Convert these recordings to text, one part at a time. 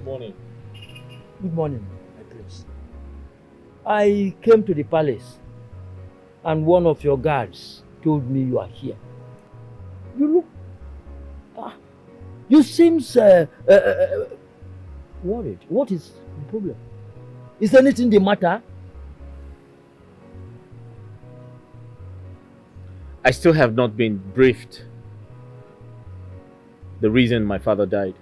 Morning. Good morning, my prince. I came to the palace and one of your guards told me you are here. You look... you seem worried. What is the problem? Is anything the matter? I still have not been briefed the reason my father died.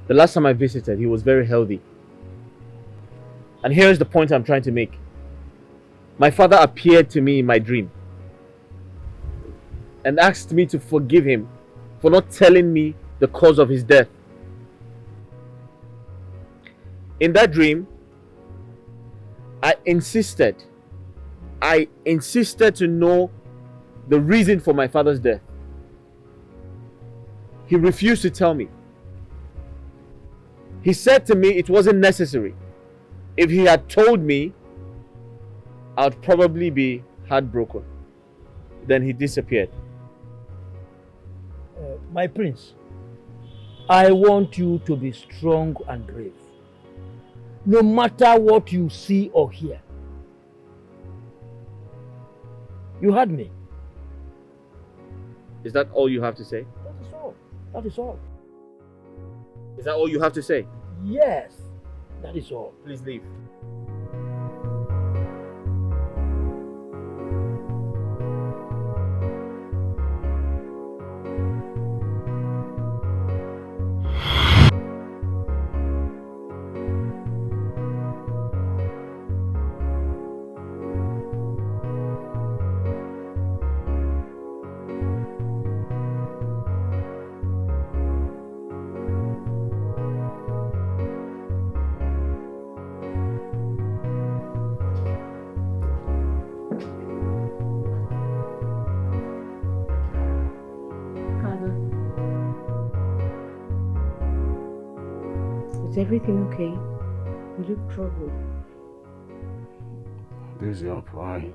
The last time I visited, he was very healthy. And here's the point I'm trying to make. My father appeared to me in my dream and asked me to forgive him for not telling me the cause of his death. In that dream, I insisted to know the reason for my father's death. He refused to tell me. He said to me it wasn't necessary. If he had told me, I'd probably be heartbroken. Then he disappeared. My prince, I want you to be strong and brave. No matter what you see or hear. You heard me? Is that all you have to say? That is all. That is all. Is that all you have to say? Yes, that is all. Please leave. Is everything okay? You look troubled. Daisy, I'm fine.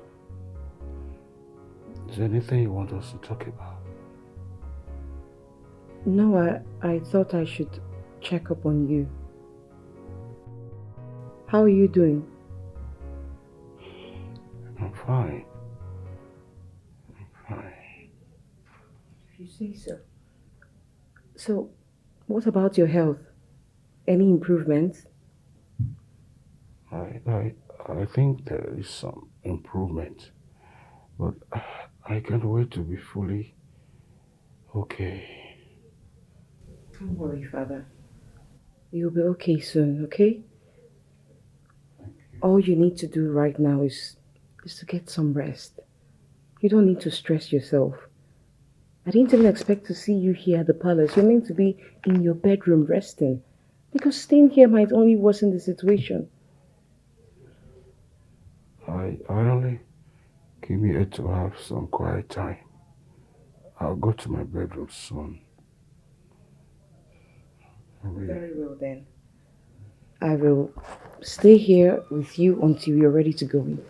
Is there anything you want us to talk about? No, I thought I should check up on you. How are you doing? I'm fine. I'm fine. If you say so. So, what about your health? Any improvements? I think there is some improvement, but I can't wait to be fully okay. Don't worry, Father. You'll be okay soon, okay? Thank you. All you need to do right now is to get some rest. You don't need to stress yourself. I didn't even expect to see you here at the palace. You're meant to be in your bedroom resting. Because staying here might only worsen the situation. I only came here to have some quiet time. I'll go to my bedroom soon. Very well then. I will stay here with you until you're ready to go in.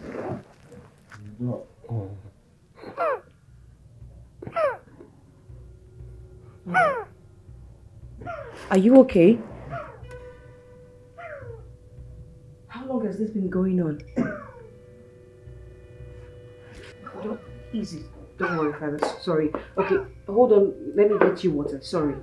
No. Are you okay? How long has this been going on? Easy. Don't worry, Father. Sorry. Okay, hold on. Let me get you water. Sorry.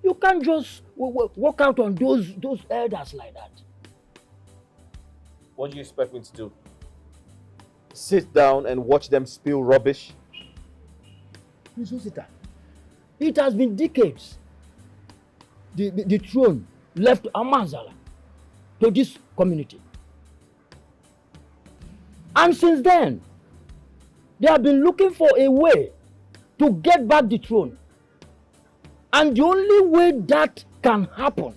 You can't just walk out on those elders like that. What do you expect me to do? Sit down and watch them spill rubbish? Miss Osita, It has been decades. The throne left Amazala to this community. And since then, they have been looking for a way to get back the throne. And the only way that can happen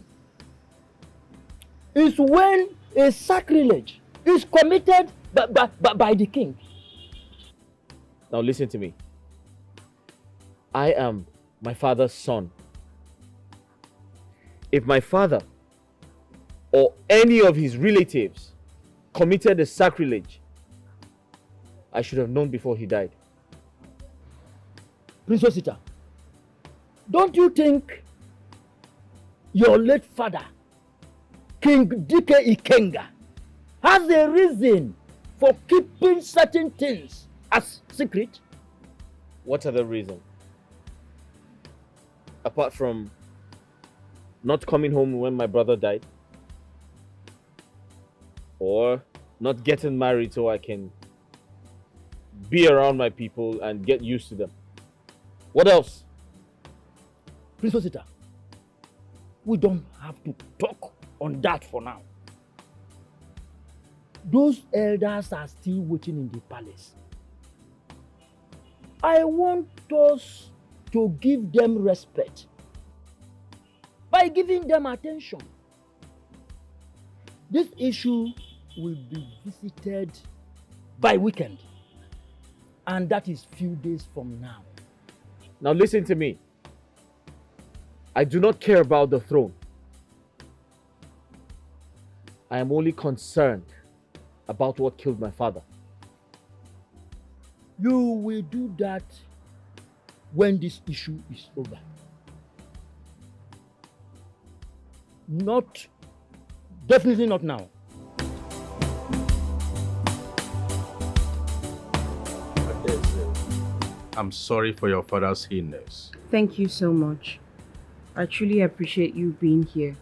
is when a sacrilege is committed by the king. Now listen to me. I am my father's son. If my father or any of his relatives committed a sacrilege, I should have known before he died. Prince Osita, don't you think your late father, King Dikeh Ikenga, has a reason for keeping certain things as secret? What other reason? Apart from not coming home when my brother died? Or not getting married so I can be around my people and get used to them? What else? Prince Osita, we don't have to talk on that for now. Those elders are still waiting in the palace. I want us to give them respect by giving them attention. This issue will be visited by weekend, and that is few days from now. Now listen to me. I do not care about the throne. I am only concerned about what killed my father. You will do that when this issue is over. Definitely not now. I'm sorry for your father's illness. Thank you so much. I truly appreciate you being here.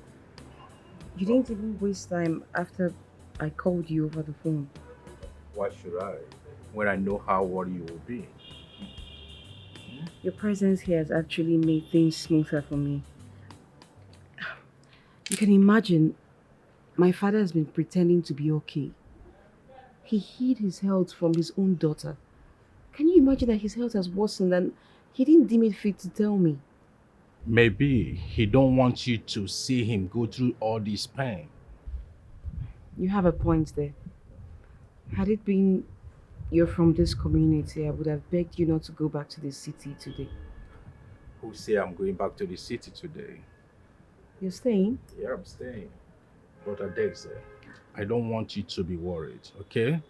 You didn't even waste time after I called you over the phone. Why should I? When I know how worried you will be. Your presence here has actually made things smoother for me. You can imagine, my father has been pretending to be okay. He hid his health from his own daughter. Can you imagine that his health has worsened and he didn't deem it fit to tell me? Maybe he don't want you to see him go through all this pain. You have a point there. Had it been you're from this community, I would have begged you not to go back to the city today. Who say I'm going back to the city today? You're staying? Yeah, I'm staying. But Adexia, I don't want you to be worried, okay?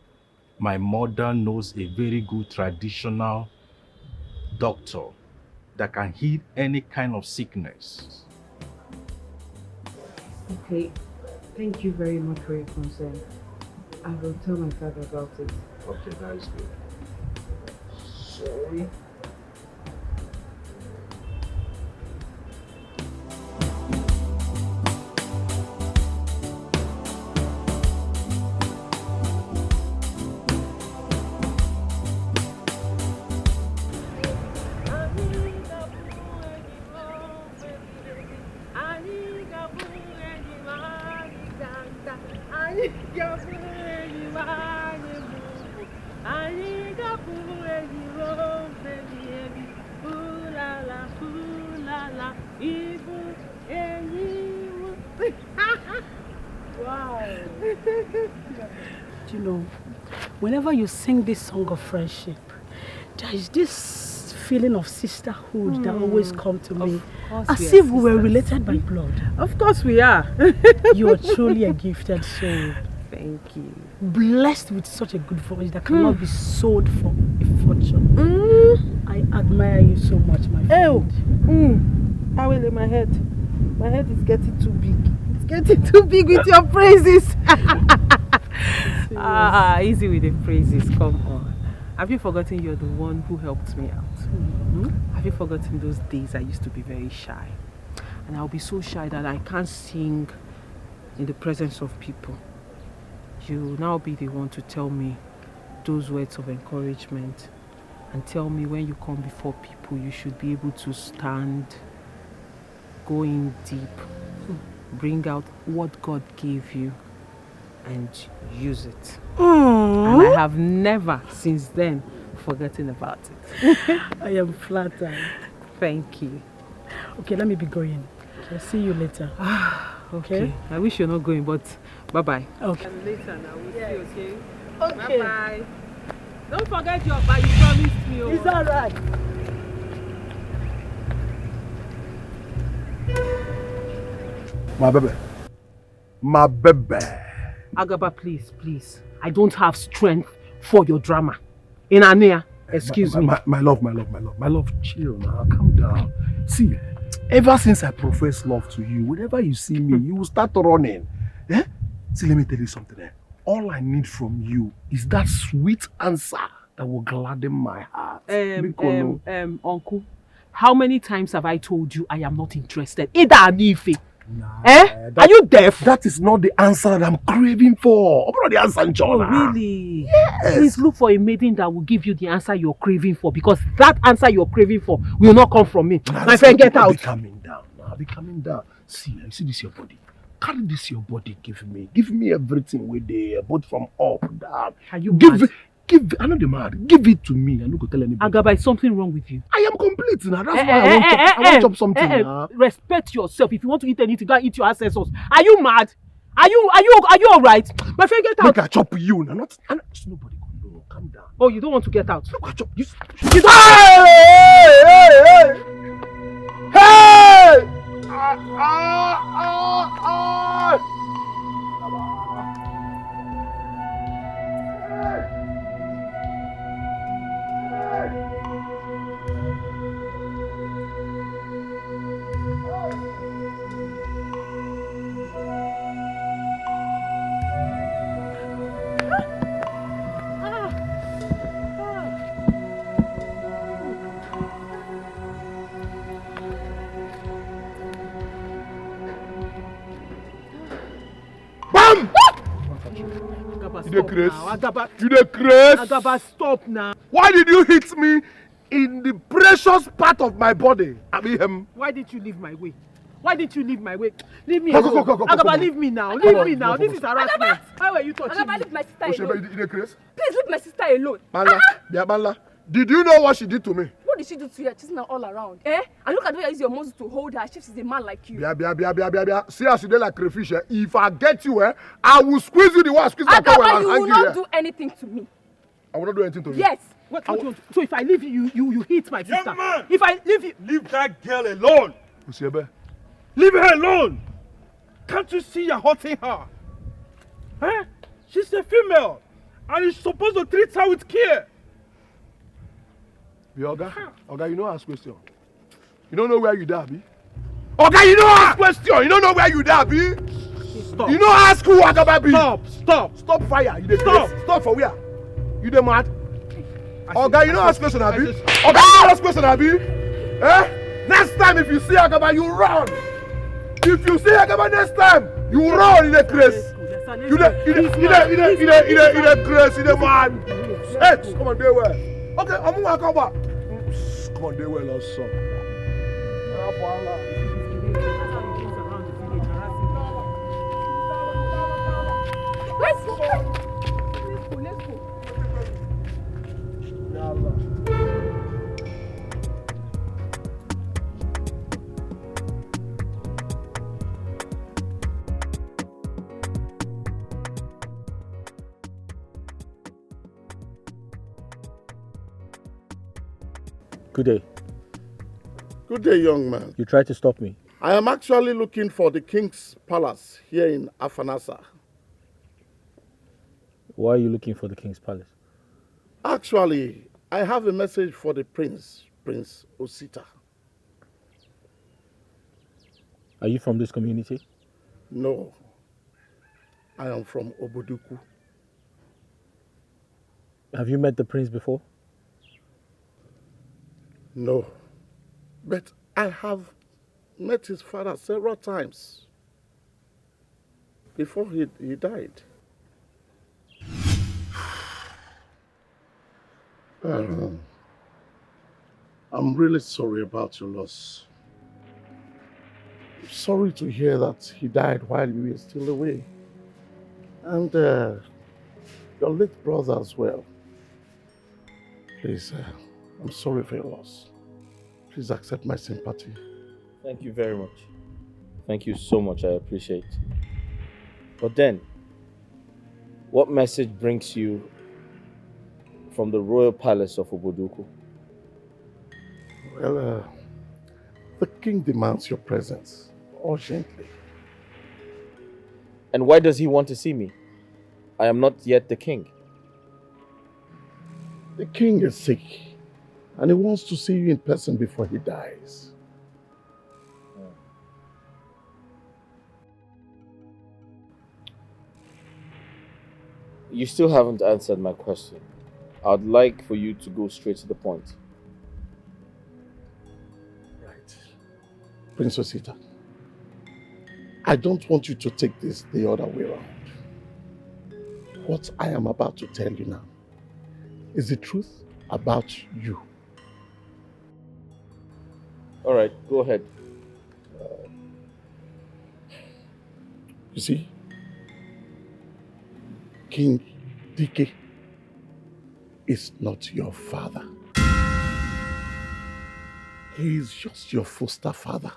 My mother knows a very good traditional doctor that can heal any kind of sickness. Okay, thank you very much for your concern. I will tell my father about it. Okay, that is good. Sorry. You know, whenever you sing this song of friendship, there is this feeling of sisterhood that always comes to me, as if we were related by blood. Of course we are. You are truly a gifted soul. Thank you. Blessed with such a good voice that cannot be sold for a fortune. I admire you so much, my friend. I will in my head. My head is getting too big. It's getting too big with your praises. Easy with the praises. Come on. Have you forgotten you're the one who helped me out? Have you forgotten those days I used to be very shy? And I'll be so shy that I can't sing in the presence of people. You'll now be the one to tell me those words of encouragement. and tell me when you come before people, you should be able to stand, go in deep, bring out what God gave you, and use it. And I have never since then forgotten about it. I am flattered. Thank you. Okay, let me be going. I'll see you later. Okay. I wish you're not going, but bye-bye. Okay. And later now, we'll see, okay? Okay. Bye-bye. Don't forget your bye, you promised me. It's alright. My baby. My baby. Agaba, please. I don't have strength for your drama. In Anea, excuse me. My love, chill now, calm down. See, ever since I profess love to you, whenever you see me, you will start running. Eh? See, let me tell you something. All I need from you is that sweet answer that will gladden my heart. Uncle, how many times have I told you I am not interested? Either Anife. Are you deaf? That is not the answer that I'm craving for. I'm not the answer, John. Oh, really? Yes. Please look for a maiden that will give you the answer you're craving for, because that answer you're craving for will not come from me. My friend, get out. Be calming down now. Be calming down. See, you see this your body. Carry this your body. Give me everything with the both from up, down. Are you mad? I know the mad. Give it to me. I'm not gonna tell anybody. Agaba, is something wrong with you? I am complete now. That's why I want to chop something now. Respect yourself. If you want to eat anything, go and eat your ancestors. Are you mad? Are you all right? My friend, get out. Make I chop you now. Not nobody can know. Calm down. Oh, you don't want to get out? Look, I chop you. Hey! You the Grace. Agaba, stop now. Why did you hit me in the precious part of my body? Why did you leave my way? Leave me Go, alone. go. Agaba, leave me now. Leave me now. This is harassment. How are you touching me? Agaba, leave my sister alone. You the Grace? Please leave my sister alone. Manla. Did you know what she did to me? What did she do to you? Chasing her all around. And look at the way you use your muscle to hold her. She is a man like you. Bia. See as you dey like crayfish. If I get you, I will squeeze you the way I squeeze my power. Agaba, you will not do anything to me. I will not do anything to you. Yes. What do you want? So if I leave you, you hit my sister. Young man! If I leave you, Leave that girl alone! Usiebe. Leave her alone! Can't you see you're hurting her? Huh? She's a female, and you're supposed to treat her with care. Oga, you know ask question. You don't know where you there, be? Oga, you know ask question. You don't know where you there, be? stop. You know ask who Agaba be? Stop Fire. You dey Stop. craze. Stop for where? You dey mad? Oga, you know ask question, Abi? I just- Oga, you know ask question, Abi? Next time if you see Agaba, you run. If you see Agaba next time, you run in the craze. You the craze, you the man. Hey, come on, dey well. Okay, I'm gonna come back. Come on, dey well also. Let's go. Good day. Good day, young man. You tried to stop me. I am actually looking for the king's palace here in Afanasa. Why are you looking for the king's palace? Actually, I have a message for the prince, Prince Osita. Are you from this community? No, I am from Oboduku. Have you met the prince before? No, but I have met his father several times before he died. I'm really sorry about your loss. Sorry to hear that he died while you were still away. And your late brother as well. Please, I'm sorry for your loss. Please accept my sympathy. Thank you very much. Thank you so much, I appreciate. But then, what message brings you from the royal palace of Oboduku? Well, the king demands your presence urgently. And why does he want to see me? I am not yet the king. The king is sick and he wants to see you in person before he dies. You still haven't answered my question. I'd like for you to go straight to the point. Right. Princess Ita, I don't want you to take this the other way around. What I am about to tell you now is the truth about you. All right, go ahead. You see, King Dikeh is not your father. He is just your foster father.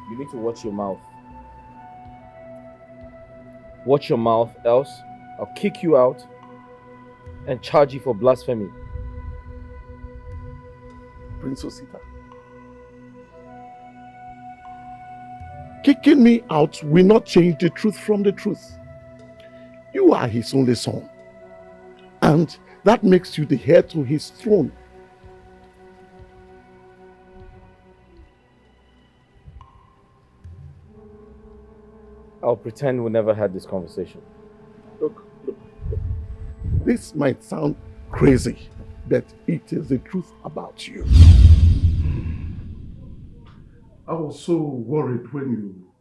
You need to watch your mouth. Watch your mouth, else I'll kick you out and charge you for blasphemy. Princess Ita, kicking me out will not change the truth from the truth. You are his only son, and that makes you the heir to his throne. I'll pretend we never had this conversation. Look. This might sound crazy, but it is the truth about you. I was so worried when you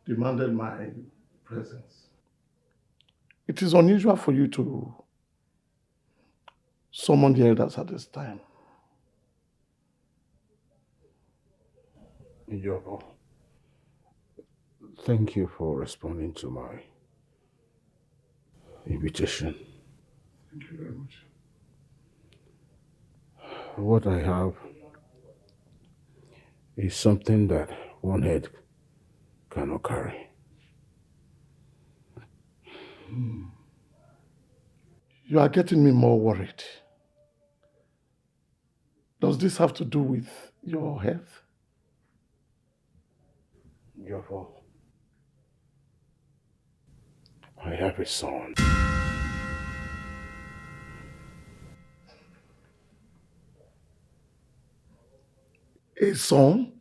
demanded my presence. It is unusual for you to summon the elders at this time. Ijobo, thank you for responding to my invitation. Thank you very much. What I have is something that one head cannot carry. You are getting me more worried. Does this have to do with your health? Ijobo, I have a son. A son?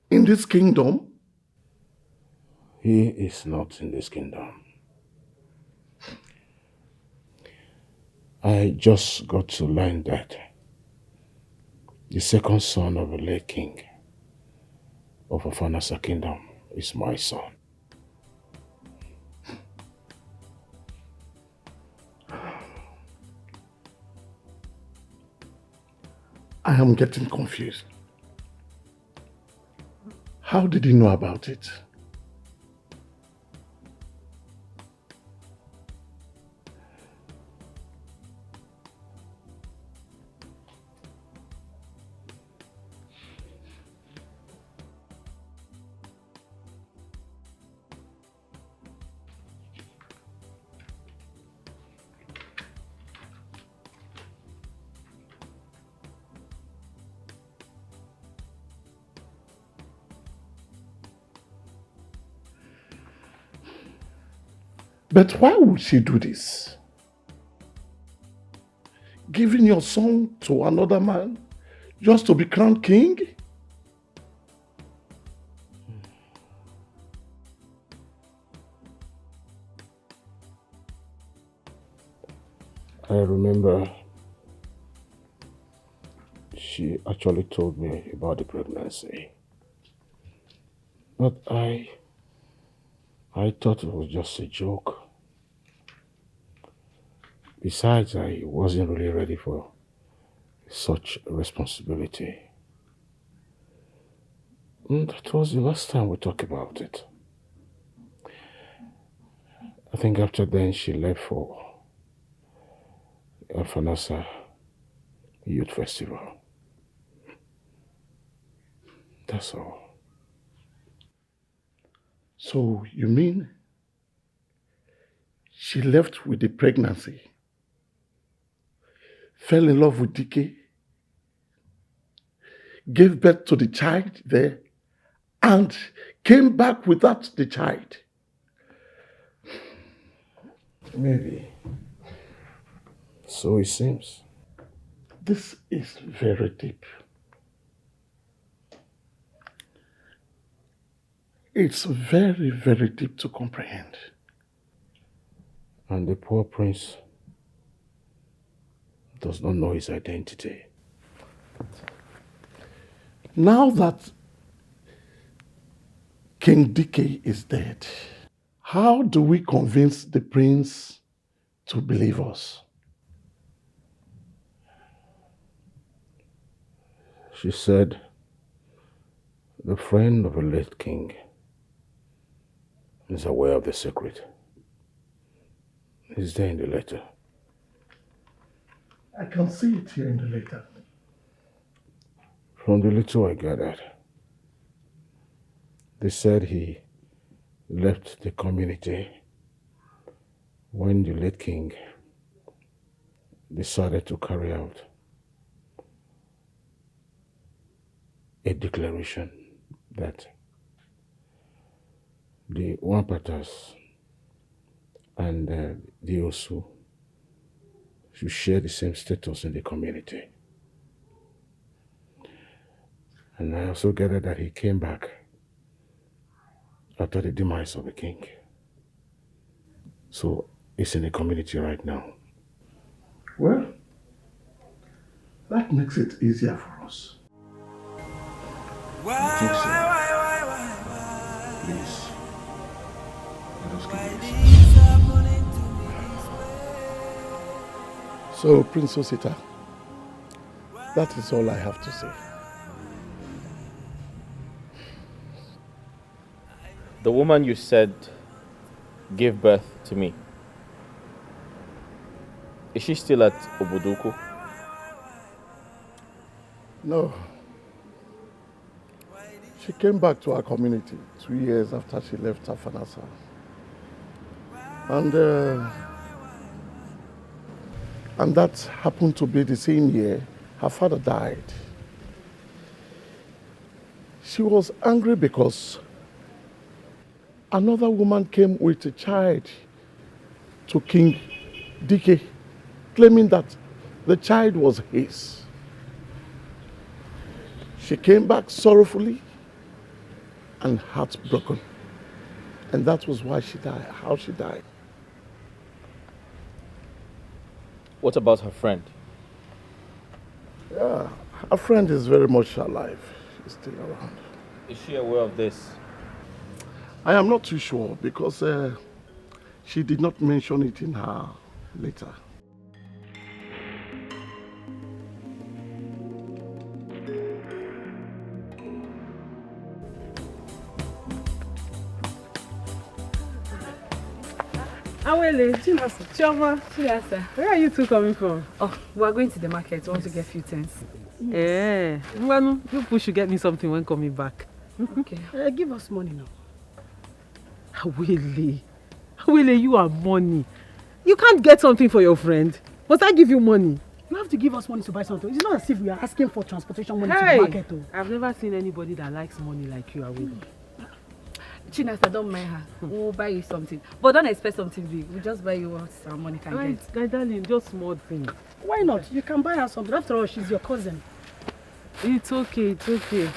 In this kingdom? He is not in this kingdom. I just got to learn that the second son of a late king of Afanasa kingdom is my son. I am getting confused. How did you know about it? But why would she do this? Giving your son to another man just to be crowned king? I remember she actually told me about the pregnancy. But I thought it was just a joke. Besides, I wasn't really ready for such a responsibility. That was the last time we talked about it. I think after then she left for Afanasa Youth Festival. That's all. So you mean she left with the pregnancy, fell in love with Dikeh, gave birth to the child there, and came back without the child? Maybe. So it seems. This is very deep. It's very, very deep to comprehend. And the poor prince does not know his identity. Now that King Dikeh is dead, how do we convince the prince to believe us? She said, the friend of a late king is aware of the secret. It's there in the letter. I can see it here in the letter. From the little I gathered, they said he left the community when the late king decided to carry out a declaration that the Wampatas and the Osu should share the same status in the community. And I also gathered that he came back after the demise of the king. So it's in the community right now. Well, that makes it easier for us. I think so. Please, let us give this. So, Prince Osita, that is all I have to say. The woman you said gave birth to me, is she still at Oboduku? No. She came back to our community 2 years after she left Afanasa. And that happened to be the same year her father died. She was angry because another woman came with a child to King Dikeh, claiming that the child was his. She came back sorrowfully and heartbroken. And that was why she died, how she died. What about her friend? Yeah, her friend is very much alive. She's still around. Is she aware of this? I am not too sure because she did not mention it in her letter. Awele, Chioma, where are you two coming from? Oh, we are going to the market. We want to get a few things. Yeah. Mwanu, you push should get me something when coming back. Okay. Give us money now. Awele, you are money. You can't get something for your friend. Must I give you money? You have to give us money to buy something. It's not as if we are asking for transportation money to Hey, the market. Oh. I've never seen anybody that likes money like you, Awele. Chinasa, don't mind her. We'll buy you something. But don't expect something big. We'll just buy you what our money can get. My darling, just small things. Why not? You can buy her something. After all, she's your cousin. It's okay, it's okay.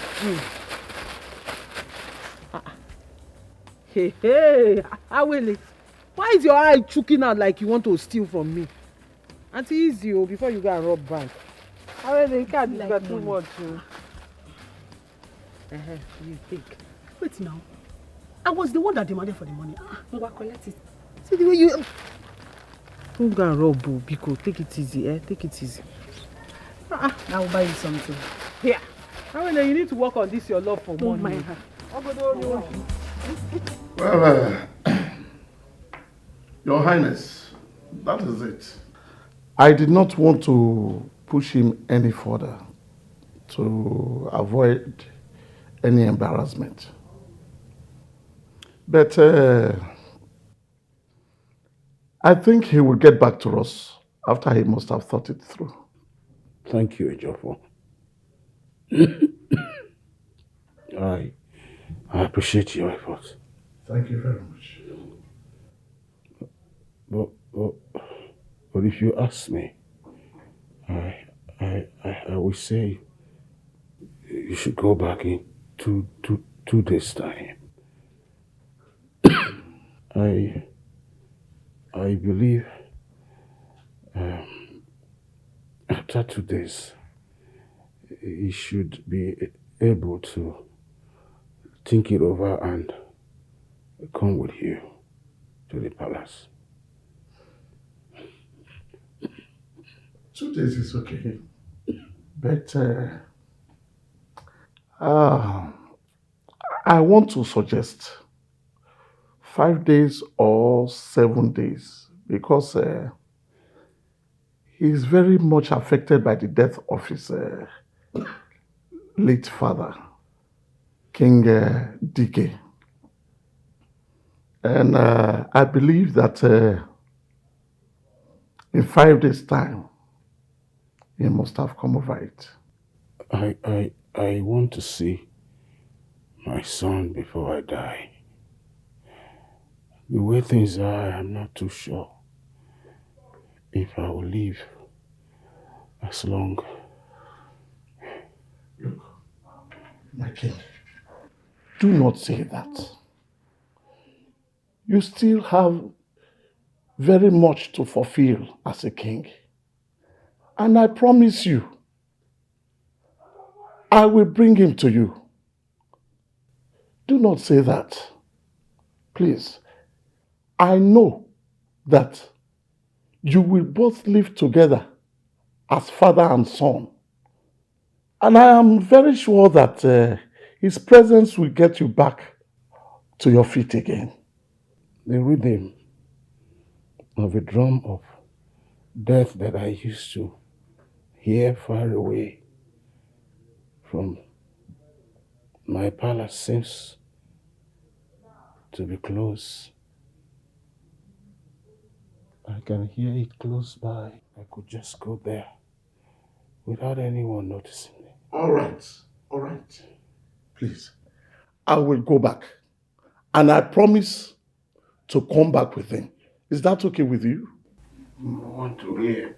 Hey, Awele, why is your eye choking out like you want to steal from me? Auntie, easy before you go and rob bank. Awele, you can't do that too much. You think. Wait now. I was the one that demanded for the money. Collect it. See the way you... Don't go and rob, Biko. Take it easy, eh? Take it easy. I will buy you something. Here. How many you need to work on this, your love for Don't money? mind her. Well, Your Highness, that is it. I did not want to push him any further to avoid any embarrassment. But I think he will get back to us after he must have thought it through. Thank you, Ejofo. I appreciate your efforts. Thank you very much. But if you ask me, I will say you should go back in two days' time. I believe after 2 days, he should be able to think it over and come with you to the palace. 2 days is okay. But I want to suggest 5 days or 7 days because he's very much affected by the death of his late father, King Dikeh. And I believe that in 5 days' time, he must have come over it. I want to see my son before I die. The way things are, I'm not too sure if I will live as long. Look, my king, do not say that. You still have very much to fulfill as a king. And I promise you, I will bring him to you. Do not say that. Please. I know that you will both live together as father and son. And I am very sure that his presence will get you back to your feet again. The rhythm of a drum of death that I used to hear far away from my palace seems to be close. I can hear it close by. I could just go there without anyone noticing me. All right. Please, I will go back. And I promise to come back with him. Is that okay with you? I want to hear.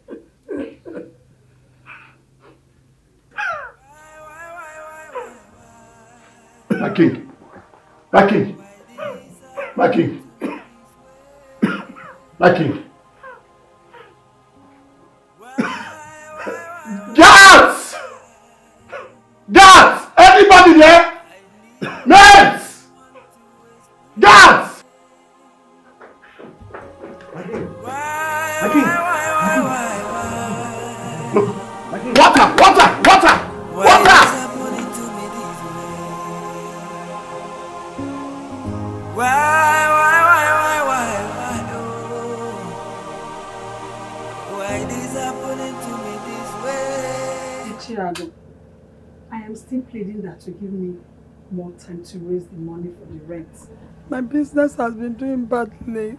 My king. My king. My king. My king. Guards! Guards! Anybody there? Mates! Guards! My king. My king. Look. My king. Water! Why this happening to me this way? Chirado, I am still pleading that you give me more time to raise the money for the rent. My business has been doing badly.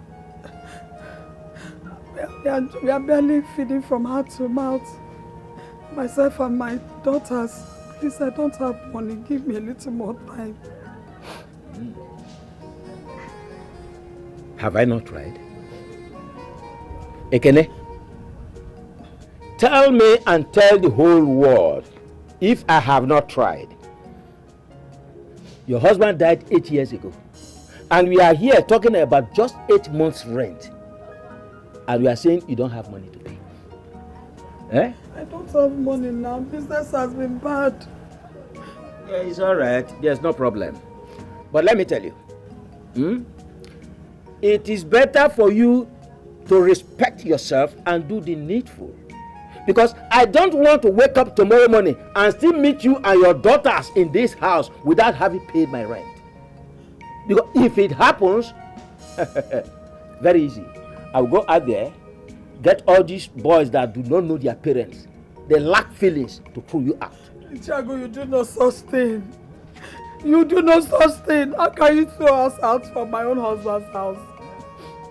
We are barely feeding from hand to mouth. Myself and my daughters. Please, I don't have money. Give me a little more time. Have I not tried? Ekene, tell me and tell the whole world if I have not tried. Your husband died 8 years ago. And we are here talking about just 8 months' rent. And we are saying you don't have money to pay. Eh? I don't have money now. Business has been bad. Yeah, it's all right. There's no problem. But let me tell you, It is better for you to respect yourself and do the needful. Because I don't want to wake up tomorrow morning and still meet you and your daughters in this house without having paid my rent. Because if it happens, very easy. I'll go out there, get all these boys that do not know their parents. They lack feelings to pull you out. Tiago, you do no such thing. You do no such thing. How can you throw us out from my own husband's house?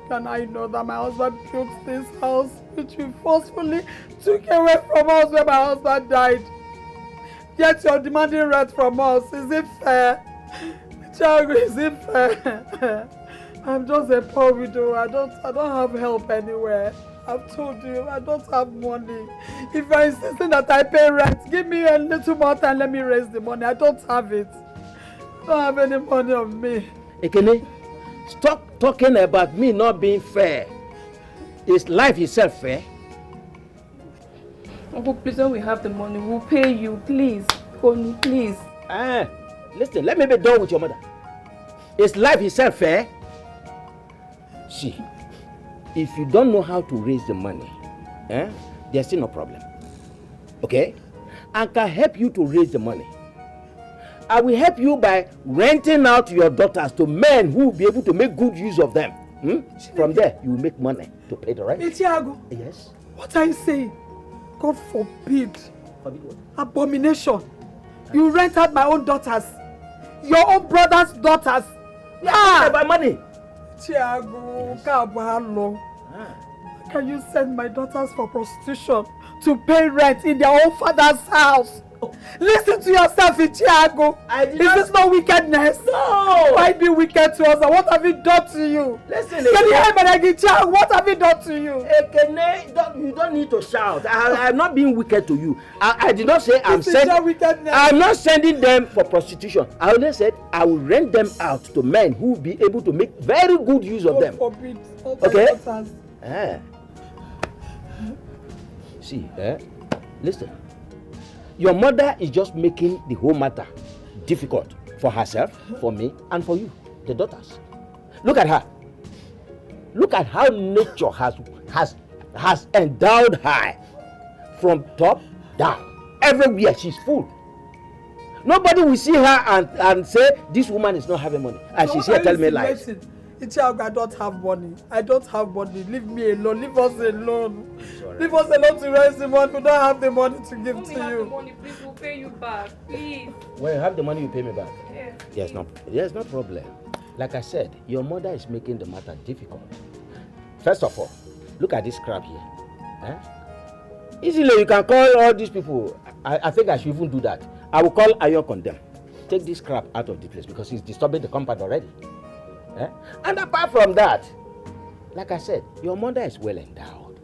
Can I know that my husband built this house, which you forcefully took away from us when my husband died? Yet you're demanding rent from us. Is it fair? Tiago, is it fair? I'm just a poor widow. I don't have help anywhere. I've told you, I don't have money. If you're insisting that I pay rent, give me a little more time, let me raise the money. I don't have it. I don't have any money on me. Ekene, stop talking about me not being fair. Is life itself fair? Uncle, please, when we have the money, we'll pay you. Please. Honey, please. Listen, let me be done with your mother. Is life itself fair? See, if you don't know how to raise the money, there's still no problem. Okay? I can help you to raise the money. I will help you by renting out your daughters to men who will be able to make good use of them. From there, you will make money to pay the rent. Tiago. Yes? What are you saying? God forbid. Forbid what? Abomination. You rent out my own daughters. Your own brother's daughters. Yeah, by money. Tiago, can you send my daughters for prostitution to pay rent in their own father's house? Listen to yourself, Tiago. Is this not wickedness? No. Why be wicked to us? And what have we done to you? Listen, can you hear me like Tiago? What have we done to you? You don't need to shout. I'm not being wicked to you. I did not say I'm not sending them for prostitution. I only said I will rent them out to men who will be able to make very good use of them. Forbid. Okay? See, listen. Your mother is just making the whole matter difficult for herself, for me, and for you, the daughters. Look at her. Look at how nature has endowed her from top down. Everywhere she's full. Nobody will see her and say, this woman is not having money. And she's here telling me lies. Ichiago, I don't have money. I don't have money. Leave me alone. Leave us alone. Leave us alone to raise the money. We don't have the money to give to you. Have the money, please. We'll pay you back. Please. When you have the money, you pay me back. Yes. There's no problem. Like I said, your mother is making the matter difficult. First of all, look at this crap here. Easily, you can call all these people. I think I should even do that. I will call Ayo Condemn. Take this crap out of the place because it's disturbing the compound already. And apart from that, like I said, your mother is well endowed.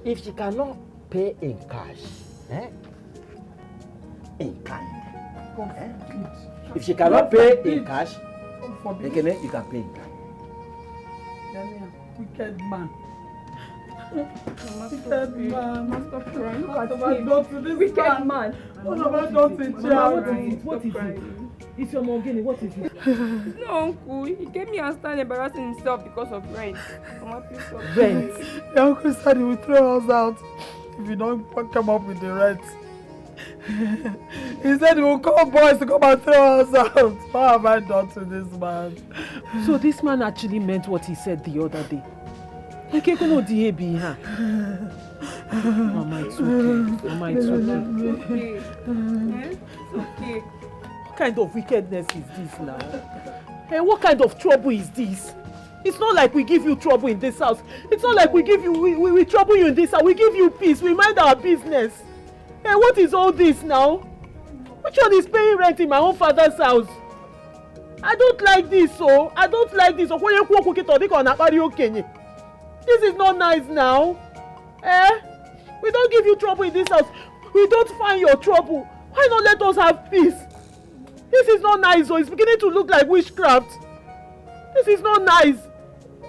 If she cannot pay in cash, in kind, if she cannot pay in cash, you can pay in kind. Wicked man. Wicked man. Stop crying. Look at him. Wicked man. What is it? It's your Morgini, what is it? No, uncle. He gave me and started embarrassing himself because of rent. Mama, please stop. Rent? Your uncle said he will throw us out if you don't come up with the rent. He said he will call boys to come and throw us out. What have I done to this man? So this man actually meant what he said the other day. Mama, it's okay. Mama, it's okay. It's okay. What kind of wickedness is this now? Hey, what kind of trouble is this? It's not like we give you trouble in this house. It's not like we trouble you in this house. We give you peace. We mind our business. Hey, what is all this now? Which one is paying rent in my own father's house? I don't like this, so I don't like this. This is not nice now. We don't give you trouble in this house. We don't find your trouble. Why not let us have peace? This is not nice, so it's beginning to look like witchcraft. This is not nice.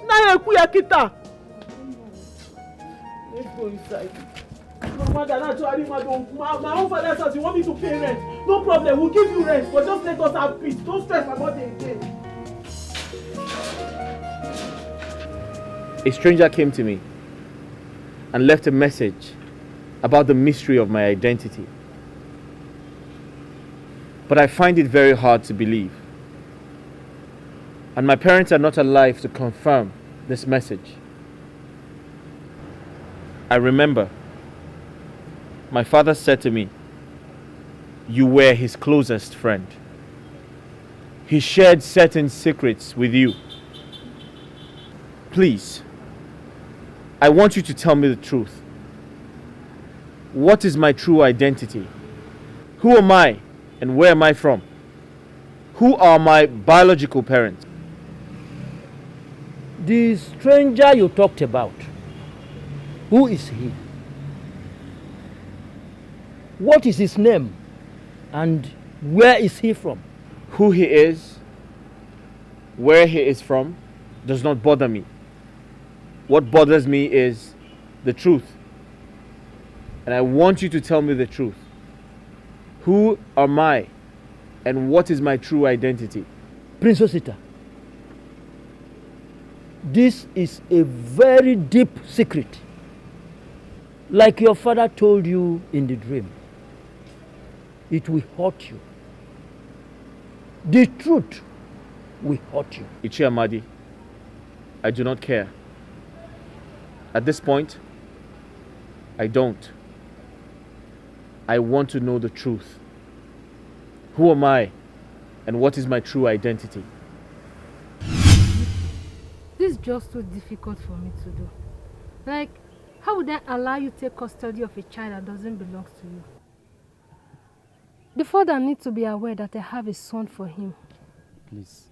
Let's go inside. My own father says you want me to pay rent. No problem, we'll give you rent, but just let us have peace. Don't stress about it again. a stranger came to me and left a message about the mystery of my identity. But I find it very hard to believe. And my parents are not alive to confirm this message. I remember my father said to me, "You were his closest friend. He shared certain secrets with you. Please, I want you to tell me the truth. What is my true identity? Who am I and where am I from? Who are my biological parents?" The stranger you talked about, who is he? What is his name? And where is he from? Who he is, where he is from, does not bother me. What bothers me is the truth. And I want you to tell me the truth. Who am I and what is my true identity? Prince Osita, this is a very deep secret. Like your father told you in the dream. It will hurt you. The truth will hurt you. Ichi Amadi, I do not care. At this point, I don't. I want to know the truth. Who am I and what is my true identity? This is just too difficult for me to do. Like, how would I allow you to take custody of a child that doesn't belong to you? The father needs to be aware that I have a son for him. Please,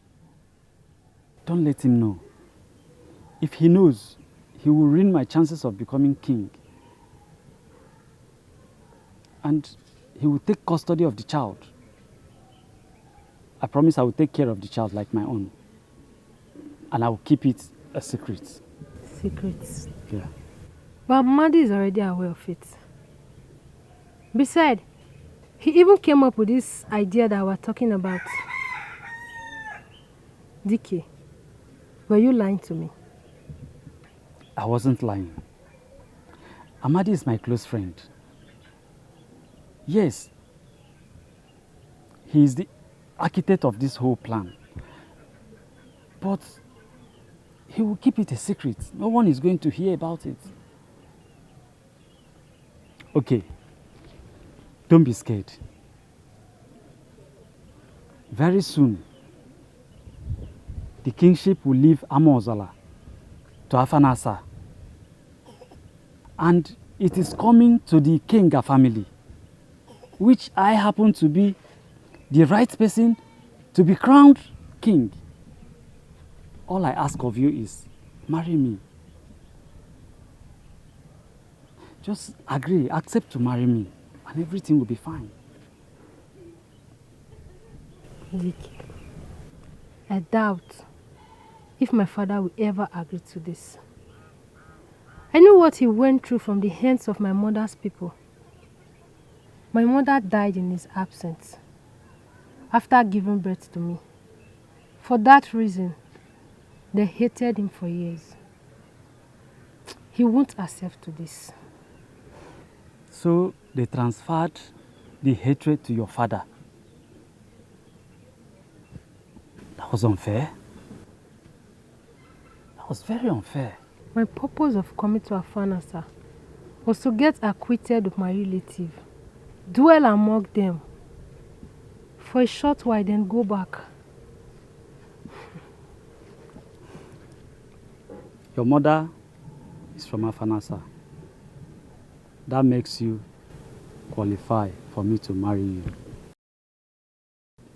don't let him know. If he knows, he will ruin my chances of becoming king. And he will take custody of the child. I promise I will take care of the child like my own. And I will keep it a secret. Secrets? Yeah. But Madi is already aware of it. Besides, he even came up with this idea that we're talking about. Dikeh, were you lying to me? I wasn't lying. Amadi is my close friend. Yes, he is the architect of this whole plan. But he will keep it a secret. No one is going to hear about it. Okay, don't be scared. Very soon, the kingship will leave Amozala to Afanasa. And it is coming to the Kenga family, which I happen to be the right person to be crowned king. All I ask of you is, marry me. Just agree, accept to marry me, and everything will be fine. Dikeh, I doubt if my father will ever agree to this. I know what he went through from the hands of my mother's people. My mother died in his absence after giving birth to me. For that reason, they hated him for years. He won't accept to this. So they transferred the hatred to your father. That was unfair. That was very unfair. My purpose of coming to Afanasa was to get acquainted with my relative, dwell among them for a short while, then go back. Your mother is from Afanasa. That makes you qualify for me to marry you.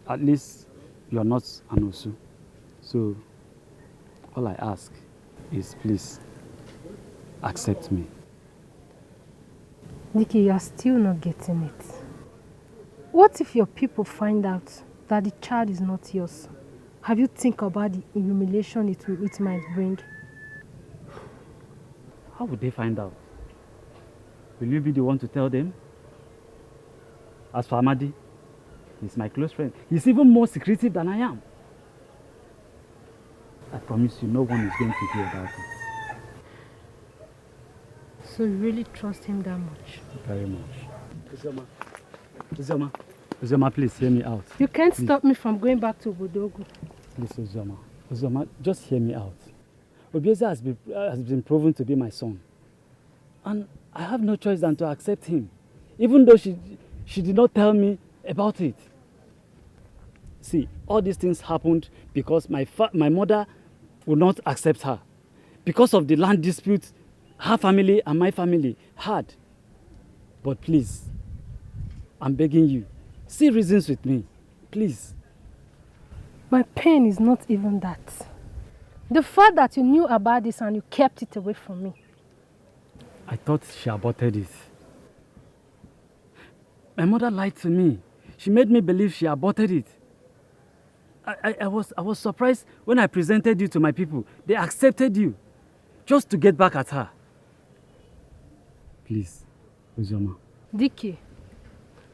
At least you're not an Osu. So all I ask is please accept me. Dikeh, you are still not getting it. What if your people find out that the child is not yours? Have you think about the humiliation it might bring? How would they find out? Will you be the one to tell them? As for Amadi, he's my close friend. He's even more secretive than I am. I promise you, no one is going to hear about it. So you really trust him that much? Very much. Uzoma, please hear me out. You can't Please. stop me from going back to Bodogu. Please, Uzoma, just hear me out. Obieze has been proven to be my son. And I have no choice than to accept him, even though she did not tell me about it. See, all these things happened because my mother would not accept her. Because of the land dispute her family and my family had. But please, I'm begging you, see reasons with me, please. My pain is not even that. The fact that you knew about this and you kept it away from me. I thought she aborted it. My mother lied to me. She made me believe she aborted it. I was surprised when I presented you to my people. They accepted you just to get back at her. Please, Uzoma. Dikeh,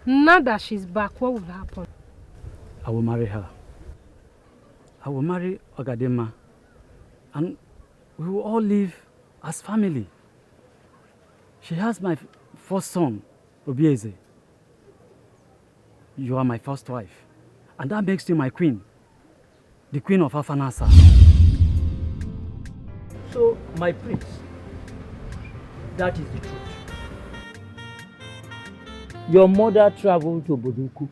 now that she's back, what will happen? I will marry her. I will marry Ogadema. And we will all live as family. She has my first son, Obieze. You are my first wife. And that makes you my queen. The queen of Afanasa. So, my prince, that is the truth. Your mother traveled to Boduku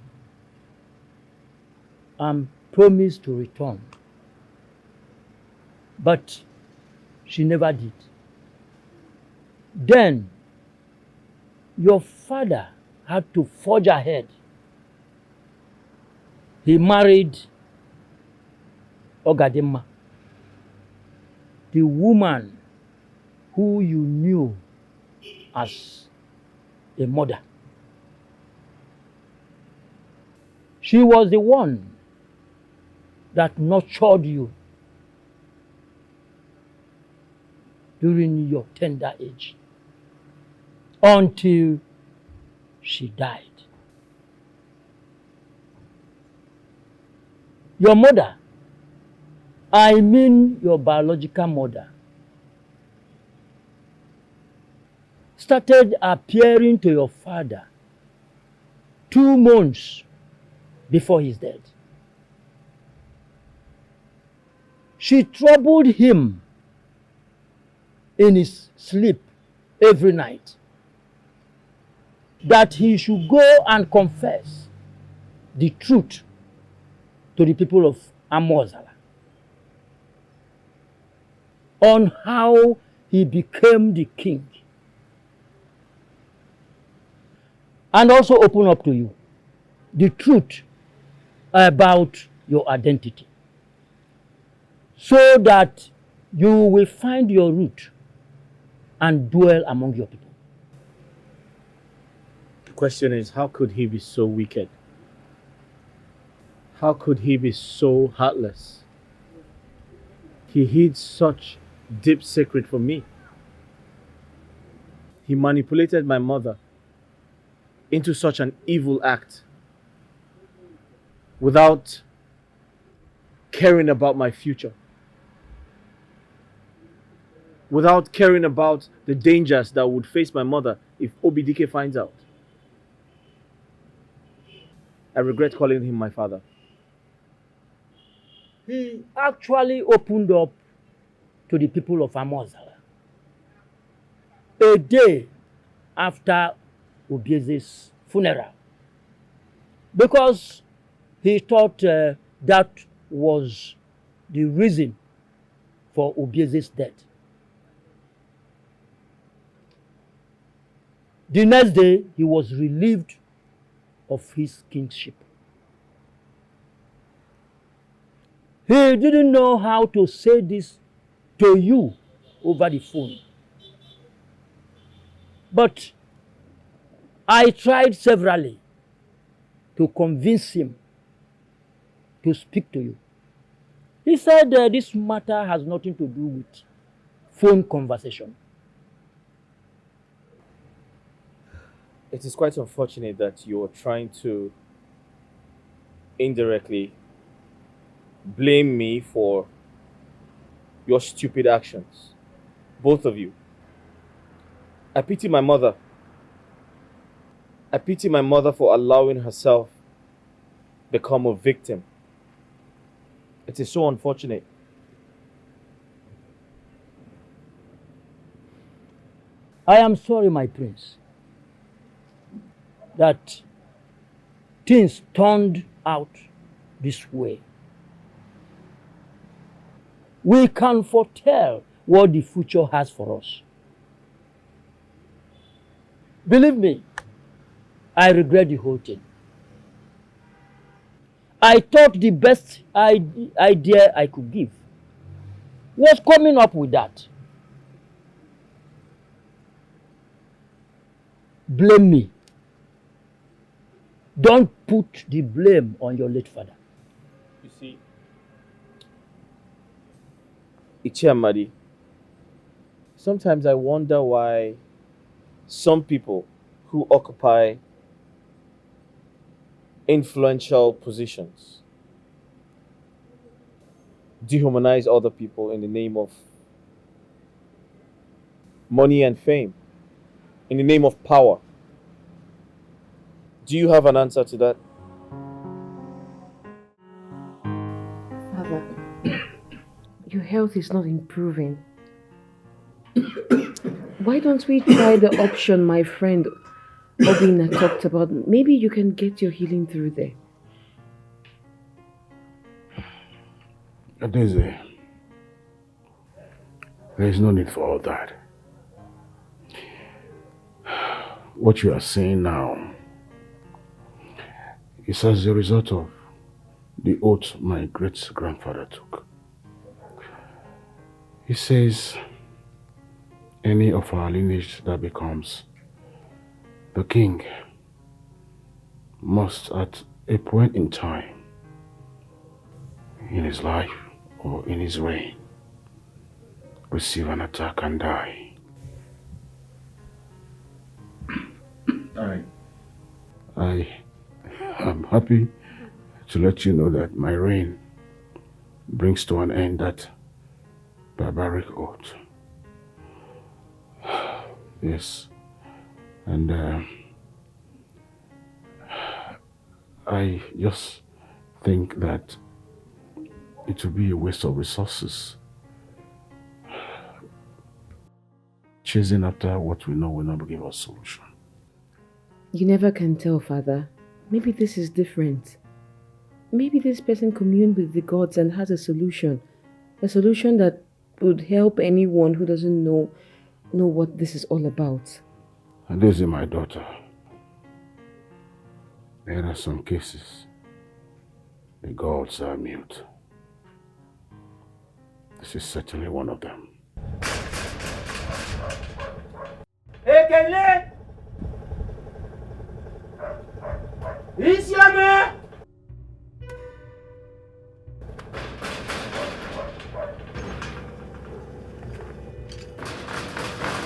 and promised to return. But she never did. Then, your father had to forge ahead. He married Ogadema, the woman who you knew as a mother. She was the one that nurtured you during your tender age until she died. Your mother, I mean your biological mother, started appearing to your father 2 months before his death. She troubled him in his sleep every night that he should go and confess the truth to the people of Amozala on how he became the king, and also open up to you the truth about your identity, so that you will find your root and dwell among your people. The question is, how could he be so wicked? How could he be so heartless? He hid such deep secret from me. He manipulated my mother into such an evil act without caring about my future, without caring about the dangers that would face my mother if Dikeh finds out. I regret calling him my father. He actually opened up to the people of Amozala a day after Obieze's funeral, because he thought that was the reason for Obieze's death. The next day, he was relieved of his kingship. He didn't know how to say this to you over the phone. But I tried severally to convince him to speak to you. He said this matter has nothing to do with phone conversation. It is quite unfortunate that you are trying to indirectly blame me for your stupid actions. Both of you. I pity my mother. I pity my mother for allowing herself become a victim. It is so unfortunate. I am sorry, my prince, that things turned out this way. We can foretell what the future has for us. Believe me, I regret the whole thing. I thought the best idea I could give was coming up with that. Blame me. Don't put the blame on your late father. You see, Ichiamadi, sometimes I wonder why some people who occupy influential positions dehumanize other people in the name of money and fame, in the name of power. Do you have an answer to that? Father, your health is not improving. Why don't we try the option my friend Obina talked about? Maybe you can get your healing through there. Daisy, there is no need for all that. What you are saying now is as a result of the oath my great-grandfather took. He says any of our lineage that becomes the king must at a point in time in his life or in his reign receive an attack and die. I am happy to let you know that my reign brings to an end that barbaric oath. Yes, and I just think that it would be a waste of resources chasing after what we know will not give us solution. You never can tell, Father. Maybe this is different. Maybe this person communed with the gods and has a solution that would help anyone who doesn't know what this is all about. And this is my daughter. There are some cases the gods are mute. This is certainly one of them. Ekele! Isiame!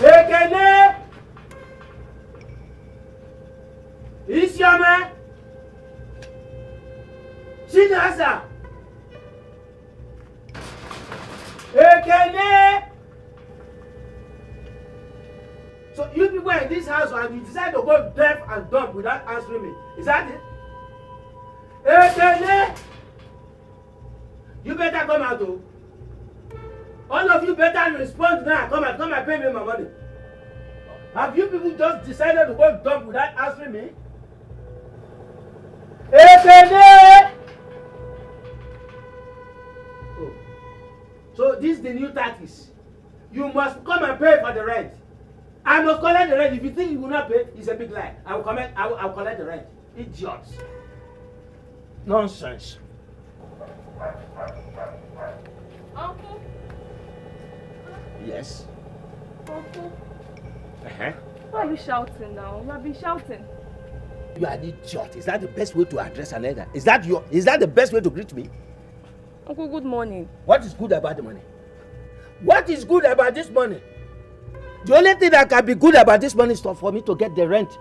Ekele! Isiame! Shinasa! Ekele! So you people are in this house and you decide to go deaf and dumb without answering me. Is that it? Ekele! You better come out, oh. All of you better respond now. Come and pay me my money. Have you people just decided to go dumb without answering me? Ekele! Oh. So this is the new tactics. You must come and pay for the rent. I must collect the rent. If you think you will not pay, it's a big lie. I will collect the rent. Idiots. Nonsense. Uncle. Yes. Uncle. Uh-huh. Why are you shouting now? You have been shouting. You are an idiot. Is that the best way to address an elder? Is that the best way to greet me? Uncle, good morning. What is good about the money? What is good about this money? The only thing that can be good about this money is for me to get the rent.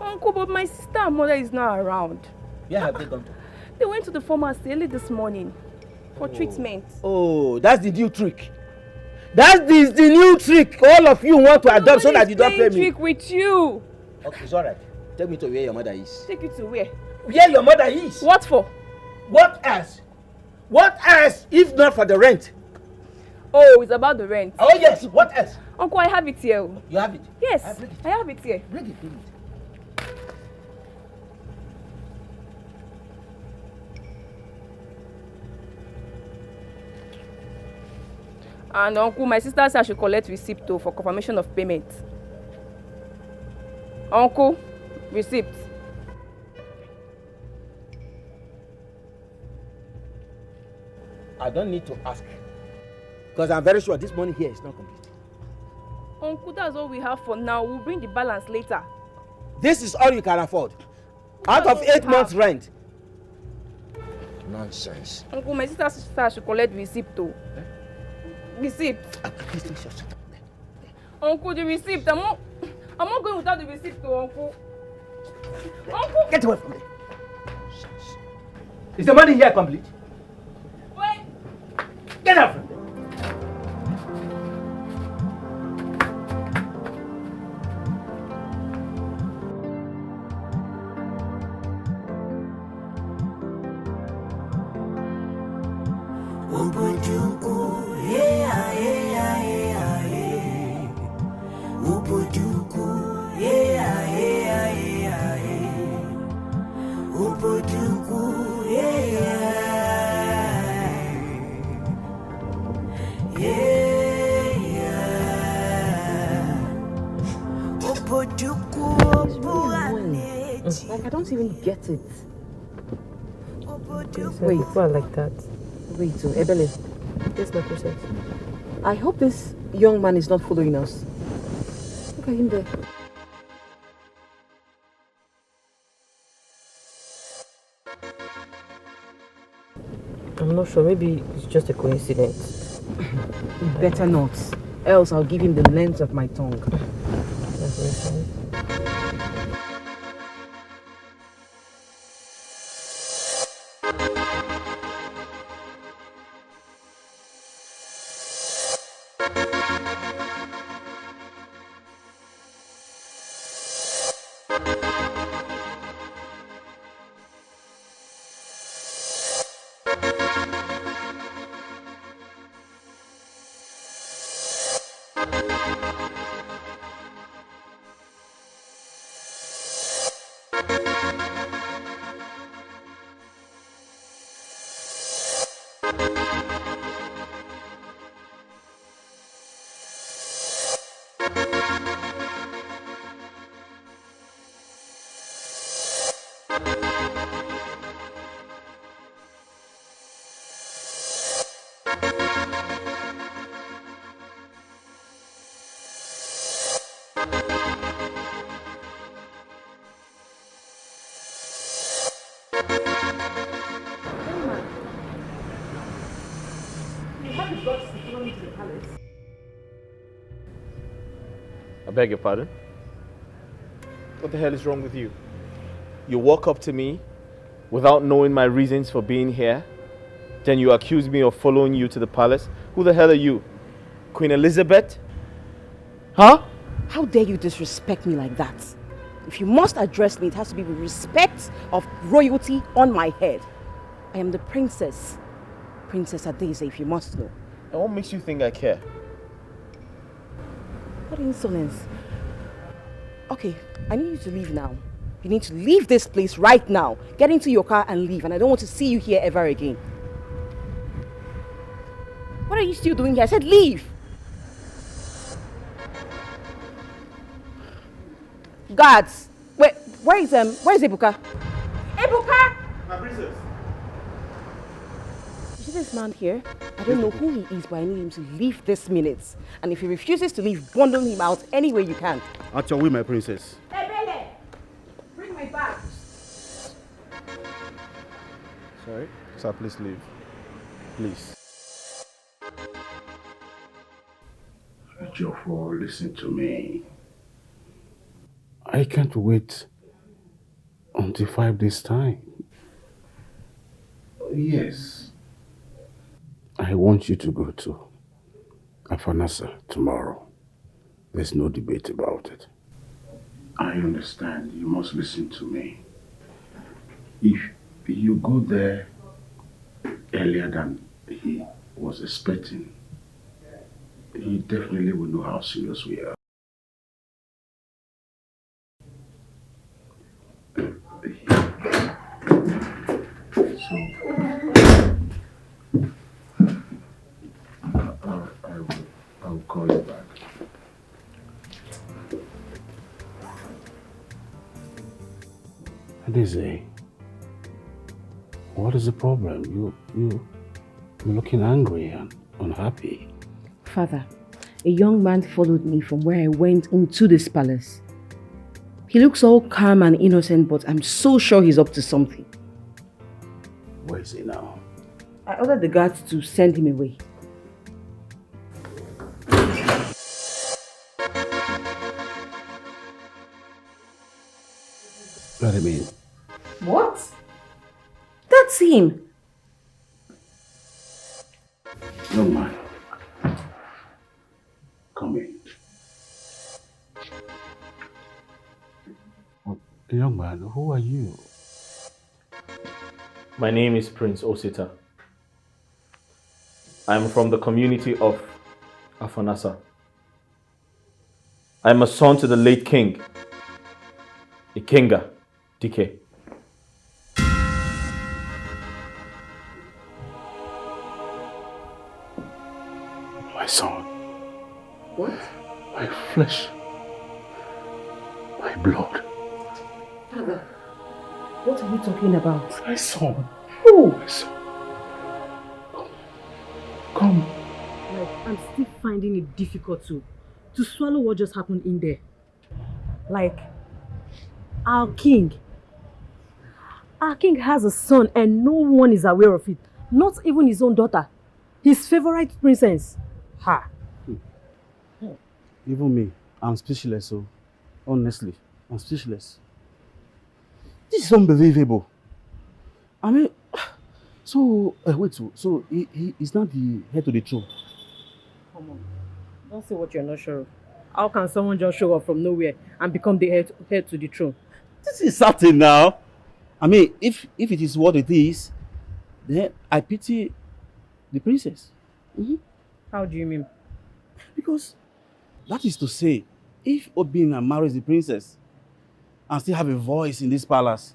Uncle, but my sister and mother is not around. Where have they gone to? They went to the pharmacy early this morning for treatment. Oh, that's the new trick. That's the new trick all of you want to adopt so that you don't pay me. Trick with you. Okay, it's alright. Take me to where your mother is. Take you to where? Where your mother is. What for? What else? What else if not for the rent? Oh, it's about the rent. Oh yes, what else? Uncle, I have it here. You have it? Yes, I have it here. Bring it, bring it. And uncle, my sister said I should collect receipt too for confirmation of payment. Uncle, receipt. I don't need to ask. Because I'm very sure this money here is not complete. Uncle, that's all we have for now. We'll bring the balance later. This is all you can afford. Out of 8 months' rent. Nonsense. Uncle, my sister said I should collect receipt too. Receipt. Uncle, the receipt. I'm not going without the receipt too, Uncle. Uncle! Get away from me. Is the money here complete? Wait. Get out from me. I don't even get it. Wait, people are like that. Wait, so Ebele. Yes, my princess. I hope this young man is not following us. Look at him there. I'm not sure. Maybe it's just a coincidence. Better not. Else I'll give him the length of my tongue. That's very fine. I beg your pardon? What the hell is wrong with you? You walk up to me without knowing my reasons for being here, then you accuse me of following you to the palace. Who the hell are you? Queen Elizabeth? Huh? How dare you disrespect me like that? If you must address me, it has to be with respect of royalty on my head. I am the princess. Princess Adeze, if you must know. And what makes you think I care? What insolence. Okay, I need you to leave now. You need to leave this place right now. Get into your car and leave, and I don't want to see you here ever again. What are you still doing here? I said leave! Guards! Wait, where is Ebuka? Ebuka! My princess. You see this man here? I don't know who he is, but I need him to leave this minute. And if he refuses to leave, bundle him out any way you can. At your will, my princess. Hey, Bele! Bring my bag. Sorry? Sir, please leave. Please. Jofo, listen to me. I can't wait until 5 days' time. Yes. I want you to go to Afanasa tomorrow. There's no debate about it. I understand. You must listen to me. If you go there earlier than he was expecting, he definitely will know how serious we are. So, I will call you back. Adeze, what is the problem? You're looking angry and unhappy. Father, a young man followed me from where I went into this palace. He looks all calm and innocent, but I'm so sure he's up to something. Where is he now? I ordered the guards to send him away. Let him in. What? That's him. Young man, come in. Young man, who are you? My name is Prince Osita. I'm from the community of Afanasa. I'm a son to the late king, Ikenga, Dikeh. My son. What? My flesh. My blood. Father, what are you talking about? My son. Who? My son. Come. Like, I'm still finding it difficult to swallow what just happened in there. Like, our king has a son and no one is aware of it. Not even his own daughter. His favorite princess. Ha. Even me, I'm speechless, so honestly, I'm speechless. This is unbelievable. I mean, so, wait, so he is not the head to the throne? Come on, don't say what you're not sure of. How can someone just show up from nowhere and become the head to the throne? This is certain now. I mean, if it is what it is, then I pity the princess. How do you mean? Because that is to say, if Obina marries the princess and still have a voice in this palace,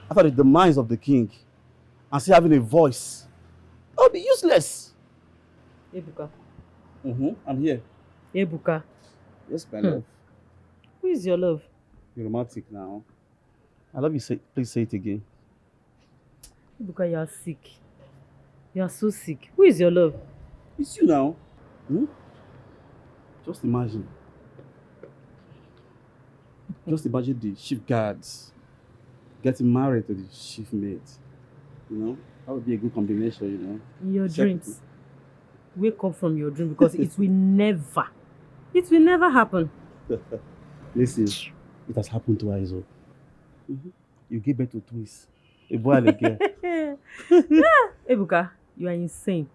after the demise of the king, and still having a voice, that would be useless. Ebuka. I'm here. Ebuka. Yes, my love. Who is your love? You're romantic now. I love you. Please say it again. Ebuka, you are sick. You are so sick. Who is your love? It's you now. Just imagine. Just imagine the chief guards getting married to the chief mate. You know, that would be a good combination, you know. In your dreams. Wake up from your dream because it will never happen. Listen, it has happened to Aizo. You give birth to twins. A boy and a girl. Ebuka, you are insane.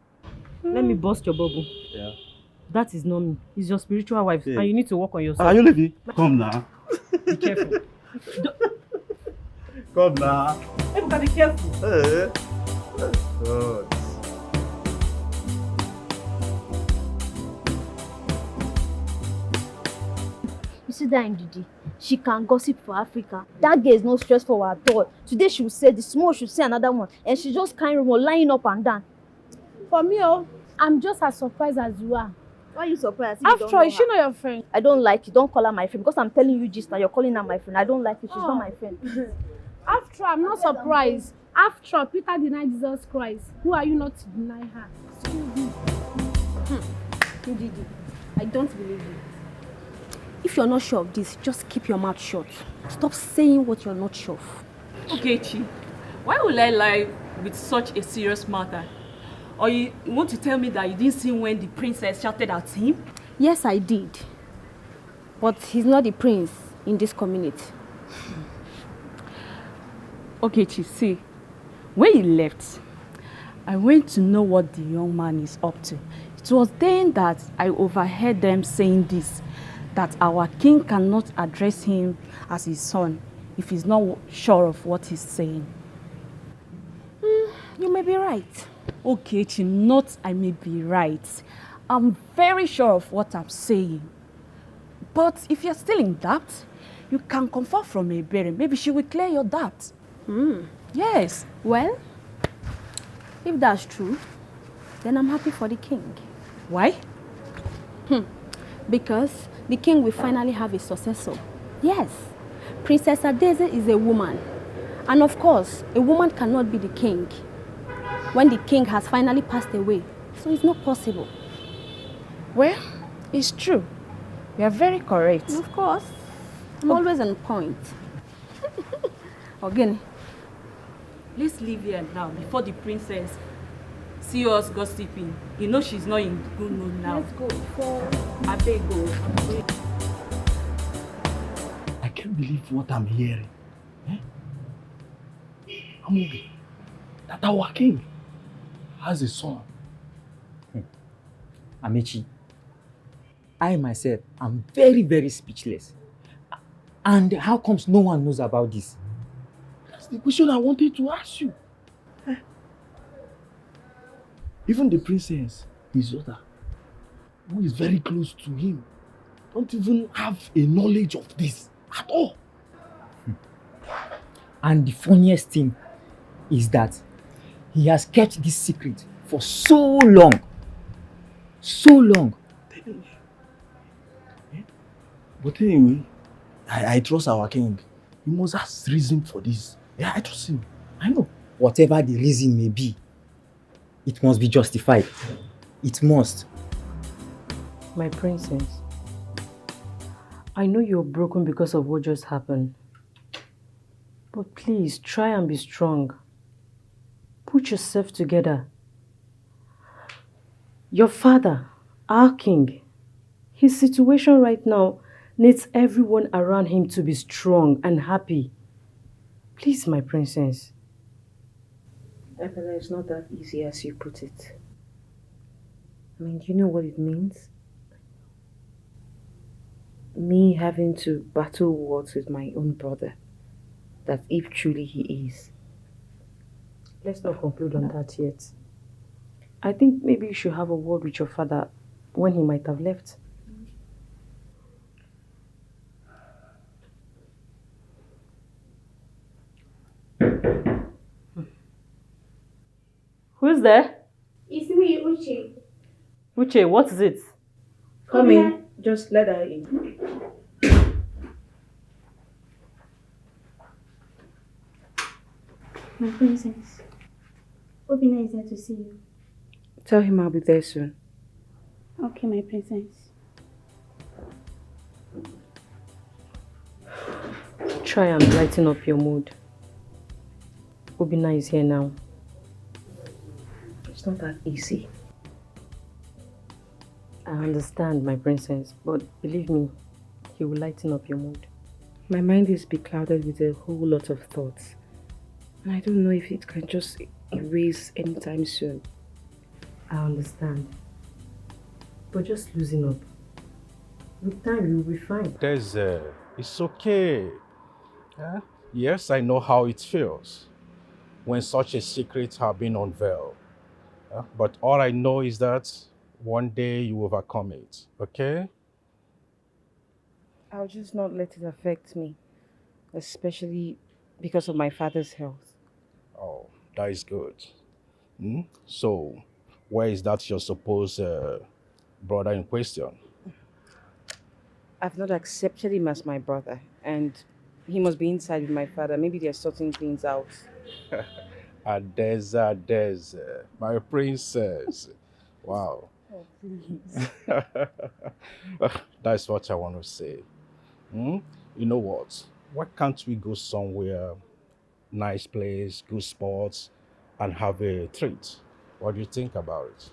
Let me bust your bubble. Yeah. That is not me. It's your spiritual wife, Yeah. and you need to work on yourself. Are you leaving? Come now. Be careful. Come now. Ebuka, be careful. Hey. God. You see that Ndidi? She can gossip for Africa. That girl is not stressful at all. Today she will say this, tomorrow she will say another one. And she just kind of lying up and down. For me, I'm just as surprised as you are. Why are you surprised? After all, is she not your friend? I don't like it. Don't call her my friend. Because I'm telling you just now, you're calling her my friend. I don't like it. She's not my friend. After all, I'm not surprised. After all, Peter denied Jesus Christ. Who are you not to deny her? Excuse me. Ndidi, I don't believe you. If you're not sure of this, just keep your mouth shut. Stop saying what you're not sure of. Okay, Chi. Why would I lie with such a serious matter? Or you want to tell me that you didn't see when the princess shouted at him? Yes, I did. But he's not the prince in this community. Okay, Chi, see. When he left, I went to know what the young man is up to It was then that I overheard them saying this, that our king cannot address him as his son if he's not sure of what he's saying. You may be right. Okay, not I may be right. I'm very sure of what I'm saying. But if you're still in doubt, you can confer from Ebere. Maybe she will clear your doubt. Yes. Well, if that's true, then I'm happy for the king. Why? Because the king will finally have a successor. Yes, Princess Adeze is a woman. And of course, a woman cannot be the king when the king has finally passed away. So it's not possible. Well, it's true. You are very correct. Of course. I'm always on point. Again. Let's leave here now before the princess see us gossiping. You know she's not in good mood now. Let's go before I beg go. I can't believe what I'm hearing. Amobi, that our king has a son. Amechi, I myself am very, very speechless. And how comes no one knows about this? That's the question I wanted to ask you. Even the princess, his daughter, who is very close to him, don't even have a knowledge of this at all. And the funniest thing is that he has kept this secret for so long. So long. But anyway, I trust our king. He must have reason for this. Yeah, I trust him. I know. Whatever the reason may be, it must be justified. It must. My princess, I know you're broken because of what just happened. But please, try and be strong. Put yourself together. Your father, our king, his situation right now needs everyone around him to be strong and happy. Please, my princess. Epela, it's not that easy as you put it. I mean, do you know what it means? Me having to battle wars with my own brother. That if truly he is. Let's not conclude on that yet. I think maybe you should have a word with your father when he might have left. Who's there? It's me, Uche. Uche, what is it? Come in. Just let her in. My princess, Obina is there to see you. Tell him I'll be there soon. Okay, my princess. Try and brighten up your mood. Obina is here now. It's not that easy. I understand, my princess, but believe me, he will lighten up your mood. My mind is beclouded with a whole lot of thoughts. And I don't know if it can just erase anytime soon. I understand. But just loosen up. With time, you'll be fine. It's okay. Yes, I know how it feels when such a secret has been unveiled. But all I know is that one day you overcome it, okay? I'll just not let it affect me, especially because of my father's health. Oh, that is good. So, where is that your supposed brother in question? I've not accepted him as my brother, and he must be inside with my father. Maybe they're sorting things out. Adeze, my princess. Wow. Oh, please. That's what I want to say. You know what? Why can't we go somewhere, nice place, good spots, and have a treat? What do you think about it?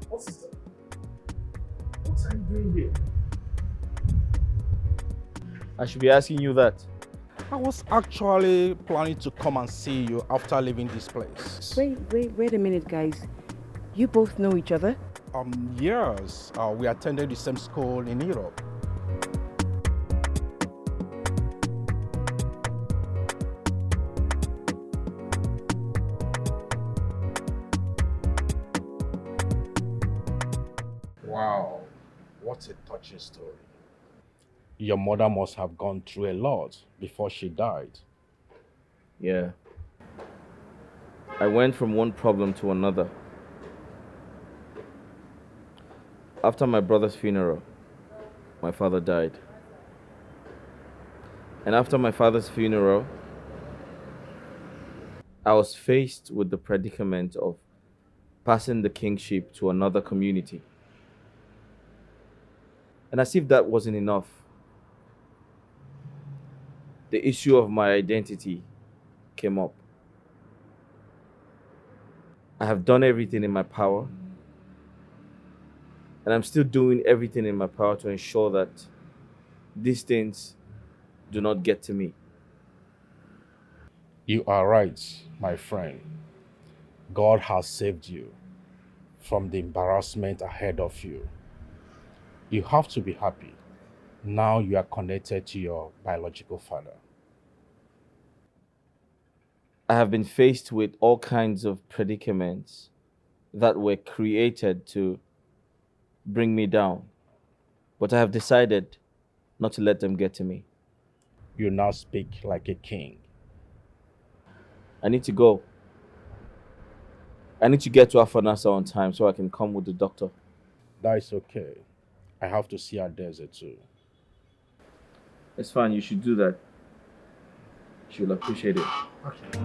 What are you doing here? I should be asking you that. I was actually planning to come and see you after leaving this place. Wait a minute, guys. You both know each other? Yes. We attended the same school in Europe. Wow, what a touching story. Your mother must have gone through a lot before she died. Yeah. I went from one problem to another. After my brother's funeral, my father died. And after my father's funeral, I was faced with the predicament of passing the kingship to another community. And as if that wasn't enough, the issue of my identity came up. I have done everything in my power, and I'm still doing everything in my power to ensure that these things do not get to me. You are right, my friend. God has saved you from the embarrassment ahead of you. You have to be happy. Now you are connected to your biological father. I have been faced with all kinds of predicaments that were created to bring me down, but I have decided not to let them get to me. You now speak like a king. I need to go. I need to get to Afanasa on time so I can come with the doctor. That is okay. I have to see Adeze too. It's fine, you should do that. She'll appreciate it. Okay.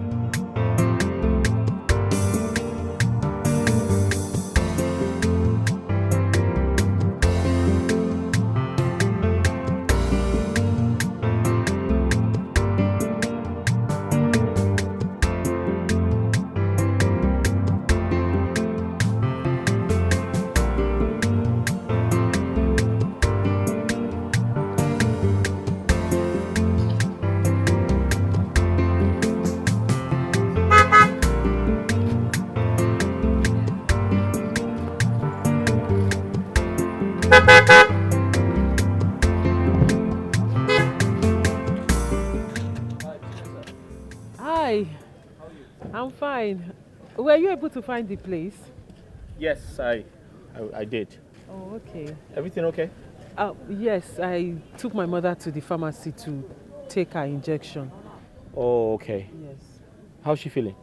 Hi. I'm fine. Were you able to find the place? Yes, I did. Oh, okay. Everything okay? Yes, I took my mother to the pharmacy to take her injection. Oh, okay. Yes. How's she feeling?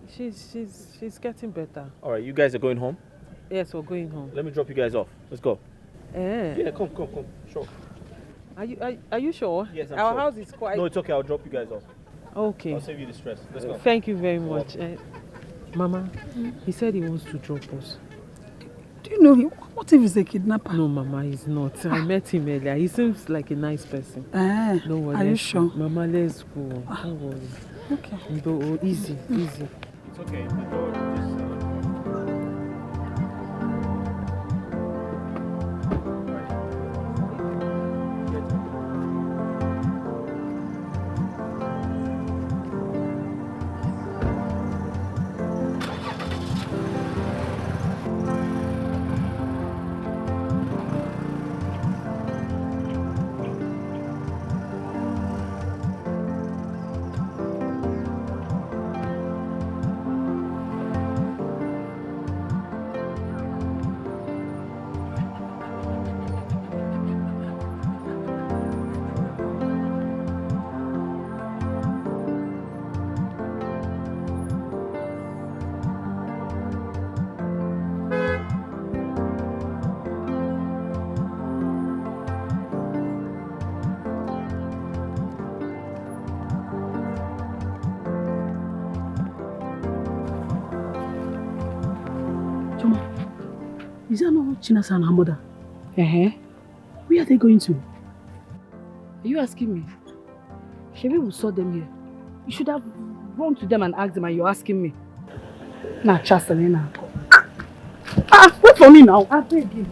She's getting better. All right, you guys are going home? Yes, we're going home. Let me drop you guys off. Let's go. Yeah, come. Sure. Are you sure? Yes, I'm Our sure. house is quite... No, it's okay. I'll drop you guys off. Okay. I'll save you the stress. Let's go. Thank you very much. Mama, he said he wants to drop us. Do you know him? What if he's a kidnapper? No, Mama, he's not. I met him earlier. He seems like a nice person. No worry. Are you sure? Mama, let's go. Don't worry. Okay. Easy. It's okay. Is that not Chinasa and her mother? Where are they going to? Are you asking me? Shebi we saw them here. You should have run to them and asked them, and you're asking me. Nah, Chastanina. Wait for me now. I beg you.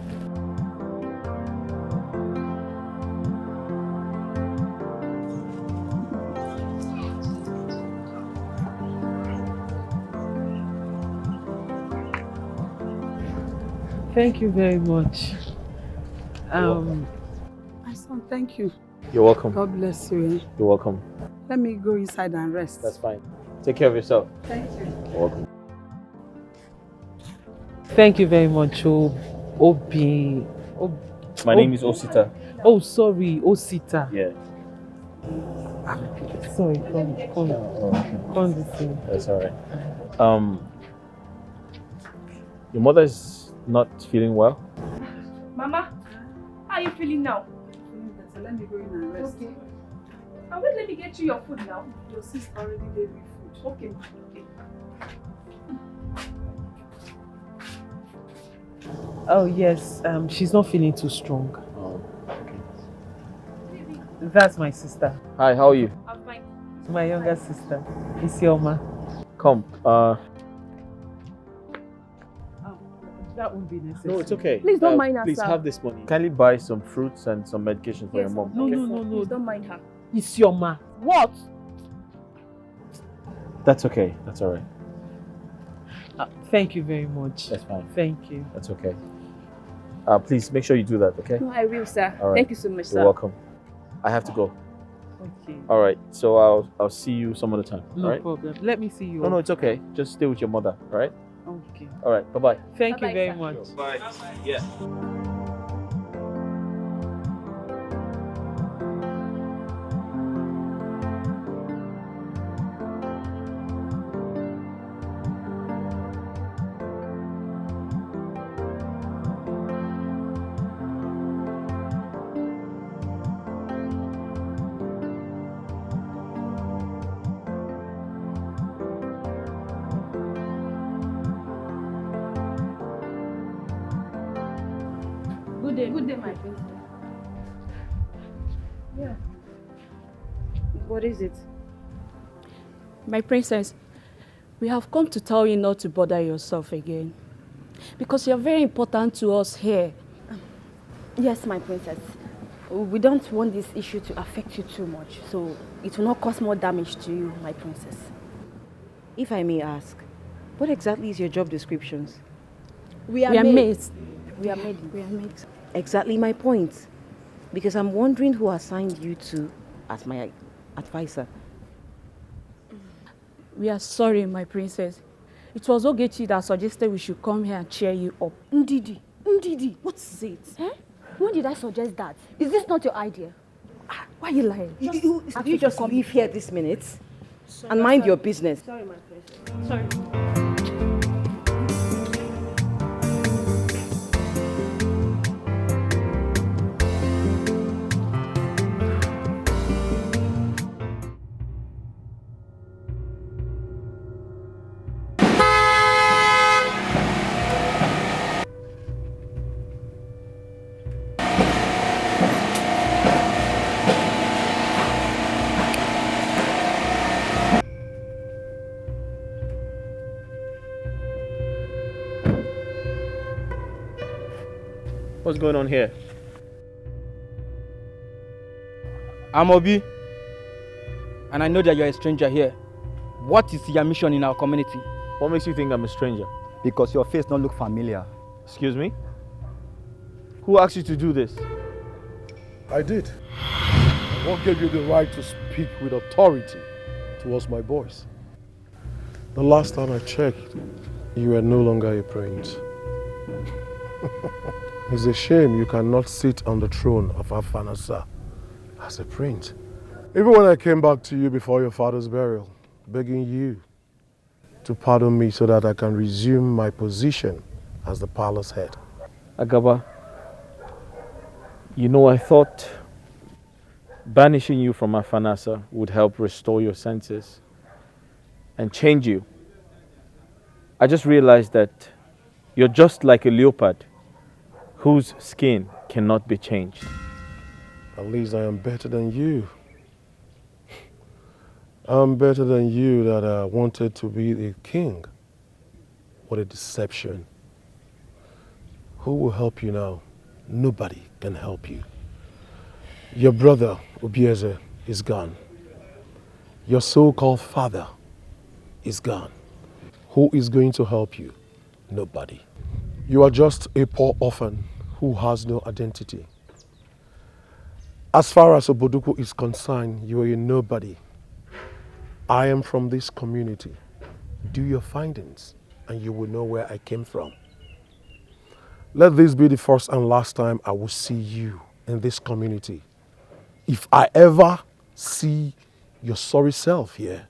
Thank you very much. My son, thank you. You're welcome. God bless you. You're welcome. Let me go inside and rest. That's fine. Take care of yourself. Thank you. You're welcome. Thank you very much, Obi. My name is Osita. Oh, sorry, Osita. Yeah. Sorry, come this way. That's all right. Your mother is not feeling well? Mama, how are you feeling now? So let me go in and rest. Okay. And wait, let me get you your food now. Your sister already gave me food. Okay. Oh yes, she's not feeling too strong. Oh, okay. That's my sister. Hi, how are you? I'm fine. My younger sister, Isioma. Come. That won't be necessary. No, it's okay. Please don't mind her, Please sir. have this money. Kindly buy some fruits and some medication for your mom. No. Please don't mind her. Isioma. What? That's okay. That's all right. Thank you very much. That's fine. Thank you. That's okay. Please make sure you do that, okay? No, I will, sir. All right. Thank you so much, sir. You're welcome. I have to go. Okay. All right. So I'll see you some other time. No all right? problem. Let me see you. No, it's okay. Just stay with your mother. All right. Okay. All right. Bye-bye. Thank you Bye-bye, very sir. much. Bye. Yeah. Good day, my princess. Yeah. What is it? My princess, we have come to tell you not to bother yourself again. Because you're very important to us here. Yes, my princess. We don't want this issue to affect you too much, so it will not cause more damage to you, my princess. If I may ask, what exactly is your job descriptions? We are maids. We are maids. Exactly my point. Because I'm wondering who assigned you to as my advisor. We are sorry, my princess. It was Ogechi that suggested we should come here and cheer you up. Ndidi, what is it? Eh? When did I suggest that? Is this not your idea? Why are you lying? You just leave here this minute and mind your business. Sorry, my princess. Sorry. What's going on here? I'm Obi, and I know that you're a stranger here. What is your mission in our community? What makes you think I'm a stranger? Because your face don't look familiar. Excuse me? Who asked you to do this? I did. What gave you the right to speak with authority towards my boys? The last time I checked, you were no longer a prince. It's a shame you cannot sit on the throne of Afanasa as a prince. Even when I came back to you before your father's burial, begging you to pardon me so that I can resume my position as the palace head. Agaba, you know, I thought banishing you from Afanasa would help restore your senses and change you. I just realized that you're just like a leopard whose skin cannot be changed. At least I am better than you. I'm better than you that wanted to be a king. What a deception. Who will help you now? Nobody can help you. Your brother, Obieze, is gone. Your so-called father is gone. Who is going to help you? Nobody. You are just a poor orphan who has no identity. As far as Oboduku is concerned, you are a nobody. I am from this community. Do your findings and you will know where I came from. Let this be the first and last time I will see you in this community. If I ever see your sorry self here,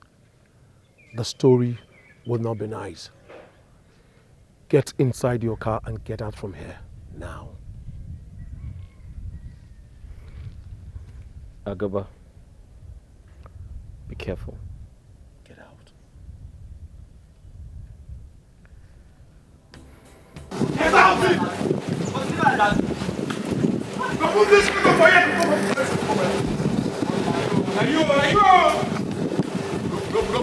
the story will not be nice. Get inside your car and get out from here now. Agaba, be careful. Get out. Get out! Remove this nigga for you! Are you? Go! Go!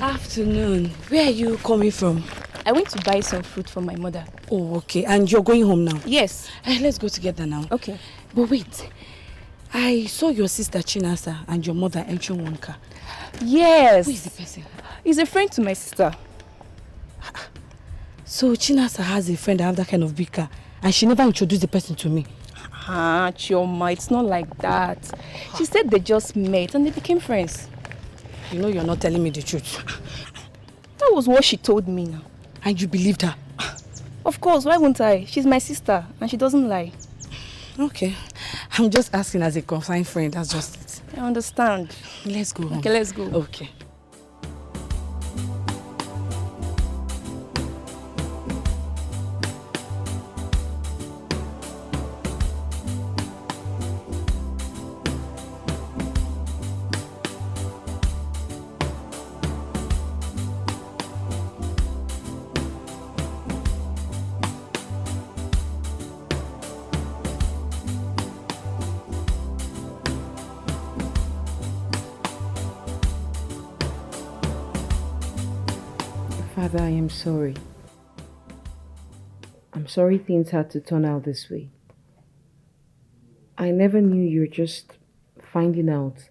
Afternoon. Where are you coming from? I went to buy some fruit for my mother. Oh, okay. And you're going home now? Yes. Let's go together now. Okay. But wait. I saw your sister Chinasa and your mother entering one car. Yes. Who is the person? He's a friend to my sister. So Chinasa has a friend that have that kind of big car and she never introduced the person to me. Chioma, it's not like that. She said they just met and they became friends. You know you're not telling me the truth. That was what she told me now. And you believed her? Of course, why won't I? She's my sister and she doesn't lie. Okay. I'm just asking as a concerned friend, that's just it. I understand. Let's go home. Okay, let's go. Okay. Father, I am sorry. I'm sorry things had to turn out this way. I never knew you were just finding out.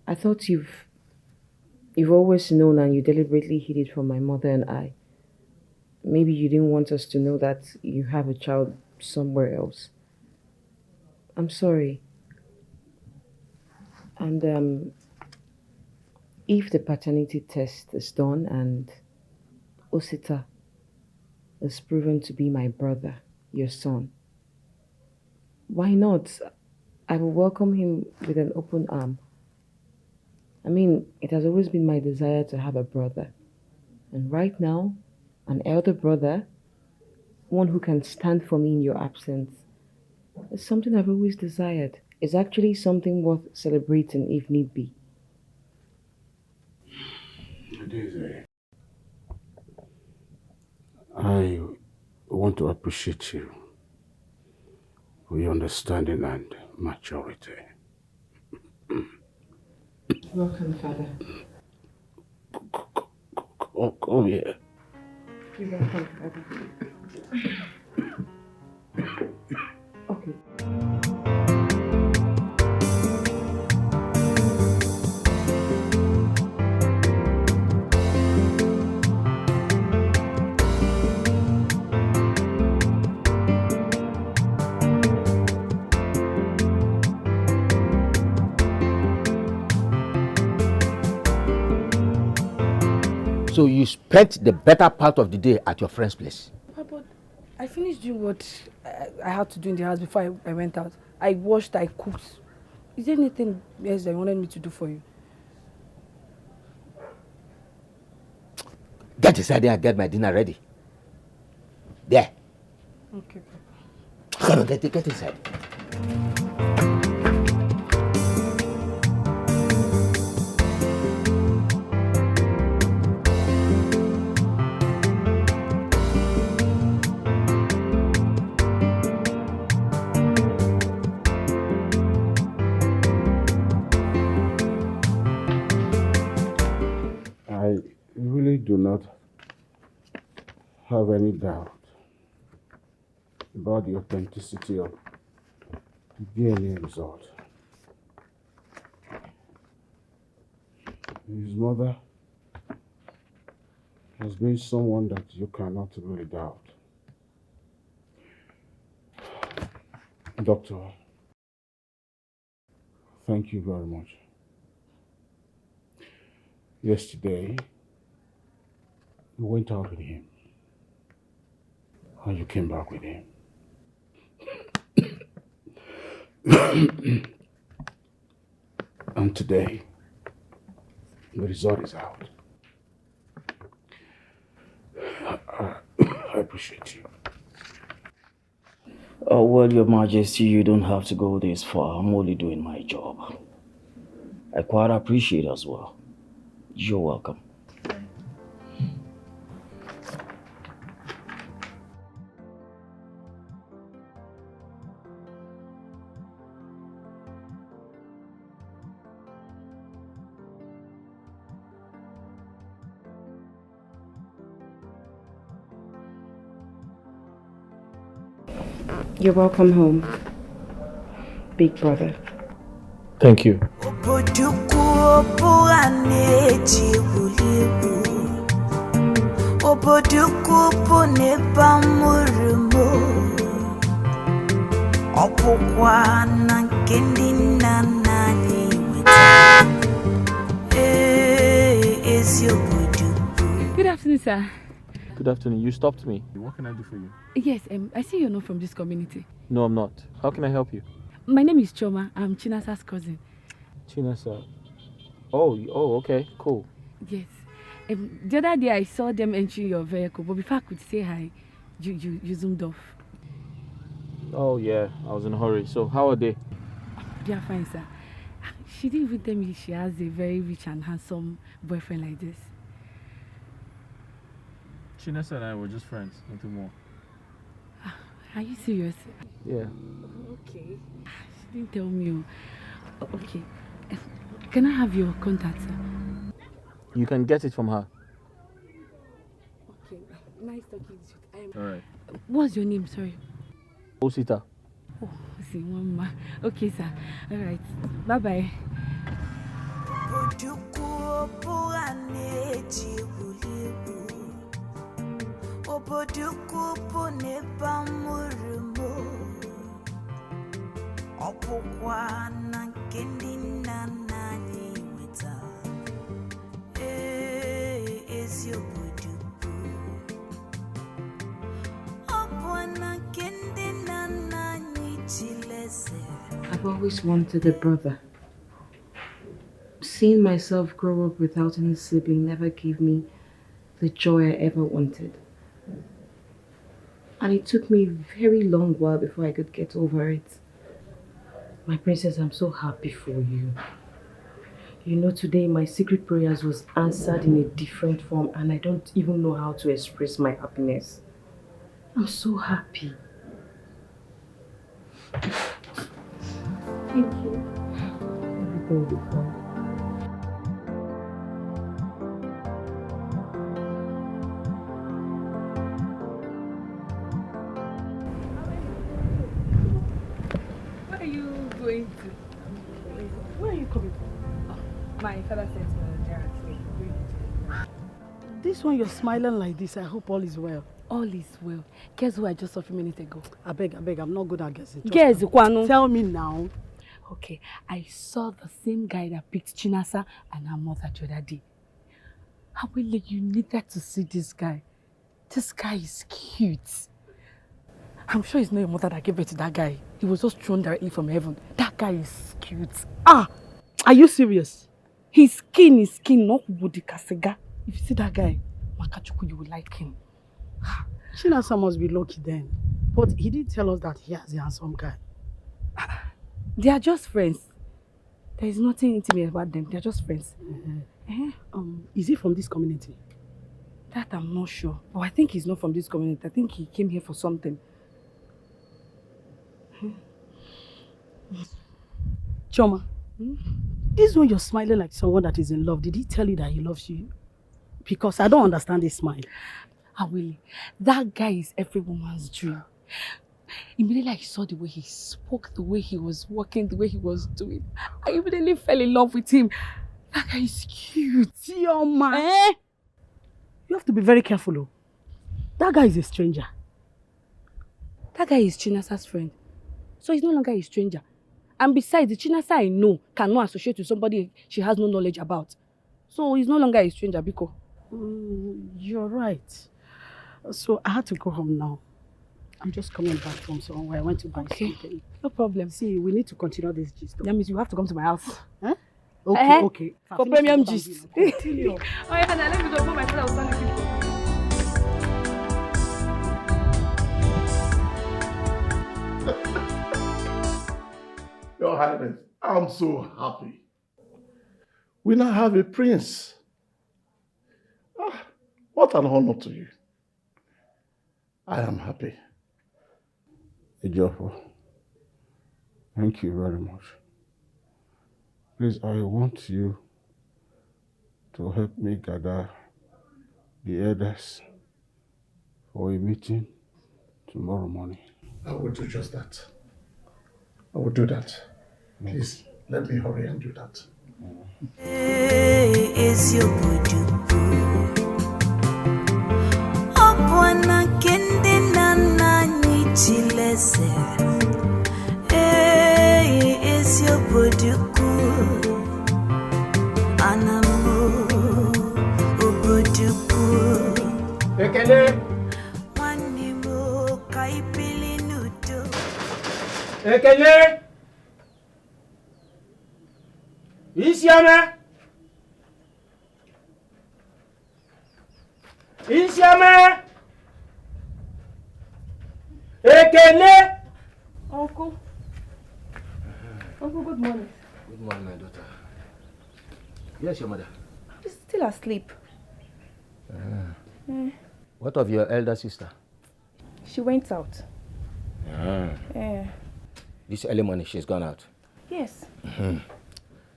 I thought you've always known and you deliberately hid it from my mother and I. Maybe you didn't want us to know that you have a child somewhere else. I'm sorry. And if the paternity test is done and Osita is proven to be my brother, your son, why not? I will welcome him with an open arm. I mean, it has always been my desire to have a brother. And right now, an elder brother, one who can stand for me in your absence, is something I've always desired. It's actually something worth celebrating if need be. I want to appreciate you for your understanding and maturity. Welcome, Father. Come here. You're welcome, Father. Okay. So you spent the better part of the day at your friend's place? But I finished doing what I had to do in the house before I went out. I washed, I cooked. Is there anything else that you wanted me to do for you? Get inside there and get my dinner ready. There. Okay. Come on, get inside. I really do not have any doubt about the authenticity of the DNA result. His mother has been someone that you cannot really doubt. Doctor, thank you very much. Yesterday, you went out with him, and you came back with him. And today, the result is out. I appreciate you. Well, Your Majesty, you don't have to go this far. I'm only doing my job. I quite appreciate it as well. You're welcome. You're welcome home, big brother. Thank you. Good afternoon, sir. Good afternoon. You stopped me. What can I do for you? Yes, I see you're not from this community. No, I'm not. How can I help you? My name is Choma. I'm Chinasa's cousin. Chinasa. Oh, okay, cool. Yes. The other day I saw them entering your vehicle, but before I could say hi, you zoomed off. Oh, yeah. I was in a hurry. So, how are they? They are fine, sir. She didn't even tell me she has a very rich and handsome boyfriend like this. Chinasa and I were just friends, nothing more. Are you serious? Yeah. Okay. She didn't tell me. Okay. Can I have your contact, sir? You can get it from her. Okay. Nice talking to you. Alright. What's your name? Sorry. Osita. Oh, see, Mama. Okay, sir. Alright. Bye-bye. I've always wanted a brother. Seeing myself grow up without any sibling never gave me the joy I ever wanted. And it took me a very long while before I could get over it. My princess, I'm so happy for you. You know, today my secret prayers was answered in a different form and I don't even know how to express my happiness. I'm so happy. Thank you. Everything will be fine. Where are you going to? Where are you coming from? Oh, my father sent me there actually. This one you're smiling like this, I hope all is well. All is well. Guess who I just saw a few minutes ago? I beg, I'm not good at guessing. Guess, Kwanu. Tell me now. Okay, I saw the same guy that picked Chinasa and her mother the other day. Awele, you needed to see this guy. This guy is cute. I'm sure it's not your mother that gave birth to that guy. He was just thrown directly from heaven. That guy is cute. Ah! Are you serious? His skin is skin, not woody kasega. If you see that guy, Makachuku, you will like him. Chinasa must be lucky then. But he did tell us that he has a handsome guy. They are just friends. There is nothing intimate about them. They are just friends. Is he from this community? That I'm not sure. But I think he's not from this community. I think he came here for something. Choma, this one you're smiling like someone that is in love. Did he tell you that he loves you? Because I don't understand this smile. Awele, that guy is every woman's dream. Immediately I saw the way he spoke, the way he was walking, the way he was doing. I immediately fell in love with him. That guy is cute. Choma. You have to be very careful, oh. That guy is a stranger. That guy is Chinasa's friend. So he's no longer a stranger. And besides, the Chinasa I know cannot associate with somebody she has no knowledge about. So he's no longer a stranger, Biko. You're right. So I had to go home now. I'm just coming back from somewhere. I went to buy something. No problem. See, we need to continue this gist. That means you have to come to my house. Huh? Okay, okay. For premium gist. Continue. Oh yeah, now let me go put my friend outside looking for. Your Highness, I'm so happy. We now have a prince. What an honor to you. I am happy. Ejiofor, thank you very much. Please, I want you to help me gather the elders for a meeting tomorrow morning. I will do just that. I will do that. Please, let me hurry and do that. Is your Opwana kende nana nichilese. Is your buduku anamu ubuduku. Ekele. Manimu kaipili nudo. Ekele. Isiame. Isiame. Ekele. Uncle. Uncle, good morning. Good morning, my daughter. Yes, your mother. She's still asleep. What of your elder sister? She went out. This early morning she's gone out. Yes.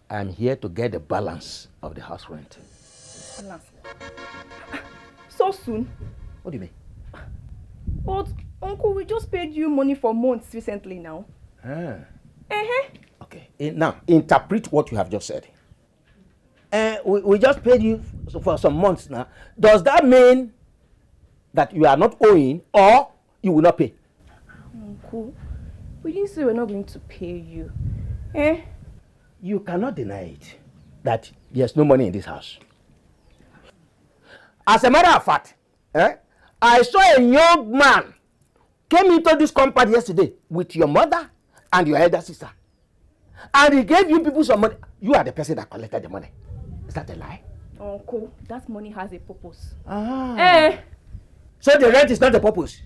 I'm here to get the balance of the house rent. Balance. So soon? What do you mean? But, Uncle, we just paid you money for months recently now. Okay. Now, interpret what you have just said. We just paid you for some months now. Does that mean that you are not owing or you will not pay? Uncle, we didn't say we're not going to pay you. You cannot deny it that there's no money in this house. As a matter of fact, I saw a young man came into this compound yesterday with your mother and your elder sister. And he gave you people some money. You are the person that collected the money. Is that a lie? Uncle, that money has a purpose. So the rent is not the purpose?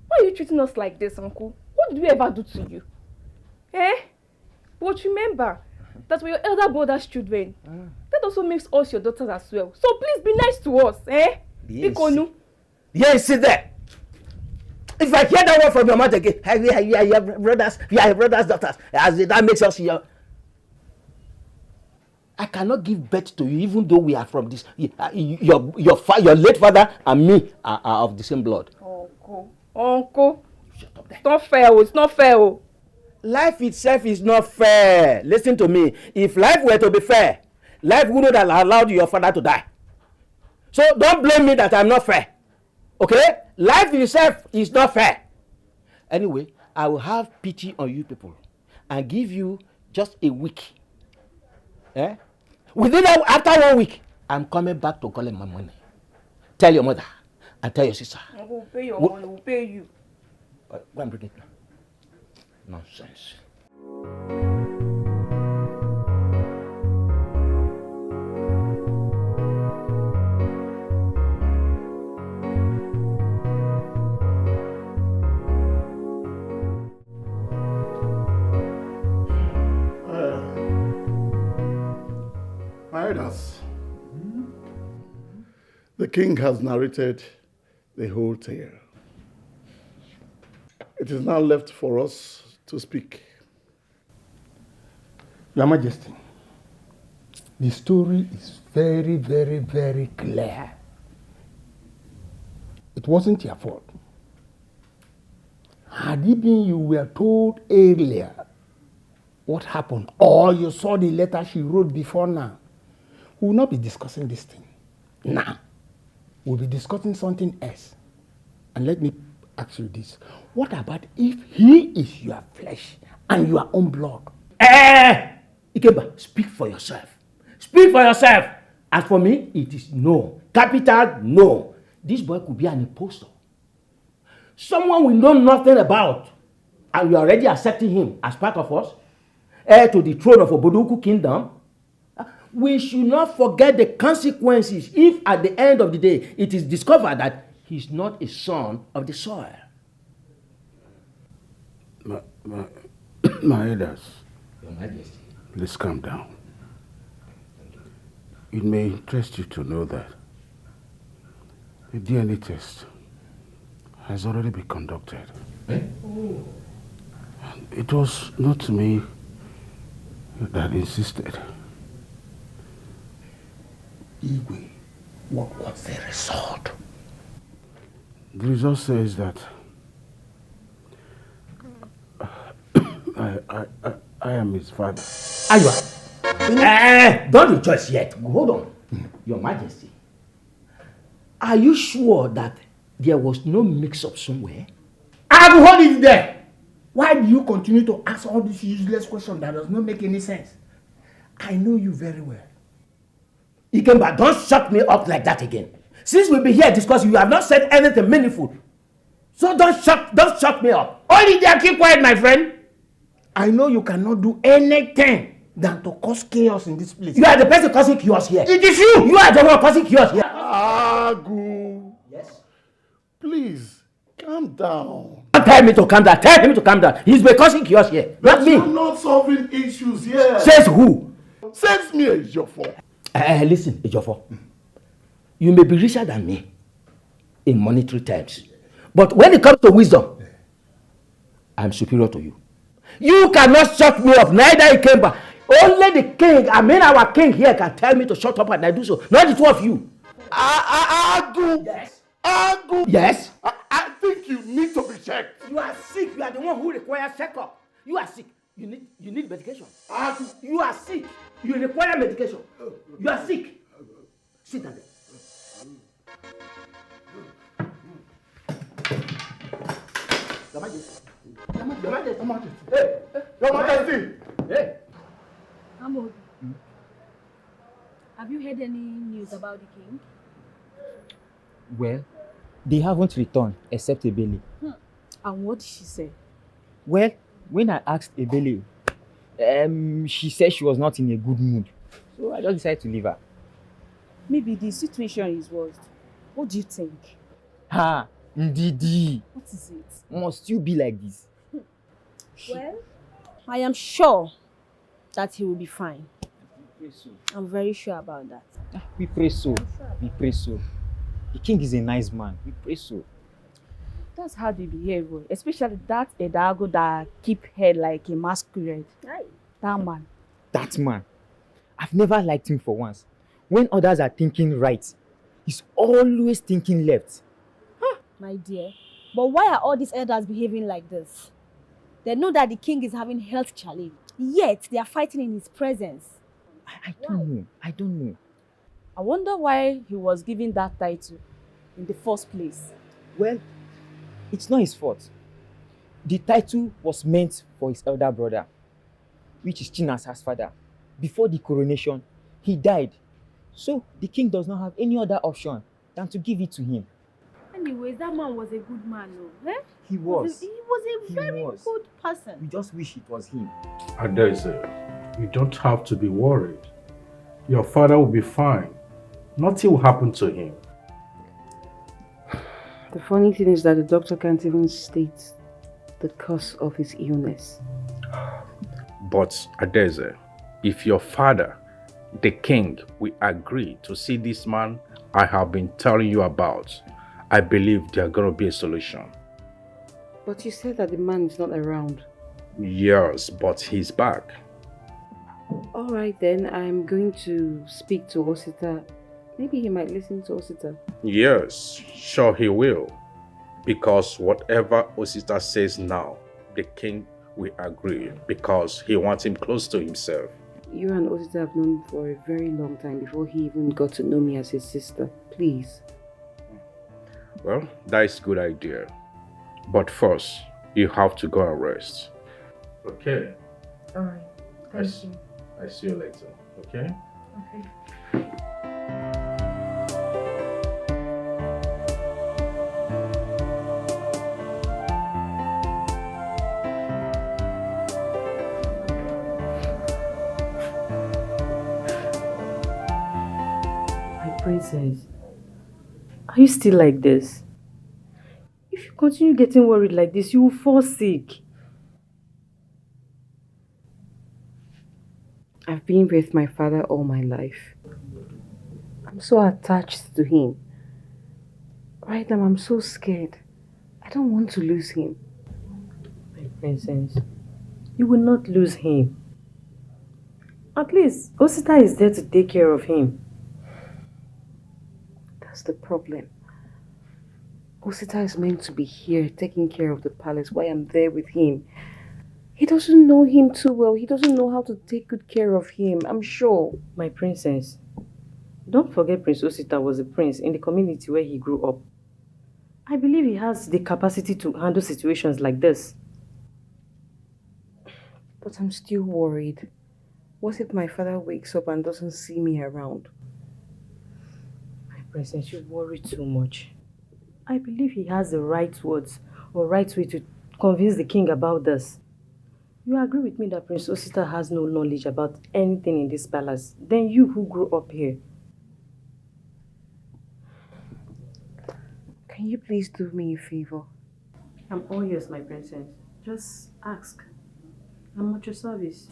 Why are you treating us like this, Uncle? What did we ever do to you? But remember that we're your elder brother's children. That also makes us your daughters as well. So please be nice to us, Yes. Bikonu. Yes, sit there. If I hear that word from your mouth again, we are your brothers, daughters, as that makes us your... I cannot give birth to you even though we are from this. Your late father and me are of the same blood. Uncle. Shut up there. It's not fair, it's not fair. Life itself is not fair. Listen to me. If life were to be fair, life wouldn't have allowed your father to die. So don't blame me that I'm not fair. Okay? Life itself is not fair. Anyway, I will have pity on you people and give you just a week. After 1 week, I'm coming back to collect my money. Tell your mother and tell your sister. We'll pay your money, we'll pay you. Go and bring it now. Nonsense. Riders, the king has narrated the whole tale. It is now left for us to speak. Your Majesty, the story is very, very, very clear. It wasn't your fault. Had it been you were told earlier what happened, or you saw the letter she wrote before now, we will not be discussing this thing. Now, we'll be discussing something else. And let me ask you this. What about if he is your flesh and your own blood? Ikemba, speak for yourself. Speak for yourself. As for me, it is no. Capital no. This boy could be an impostor. Someone we know nothing about, and we are already accepting him as part of us, heir to the throne of Oboduku kingdom. We should not forget the consequences if at the end of the day it is discovered that he's not a son of the soil. My elders, Your Majesty. Please calm down. It may interest you to know that the DNA test has already been conducted. Oh. It was not me that insisted. Igwe, what was the result? The result says that I am his father. Aywa. Don't rejoice yet. Hold on. Your Majesty. Are you sure that there was no mix-up somewhere? I will hold it there. Why do you continue to ask all these useless questions that does not make any sense? I know you very well. Ikemba, don't shut me up like that again. Since we've been here discussing, you have not said anything meaningful. So don't shut me up. Only there, keep quiet, my friend. I know you cannot do anything than to cause chaos in this place. You are the person causing chaos here. It is you. You are the one causing chaos here. Agu. Yes. Please, calm down. Don't tell me to calm down. Tell him to calm down. He's been causing chaos here. Not me. You're not solving issues here. Says who? Says me, Ejiofor. Listen, Ejiofor. You may be richer than me in monetary terms. But when it comes to wisdom, I'm superior to you. You cannot shut me up, neither Ikemba. Only the king, our king here, can tell me to shut up, and I do so. Not the two of you. Agu. Yes. Agu. Yes. I think you need to be checked. You are sick. You are the one who requires checkup. You are sick. You need medication. Agu. You are sick. You require medication. You are sick. Sit down there. Your Majesty. Your Majesty. Hey. Your Majesty. Hey. Amobi, have you heard any news about the king? Well, they haven't returned except Ebele. And what did she say? Well, when I asked Ebele, she said she was not in a good mood. So I just decided to leave her. Maybe the situation is worse. What do you think? Ha! Ndidi! What is it? Must you be like this? Well, I am sure that he will be fine. We pray so. I'm very sure about that. We pray so. We pray so. The king is a nice man. We pray so. That's how they behave, especially that Edago that keep head like a masquerade. Aye. That man. That man. I've never liked him for once. When others are thinking right, he's always thinking left. My dear, but why are all these elders behaving like this? They know that the king is having health challenge, yet they are fighting in his presence. I don't know. I don't know. I wonder why he was given that title in the first place. Well, it's not his fault. The title was meant for his elder brother, which is Chinasa's father. Before the coronation, he died. So the king does not have any other option than to give it to him. Anyways, that man was a good man, though. Eh? He was. He was a very good person. We just wish it was him. Adeze, you don't have to be worried. Your father will be fine. Nothing will happen to him. The funny thing is that the doctor can't even state the cause of his illness. But Adeze, if your father the king will agree to see this man I have been telling you about, I believe there's going to be a solution. But you said that the man is not around. Yes, but he's back. Alright then, I'm going to speak to Osita. Maybe he might listen to Osita. Yes, sure he will. Because whatever Osita says now, the king will agree because he wants him close to himself. You and Osita have known for a very long time before he even got to know me as his sister. Please. Well, that is a good idea. But first, you have to go and rest. Okay? Alright. Thank you. I see you later. Okay? Okay. Princess, are you still like this? If you continue getting worried like this, you will fall sick. I've been with my father all my life. I'm so attached to him. Right now, I'm so scared. I don't want to lose him. My princess, you will not lose him. At least, Osita is there to take care of him. That's the problem. Osita is meant to be here taking care of the palace while I'm there with him. He doesn't know him too well. He doesn't know how to take good care of him, I'm sure. My princess, don't forget Prince Osita was a prince in the community where he grew up. I believe he has the capacity to handle situations like this. But I'm still worried. What if my father wakes up and doesn't see me around? Princess, you worry too much. I believe he has the right words or right way to convince the king about this. You agree with me that Prince Osita has no knowledge about anything in this palace. Then you who grew up here. Can you please do me a favor? I'm all yours, my princess. Just ask. I'm at your service.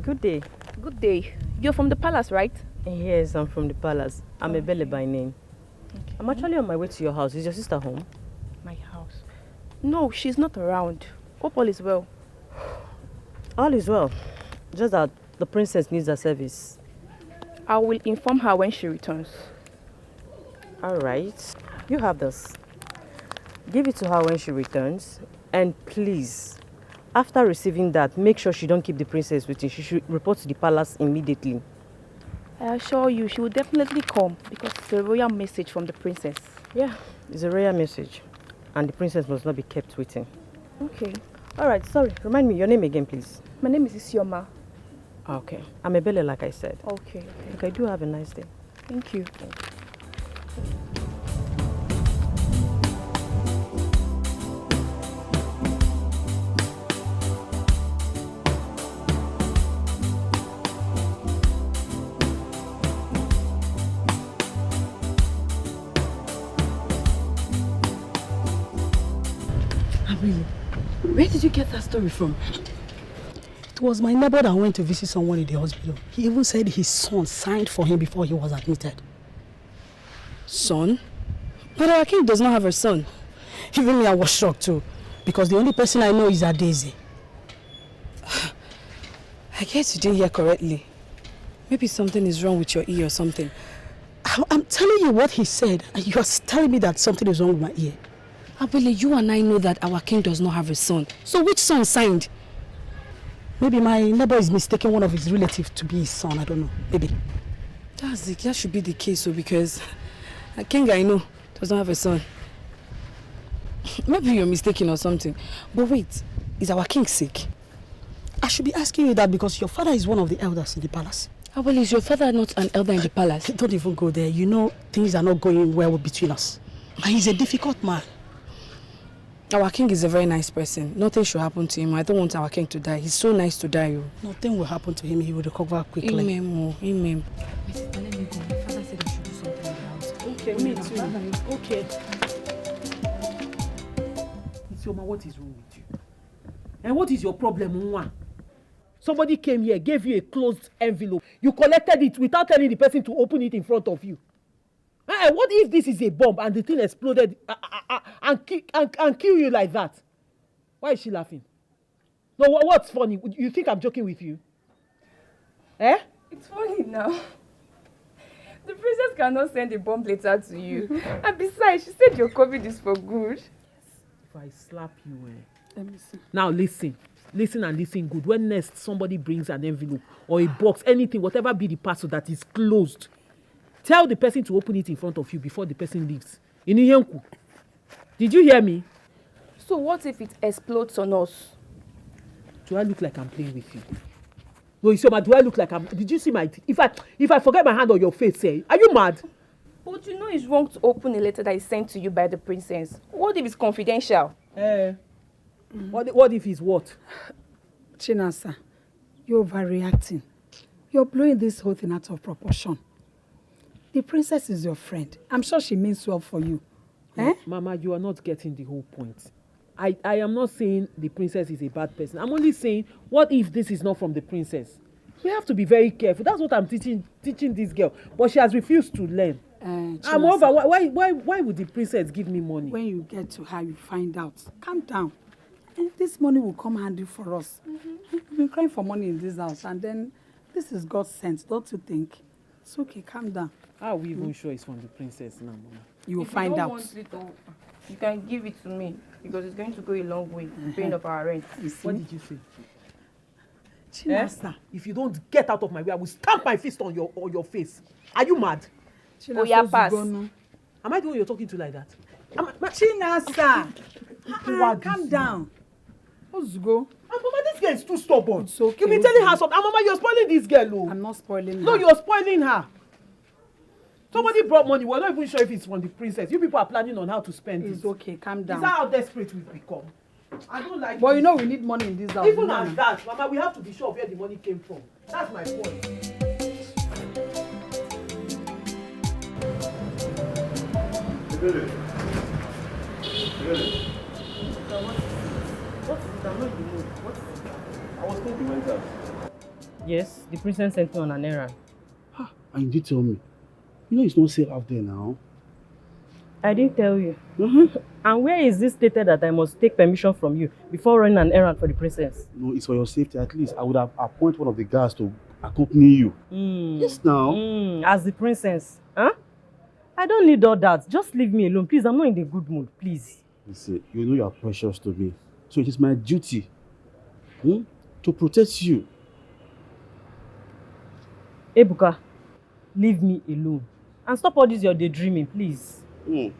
Good day. Good day. You're from the palace, right? Yes, I'm from the palace. I'm Ebele by name. Okay. I'm actually on my way to your house. Is your sister home? My house? No, she's not around. Hope all is well. All is well. Just that the princess needs her service. I will inform her when she returns. Alright. You have this. Give it to her when she returns. And please, after receiving that, make sure she don't keep the princess waiting. She should report to the palace immediately. I assure you, she will definitely come because it's a royal message from the princess. Yeah, it's a royal message. And the princess must not be kept waiting. Okay. Alright, sorry. Remind me your name again, please. My name is Isioma. Okay. I'm Ebele, like I said. Okay. Okay, do have a nice day. Thank you. Where did you get that story from? It was my neighbor that went to visit someone in the hospital. He even said his son signed for him before he was admitted. Son? But our king does not have a son. Even me, I was shocked too. Because the only person I know is Daisy. I guess you didn't hear correctly. Maybe something is wrong with your ear or something. I'm telling you what he said, and you are telling me that something is wrong with my ear. Abele, you and I know that our king does not have a son. So which son signed? Maybe my neighbor is mistaking one of his relatives to be his son. I don't know. Maybe. That should be the case, so because a king I know does not have a son. Maybe you're mistaken or something. But wait, is our king sick? I should be asking you that because your father is one of the elders in the palace. Well, is your father not an elder in the palace? Don't even go there. You know things are not going well between us. And he's a difficult man. Our king is a very nice person. Nothing should happen to him. I don't want our king to die. He's so nice to die. Nothing will happen to him. He will recover quickly. Amen. Amen. My sister, let me go. My father said I should do something in the house. Okay, me too. Okay. Isioma, what is wrong with you? And what is your problem, Nwa? Somebody came here, gave you a closed envelope. You collected it without telling the person to open it in front of you. What if this is a bomb and the thing exploded and kill you like that? Why is she laughing? No, what's funny? You think I'm joking with you? Eh? It's funny now. The princess cannot send a bomb letter to you. And besides, she said your COVID is for good. If I slap you, Let me see. Now listen. Listen and listen good. When next somebody brings an envelope or a box, anything, whatever be the parcel that is closed, tell the person to open it in front of you before the person leaves. Ini, did you hear me? So what if it explodes on us? Do I look like I'm playing with you? No, Isioma, do I look like I'm... Did you see my... If I forget my hand on your face, are you mad? But you know it's wrong to open a letter that is sent to you by the princess. What if it's confidential? What if it's what? Chinasa, you're overreacting. You're blowing this whole thing out of proportion. The princess is your friend. I'm sure she means well for you. Mama, you are not getting the whole point. I am not saying the princess is a bad person. I'm only saying, what if this is not from the princess? We have to be very careful. That's what I'm teaching this girl. But she has refused to learn. I'm over. Why would the princess give me money? When you get to her, you find out. Calm down. And this money will come handy for us. We've been crying for money in this house, and then this is God's sense, don't you think? It's okay, calm down. How are we even sure it's from the princess now, Mama? You will find out. If you don't want it, you can give it to me, because it's going to go a long way in paying up our rent. What did you say? Chinasa. If you don't get out of my way, I will stamp my fist on your face. Are you mad? Oh, yeah, pass. Am I the one you're talking to like that? Chinasa. Calm down. Let's go. Mama, this girl is too stubborn. It's okay. You've been telling her something. Mama, you're spoiling this girl. Oh. I'm not spoiling her. No, you're spoiling her. Somebody brought money. We're not even sure if it's from the princess. You people are planning on how to spend it. It's okay. Calm down. Is that how desperate we've become? I don't like But you know we need money in this house. Even at that, Mama, we have to be sure of where the money came from. That's my point. Really? What is it? I'm not in the mood. What is it? I was thinking went out. Yes, the princess sent me on an errand. And you did tell me. You know it's not safe out there now. I didn't tell you. And where is this stated that I must take permission from you before running an errand for the princess? No, it's for your safety. At least I would have appointed one of the guards to accompany you. Yes, now. As the princess, huh? I don't need all that. Just leave me alone, please. I'm not in the good mood, please. Listen, you know you are precious to me. So it is my duty to protect you. Ebuka, leave me alone. And stop all this your daydreaming, please. Ebuka,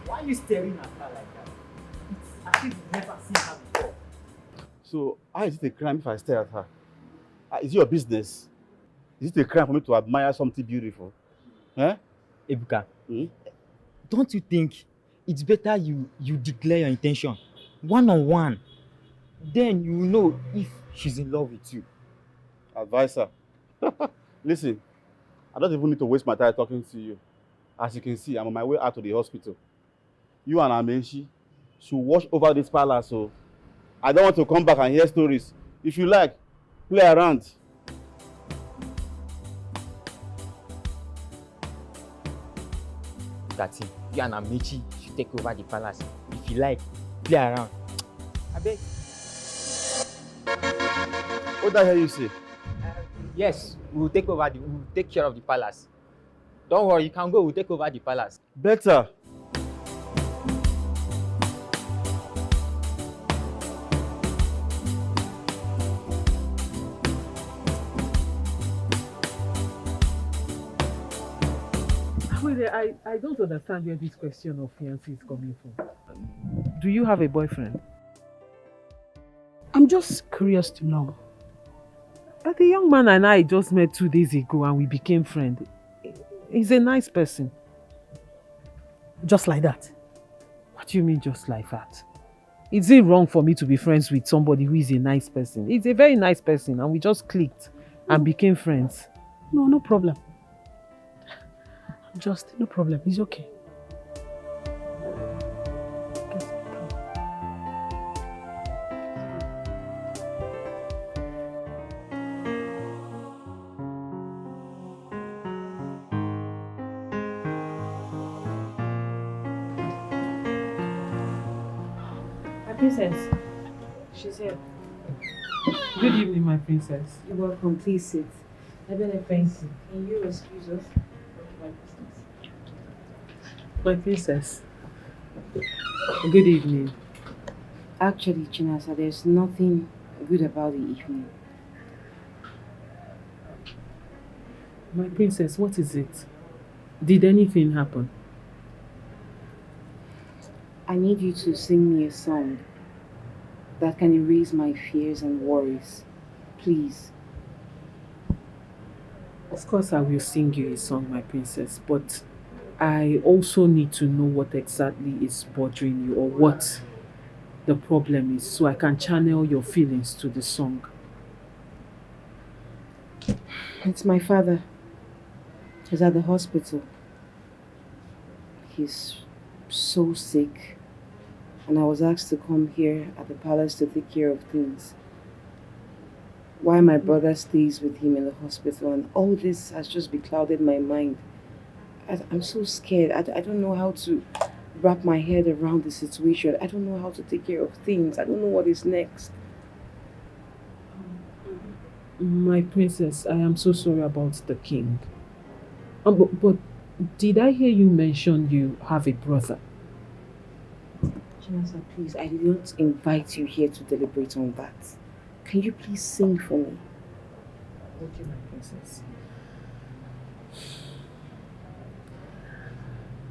why are you staring at her like that? It's as if you've never seen her before. So, how is it a crime if I stare at her? Is it your business? Is it a crime for me to admire something beautiful? Ebuka, don't you think it's better you declare your intention one-on-one? Then you will know if she's in love with you. Advisor. Listen, I don't even need to waste my time talking to you. As you can see, I'm on my way out to the hospital. You and Amenshi should watch over this palace, so I don't want to come back and hear stories. If you like, play around. That's it. You and Amici should take over the palace. If you like, play around. I beg. What the hell you say? Yes, we'll take care of the palace. Don't worry, you can go. We'll take over the palace. Better. I don't understand where this question of fiancé is coming from. Do you have a boyfriend? I'm just curious to know. The young man and I just met 2 days ago and we became friends. He's a nice person. Just like that? What do you mean just like that? Is it wrong for me to be friends with somebody who is a nice person? He's a very nice person and we just clicked and became friends. No, no problem. No problem. It's okay. Princess, she's here. Good evening, my princess. You're welcome. Please sit. I better thank you. Can you excuse us? My princess. Good evening. Actually, Chinasa, there's nothing good about the evening. My princess, what is it? Did anything happen? I need you to sing me a song that can erase my fears and worries. Please. Of course I will sing you a song, my princess, but I also need to know what exactly is bothering you or what the problem is so I can channel your feelings to the song. It's my father. He's at the hospital. He's so sick. And I was asked to come here at the palace to take care of things. Why my brother stays with him in the hospital, and all this has just beclouded my mind. I'm so scared. I don't know how to wrap my head around the situation. I don't know how to take care of things. I don't know what is next. My princess, I am so sorry about the king. But did I hear you mention you have a brother? Chinasa, please, I did not invite you here to deliberate on that. Can you please sing for me? Okay, my princess.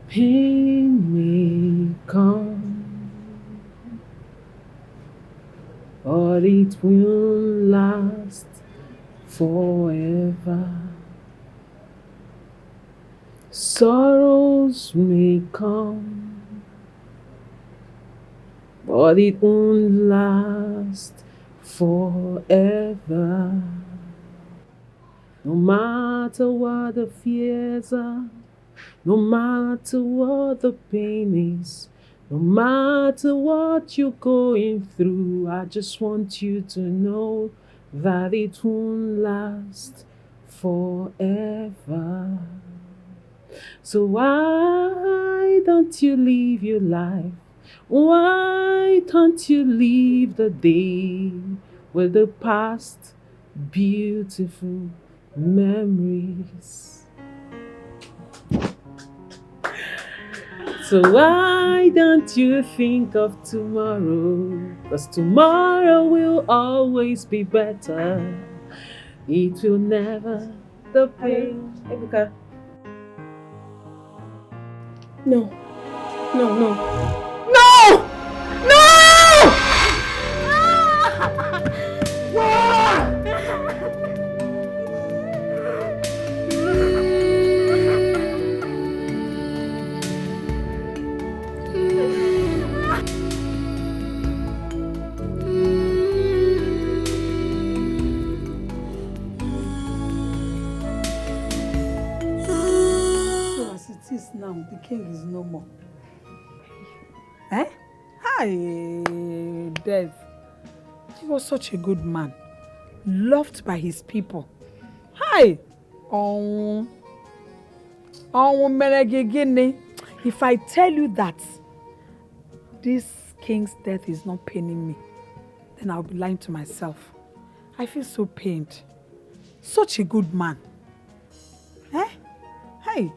Pain may come, but it will last forever. Sorrows may come, but it won't last forever. No matter what the fears are, no matter what the pain is, no matter what you're going through, I just want you to know that it won't last forever. So why don't you live your life? Why don't you live the day with the past beautiful memories? So why don't you think of tomorrow? 'Cause tomorrow will always be better. It will never the pain. Ebuka. No. No, no. No! No! So as it is now, the king is no more. Eh? Hi, Dev. He was such a good man, loved by his people. Hi! If I tell you that this king's death is not paining me, then I'll be lying to myself. I feel so pained. Such a good man. Eh? Hey!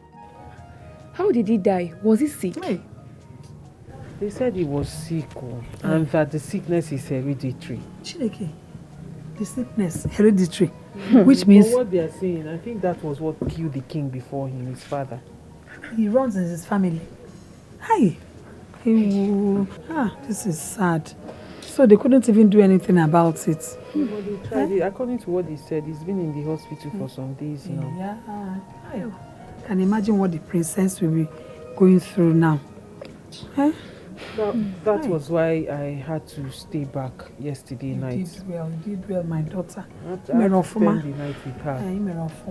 How did he die? Was he sick? Hey. They said he was sick, and that the sickness is hereditary. Chineke, the sickness, hereditary, which means... From what they are saying, I think that was what killed the king before him, his father. He runs in his family. Hi. Ew. This is sad. So they couldn't even do anything about it. But they tried it. According to what they said, he's been in the hospital for some days now. Yeah. I can imagine what the princess will be going through now. That was why I had to stay back yesterday night. You did well, my daughter. I had to spend the night with her.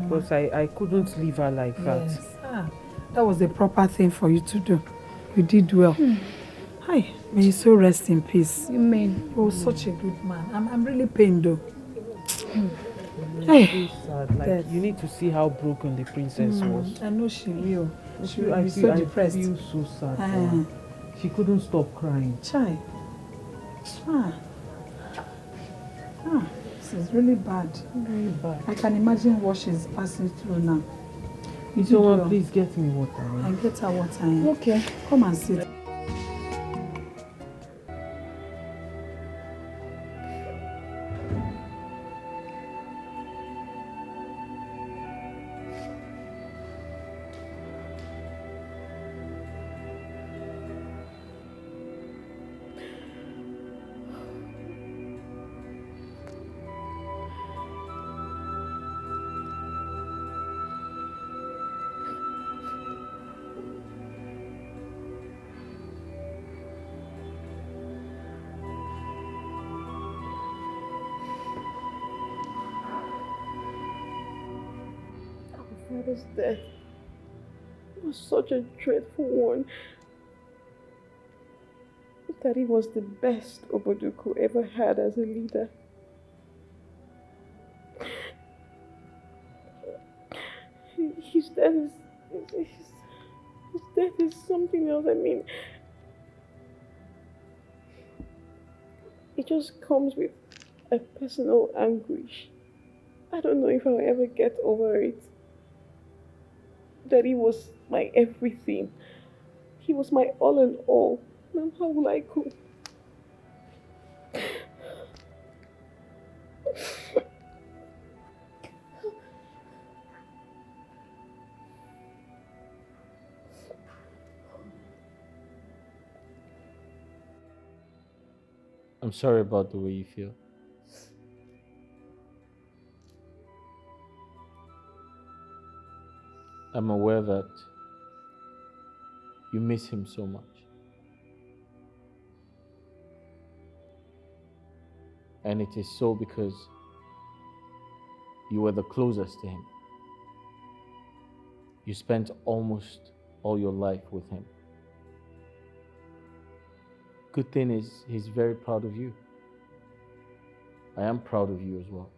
Because I couldn't leave her like that. That was the proper thing for you to do. You did well. Hi, may you so rest in peace. Amen. You were such a good man. I'm really pained though. It's so sad. Like, you need to see how broken the princess was. I know she will. She will I be feel, so depressed. I feel so sad for her. She couldn't stop crying. Chai. This is really bad. Really bad. I can imagine what she's passing through now. You Someone please get me water. I get her water. Okay. Come and sit. Father's death was such a dreadful one. That he was the best Oboduku ever had as a leader. His death is something else. I mean, it just comes with a personal anguish. I don't know if I'll ever get over it. Daddy was my everything. He was my all in all. Now how will I cope? I'm sorry about the way you feel. I'm aware that you miss him so much. And it is so because you were the closest to him. You spent almost all your life with him. Good thing is, he's very proud of you. I am proud of you as well.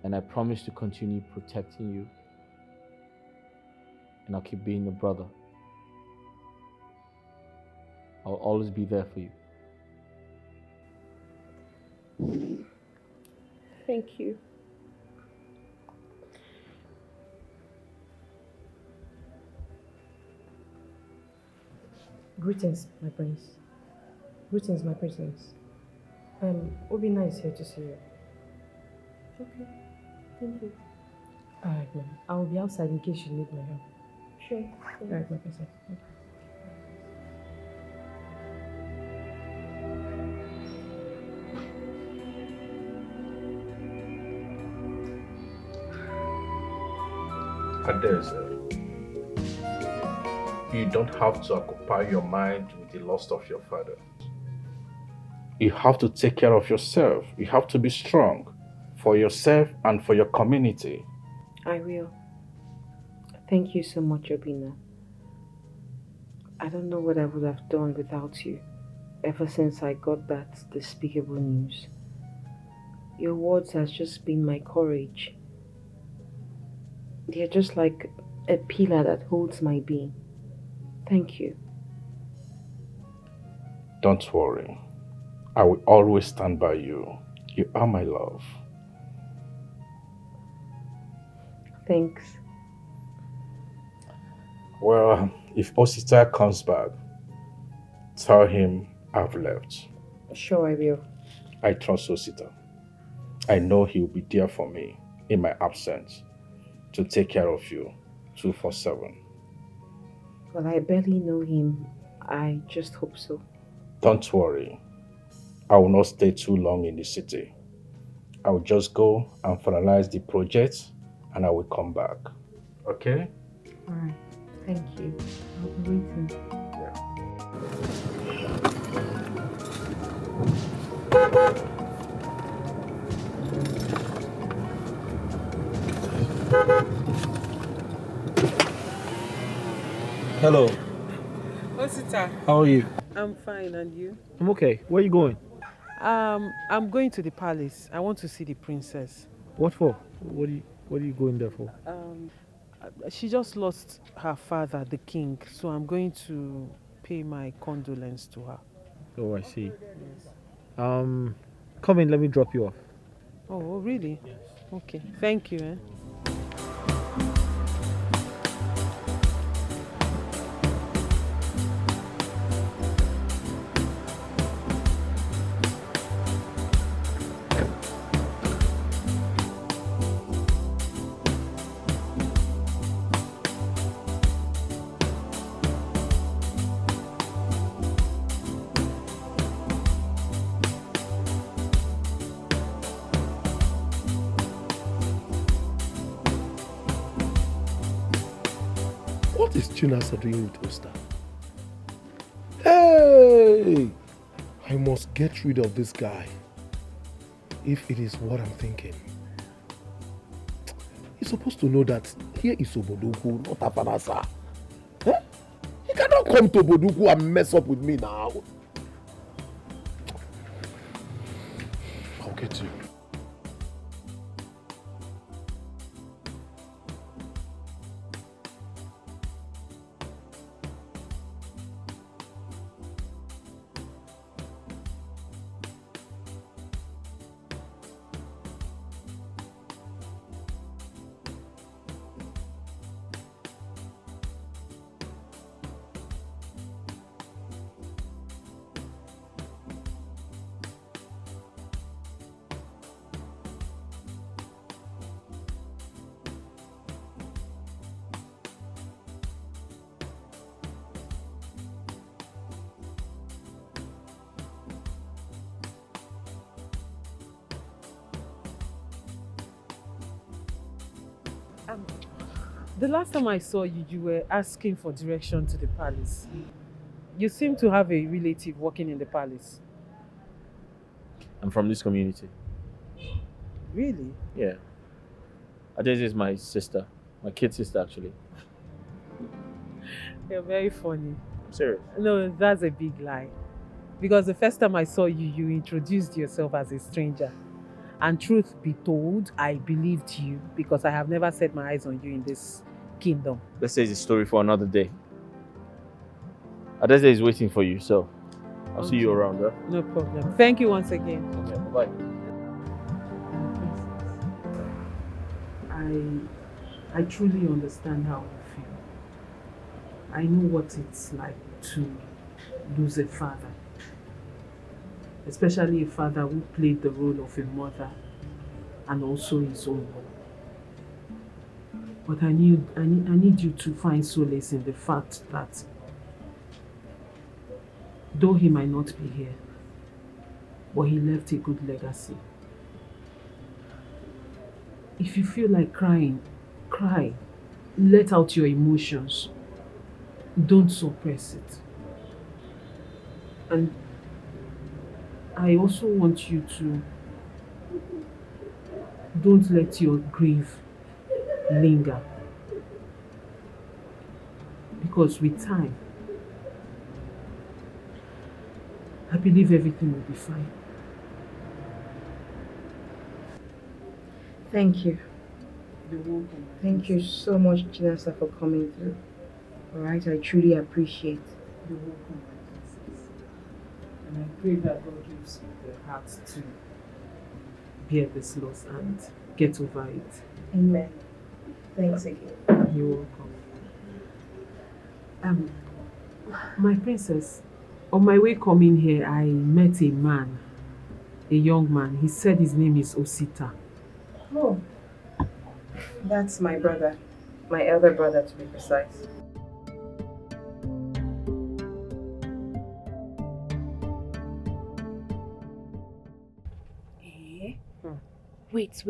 And I promise to continue protecting you. And I'll keep being a brother. I'll always be there for you. Thank you. Greetings, my prince. Greetings, my princess. Obina is here to see you. Okay. Thank you. Alright, ma'am. I will be outside in case you need my help. Sure. Alright, my princess. Okay. Adeze, you don't have to occupy your mind with the loss of your father. You have to take care of yourself. You have to be strong for yourself and for your community. I will. Thank you so much, Obina. I don't know what I would have done without you ever since I got that despicable news. Your words has just been my courage. They're just like a pillar that holds my being. Thank you. Don't worry. I will always stand by you. You are my love. Thanks. Well, if Osita comes back, tell him I've left. Sure, I will. I trust Osita. I know he'll be there for me in my absence to take care of you 24/7. Well, I barely know him, I just hope so. Don't worry. I will not stay too long in the city. I will just go and finalize the project and I will come back. Okay? Alright, thank you. I'll be waiting. Hello. Osita. How are you? I'm fine, and you? I'm okay. Where are you going? I'm going to the palace. I want to see the princess. What for? What are you going there for? She just lost her father, the king, so I'm going to pay my condolence to her. Oh, I see. Come in, let me drop you off. Oh, really? Yes. Okay. Thank you. What is Chinasa doing with Osta? Hey! I must get rid of this guy. If it is what I'm thinking. He's supposed to know that here is Oboduku, not Afanasa. Eh? He cannot come to Oboduku and mess up with me now. I'll get you. The last time I saw you, you were asking for direction to the palace. You seem to have a relative working in the palace. I'm from this community. Really? Yeah. Adeze is my sister. My kid sister, actually. You're very funny. Serious? No, that's a big lie. Because the first time I saw you, you introduced yourself as a stranger. And truth be told, I believed you because I have never set my eyes on you in this kingdom. Let's say it's a story for another day. Adeze is waiting for you, so I'll see you around, huh? No problem. Thank you once again. Okay, bye-bye. I truly understand how you feel. I know what it's like to lose a father. Especially a father who played the role of a mother and also his own mother. But I need you to find solace in the fact that though he might not be here, but he left a good legacy. If you feel like crying, cry. Let out your emotions. Don't suppress it. And I also want you to don't let your grief linger. Because with time, I believe everything will be fine. Thank you. You're welcome. Thank you so much, Chinasa, for coming through. Alright, I truly appreciate. You're welcome, my princess. And I pray that God gives you the heart to bear this loss and get over it. Amen. Thanks again. You're welcome. My princess, on my way coming here, I met a man, a young man. He said his name is Osita. Oh, that's my brother. My elder brother, to be precise. Wait.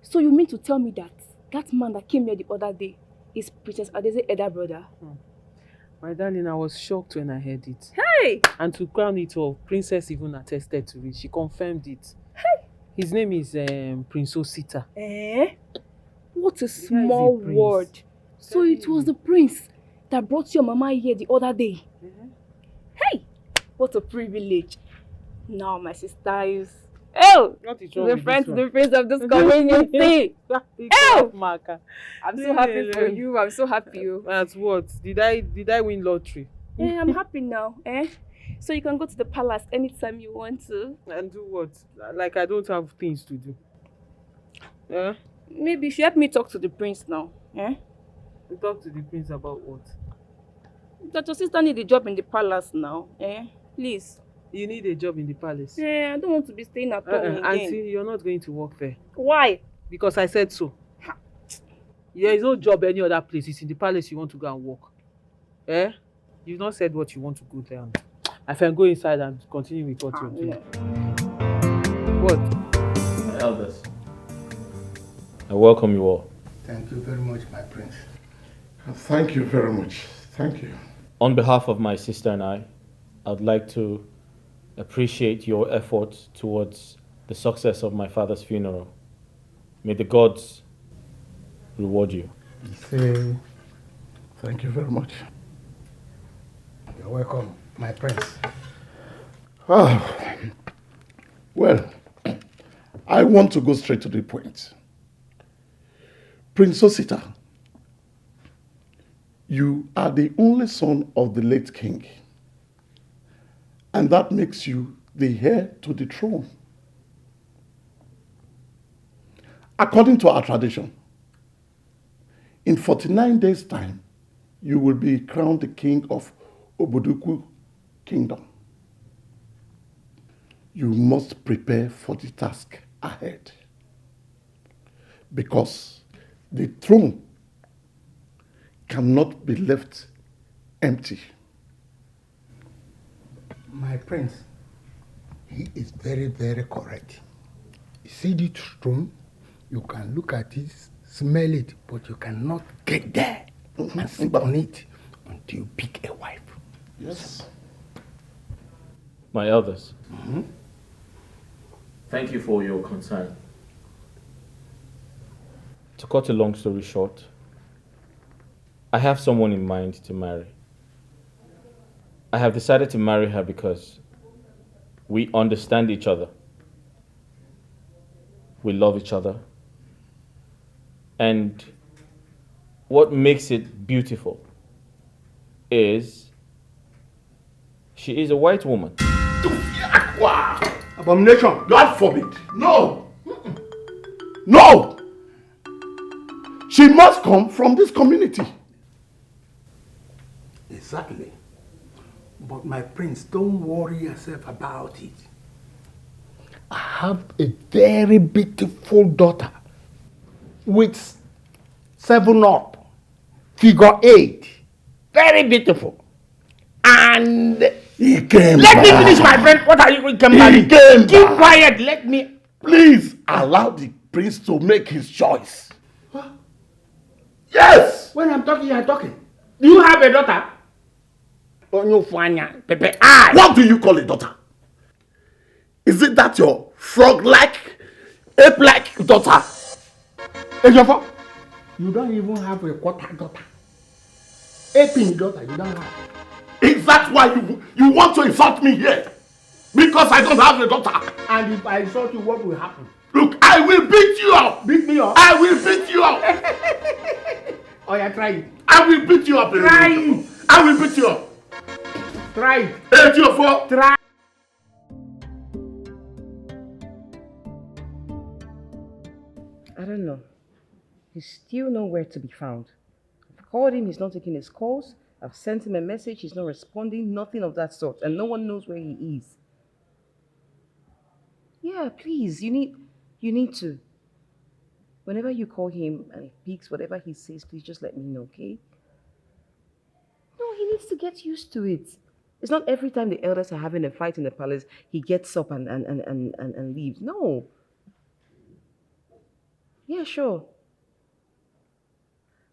So you mean to tell me that that man that came here the other day is Princess Adeze's elder brother? My darling, I was shocked when I heard it. Hey! And to crown it all, Princess even attested to it. She confirmed it. Hey! His name is Prince Osita. Eh? What a small word. So it was the prince that brought your mama here the other day. Hey! What a privilege. Now my sister is... Oh! The friend to the prince of this community. Oh! I'm so happy for you. I'm so happy. That's what? Did I win lottery? Eh, I'm happy now. Eh? So you can go to the palace anytime you want to. And do what? Like I don't have things to do. Yeah? Maybe if you help me talk to the prince now. Eh? You talk to the prince about what? That your sister needs a job in the palace now. Eh? Please. You need a job in the palace? Yeah, I don't want to be staying at home again. Auntie, you're not going to work there. Why? Because I said so. There is no job any other place. It's in the palace you want to go and work. Eh? You've not said what you want to go there. I can go inside and continue with what you're doing. What? My elders, I welcome you all. Thank you very much, my prince. Thank you very much. Thank you. On behalf of my sister and I'd like to appreciate your efforts towards the success of my father's funeral. May the gods reward you. Thank you very much. You're welcome, my prince. Well, I want to go straight to the point. Prince Osita, you are the only son of the late king, and that makes you the heir to the throne. According to our tradition, in 49 days' time, you will be crowned the king of Oboduku Kingdom. You must prepare for the task ahead, because the throne cannot be left empty. My prince, he is very, very correct. You see the throne, you can look at it, smell it, but you cannot get there and sit on it until you pick a wife. Yes. My elders, thank you for your concern. To cut a long story short, I have someone in mind to marry. I have decided to marry her because we understand each other. We love each other. And what makes it beautiful is she is a white woman. Wow! Abomination! God forbid! No! No! She must come from this community. Exactly. But my prince, don't worry yourself about it. I have a very beautiful daughter with 7 up, figure 8. Very beautiful. And he came let back. me finish, my friend. What are you He came Keep back. quiet. Let me. Please allow the prince to make his choice. Yes! When I'm talking, you are talking. Do you have a daughter? What do you call a daughter? Is it that your frog-like, ape-like daughter? Ejiofor, you don't even have a quarter daughter. Aping daughter, you don't have. Is that why you want to insult me here? Because I don't have a daughter. And if I insult you, what will happen? Look, I will beat you up. Beat me up? I will beat you up. Oh, yeah, try it. I will beat you up. Try it. I will beat you up. Try it. Ejiofor. Try. I don't know. He's still nowhere to be found. I've called him, he's not taking his calls. I've sent him a message, he's not responding, nothing of that sort. And no one knows where he is. Yeah, please, you need to. Whenever you call him and he picks whatever he says, please just let me know, okay? No, he needs to get used to it. It's not every time the elders are having a fight in the palace, he gets up and leaves. No. Yeah, sure.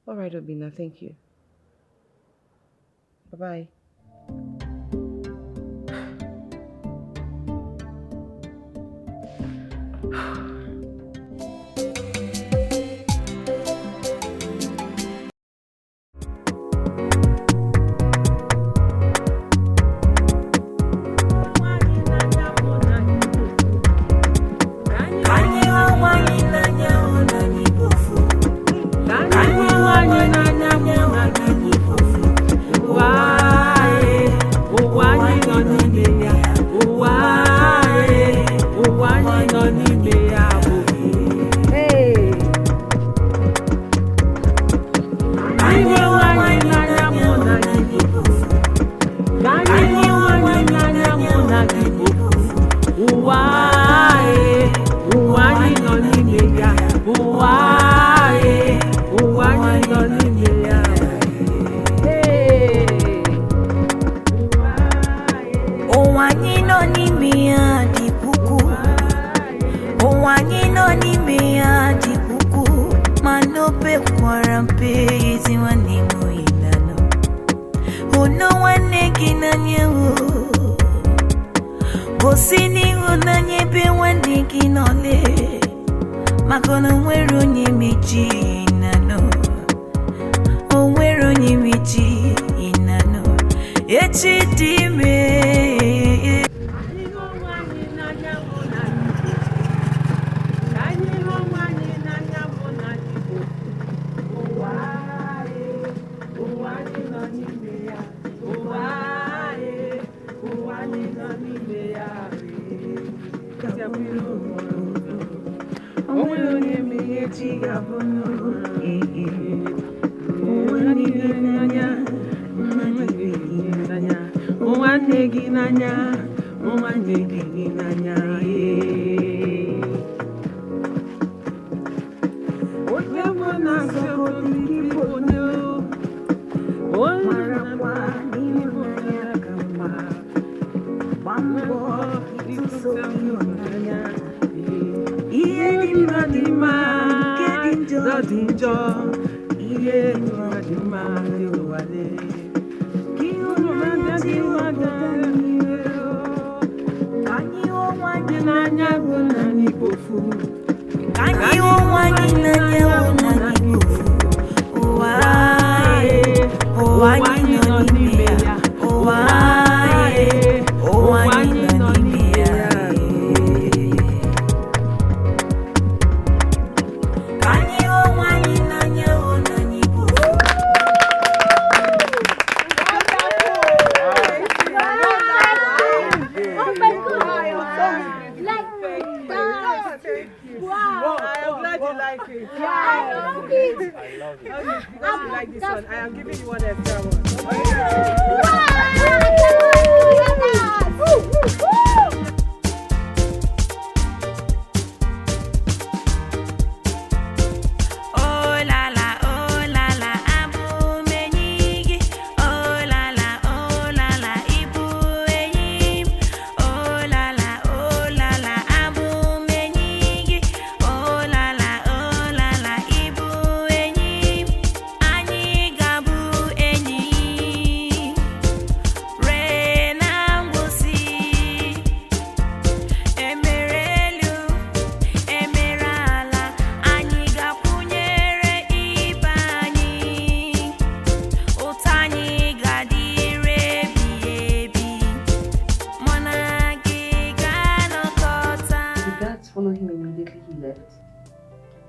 All right, Obina, thank you. Bye-bye.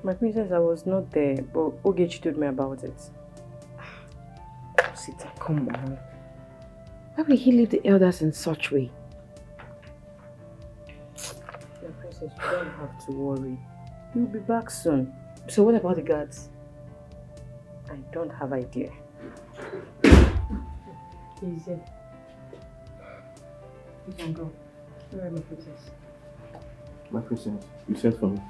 My princess, I was not there, but Ogechi told me about it. Sita, come on. Why will he leave the elders in such way? My princess, you don't have to worry. He'll be back soon. So what about the guards? I don't have idea. Easy. You can go. Where are my princess? My princess, you sent for me.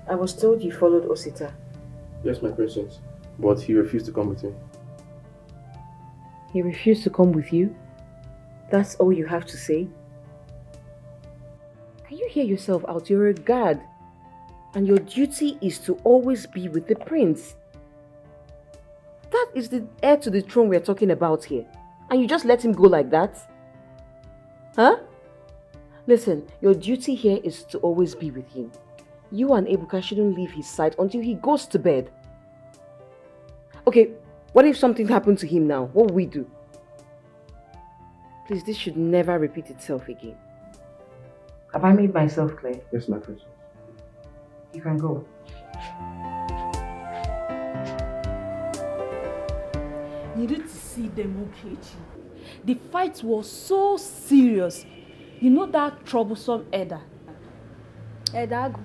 I was told you followed Osita. Yes, my princess. But he refused to come with me. He refused to come with you? That's all you have to say? Can you hear yourself out? You're a guard. And your duty is to always be with the prince. That is the heir to the throne we're talking about here. And you just let him go like that? Huh? Listen, your duty here is to always be with him. You and Ebuka shouldn't leave his side until he goes to bed. Okay, what if something happened to him now? What will we do? Please, this should never repeat itself again. Have I made myself clear? Yes, my princess. You can go. You need to see them, Okechi. The fight was so serious. You know that troublesome Eda? Edagu?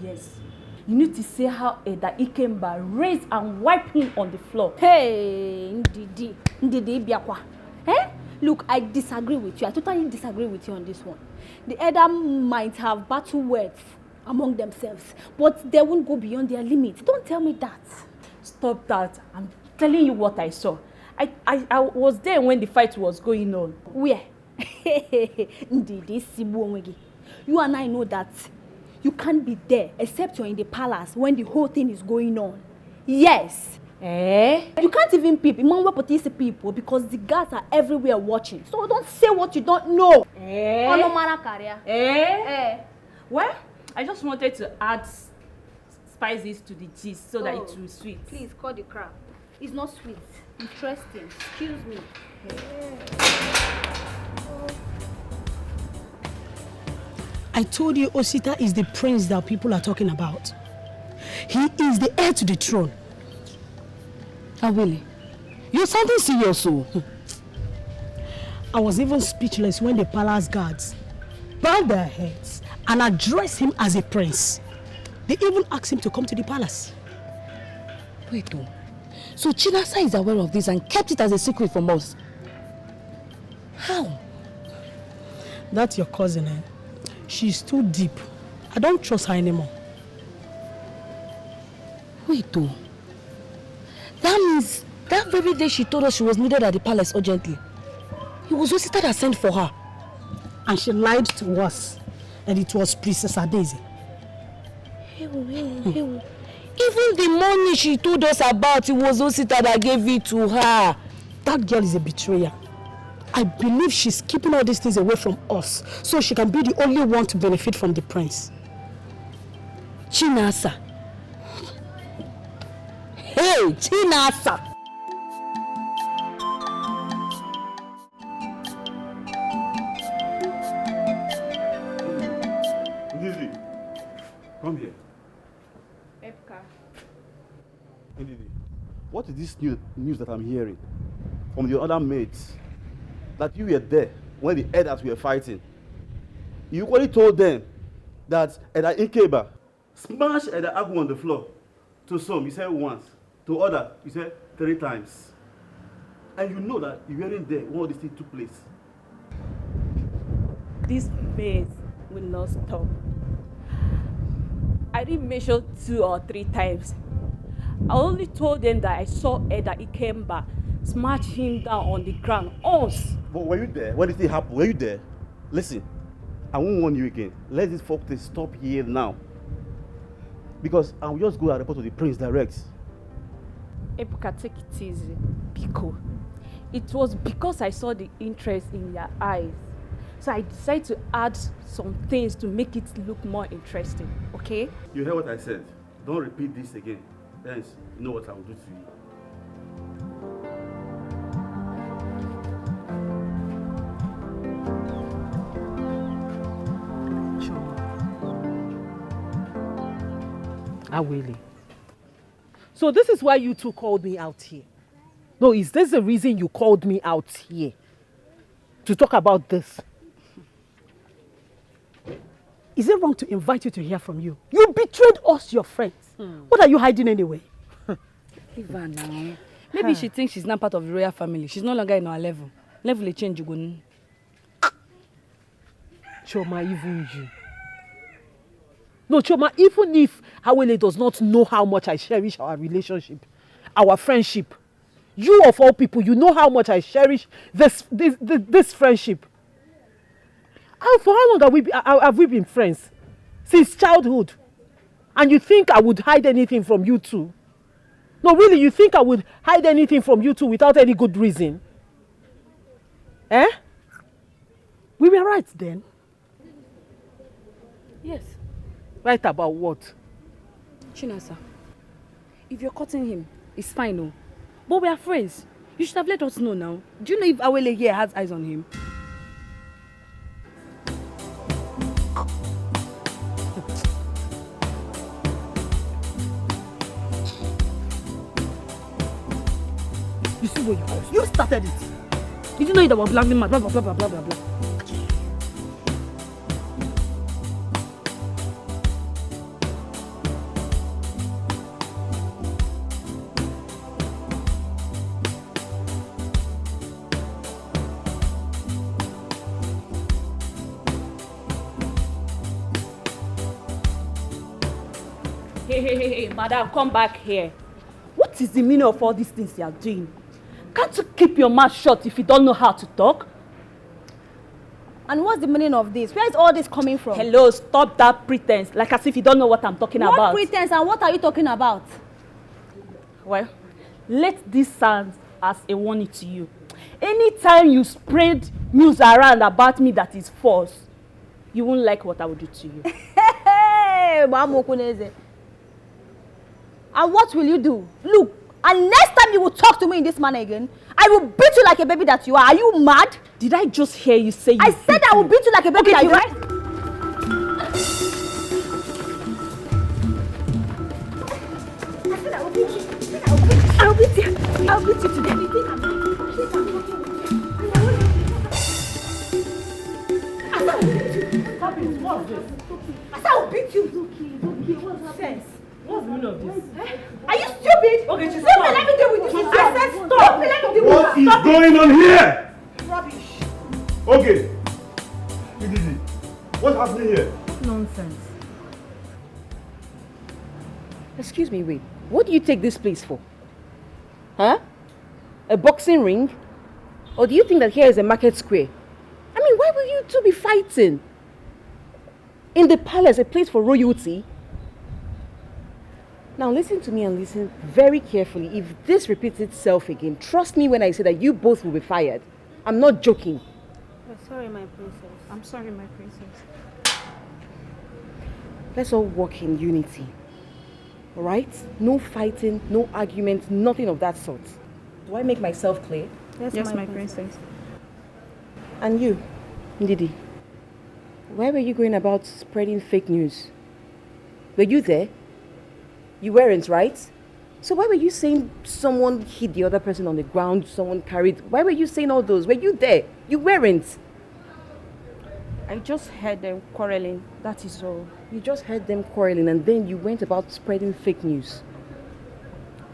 Yes. You need to see how Eda Ikemba raised and wiped him on the floor. Hey, Ndidi Biakwa. Eh? Look, I disagree with you. I totally disagree with you on this one. The Eda might have battle words among themselves, but they won't go beyond their limit. Don't tell me that. Stop that. I'm telling you what I saw. I was there when the fight was going on. Where? Ndidi Sibuonwegi. You and I know that you can't be there except you're in the palace when the whole thing is going on. Yes. You can't even peep. People because the guards are everywhere watching. So don't say what you don't know. Well, I just wanted to add spices to the gist so that it will be sweet. Please call the crab. It's not sweet. Interesting. Excuse me. I told you Osita is the prince that people are talking about. He is the heir to the throne. Awele, you're sounding serious, so. I was even speechless when the palace guards bowed their heads and addressed him as a prince. They even asked him to come to the palace. Wait, oh. So Chinasa is aware of this and kept it as a secret from us? How? That's your cousin, eh? She's too deep. I don't trust her anymore. Wait, oh. That means that very day she told us she was needed at the palace urgently. It was Osita that sent for her. And she lied to us. And it was Princess Daisy. Even the money she told us about, it was Osita that gave it to her. That girl is a betrayer. I believe she's keeping all these things away from us so she can be the only one to benefit from the prince. Chinasa. Hey, Chinasa. Ndidi, come here. Epka. Ndidi, what is this news that I'm hearing from the other mates? That you were there when the elders were fighting. You equally told them that Eda Ikeba smashed Eda Agu on the floor. To some, you said once. To others, you said 3 times. And you know that you weren't there when all this thing took place. This maze will not stop. I didn't measure 2 or 3 times. I only told them that I saw Eda Ikemba smash him down on the ground. Us. But were you there? When did it happen? Were you there? Listen, I won't warn you again. Let this folk stop here now. Because I will just go and report to the prince direct. Ebuka, take it easy. Biko. It was because I saw the interest in their eyes. So I decided to add some things to make it look more interesting. Okay? You heard what I said. Don't repeat this again. Else, you know what I will do to you. Awele. So this is why you two called me out here. No, is this the reason you called me out here? To talk about this? Is it wrong to invite you to hear from you? You betrayed us, your friends. What are you hiding anyway? Leave her now. Maybe she thinks she's not part of the royal family. She's no longer in our level. Level will change, you go. Choma, even you. No, Choma, even if Awele does not know how much I cherish our relationship, our friendship, you of all people, you know how much I cherish this friendship. And for how long have we been friends? Since childhood. And you think I would hide anything from you two? No, really, you think I would hide anything from you two without any good reason? Eh? We were right then. Yes. Right about what? Chinasa, if you're cutting him, it's fine, no. But we are friends. You should have let us know now. Do you know if Awele here has eyes on him? You see what you caused? You started it. Did you know that we're blabbing mad? Blah, blah, blah, blah, blah, blah, blah. Hey, madam, come back here. What is the meaning of all these things you are doing? Can't you keep your mouth shut if you don't know how to talk? And what's the meaning of this? Where is all this coming from? Hello, stop that pretense, like as if you don't know what I'm talking about. What pretense and what are you talking about? Well, let this serve as a warning to you. Anytime you spread news around about me that is false, you won't like what I will do to you. Hey, and what will you do? Look, and next time you will talk to me in this manner again, I will beat you like a baby that you are. Are you mad? Did I just hear you say you I said I will beat you like a baby that you are. I'll beat you. I'll beat you today. Stop it. What's this? I said I will beat you. Okay, what's happening? What's the meaning of this? Are you stupid? Okay, just stop. Let me deal with this. I said stop. Let me deal with this. What is going on here? Rubbish. Okay. Ididi, what's happening here? Nonsense. Excuse me, wait. What do you take this place for? Huh? A boxing ring? Or do you think that here is a market square? I mean, why will you two be fighting? In the palace, a place for royalty? Now listen to me and listen very carefully. If this repeats itself again, trust me when I say that you both will be fired. I'm not joking. I'm sorry, my princess. I'm sorry, my princess. Let's all work in unity. Alright? No fighting, no arguments, nothing of that sort. Do I make myself clear? Yes, my princess. And you, Ndidi, where were you going about spreading fake news? Were you there? You weren't, right? So why were you saying someone hit the other person on the ground, someone carried... Why were you saying all those? Were you there? You weren't. I just heard them quarreling. That is all. You just heard them quarreling and then you went about spreading fake news.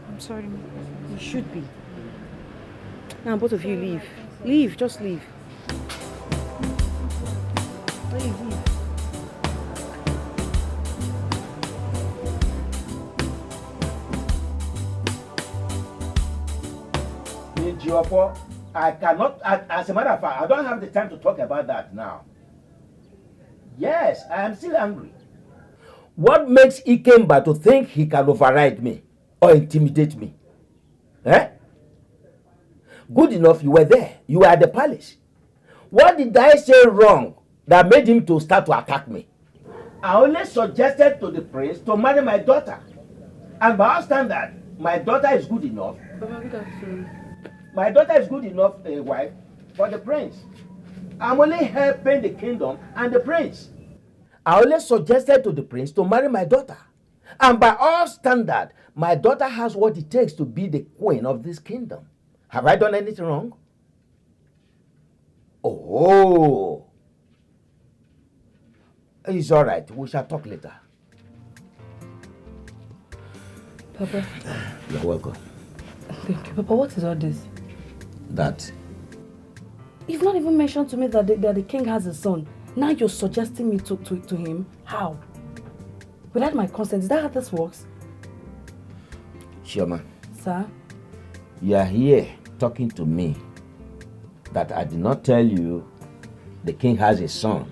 I'm sorry, my princess. You should be. Now both of you leave. Leave, just leave. Leave. I cannot, as a matter of fact, I don't have the time to talk about that now. Yes, I am still angry. What makes Ikemba to think he can override me or intimidate me? Eh? Good enough, you were there. You were at the palace. What did I say wrong that made him to start to attack me? I only suggested to the prince to marry my daughter. And by our standard, my daughter is good enough. My daughter is good enough a wife for the prince. I'm only helping the kingdom and the prince. I only suggested to the prince to marry my daughter. And by our standard, my daughter has what it takes to be the queen of this kingdom. Have I done anything wrong? Oh. It's all right. We shall talk later. Papa. You're welcome. Thank you. Papa, what is all this? That You've not even mentioned to me that the king has a son. Now you're suggesting me to him? How? Without my consent, is that how this works? Chioma, Sir? you are here talking to me that I did not tell you the king has a son.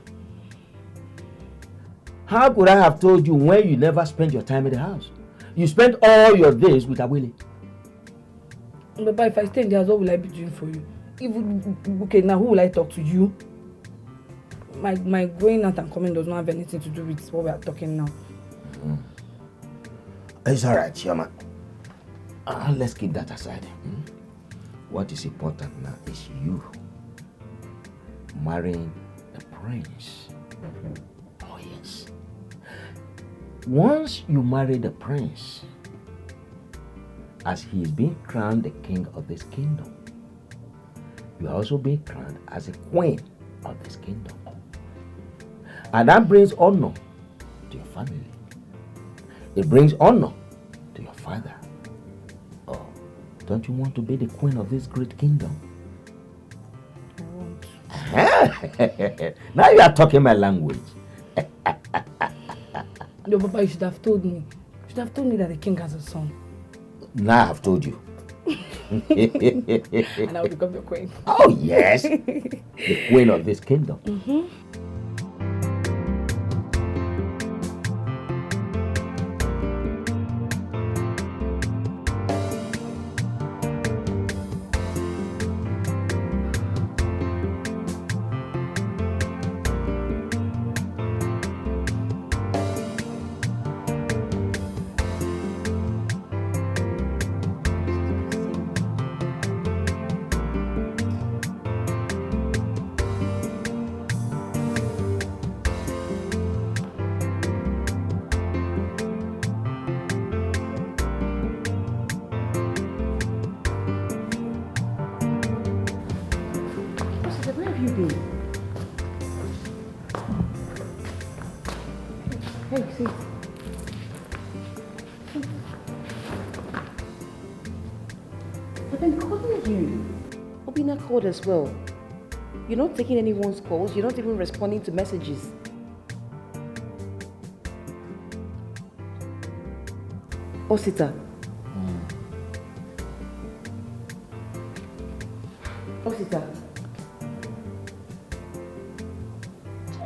How could I have told you when you never spent your time in the house? You spent all your days with Awele. Baba, if I stay in the house, what will I be doing for you? Okay, now who will I talk to? You? My going out and coming does not have anything to do with what we are talking now. It's alright, Chioma. Let's keep that aside. What is important now is you marrying the prince. Oh yes. Once you marry the prince, as he is being crowned the king of this kingdom, you are also being crowned as a queen of this kingdom. And that brings honor to your family. It brings honor to your father. Oh, don't you want to be the queen of this great kingdom? I want. Now you are talking my language. No, Papa, you should have told me. You should have told me that the king has a son. Now I have told you. And I will become your queen. Oh yes, the queen of this kingdom. Where have you been? Hey, see. I've been calling you. Obina called as well. You're not taking anyone's calls. You're not even responding to messages. Osita. Osita.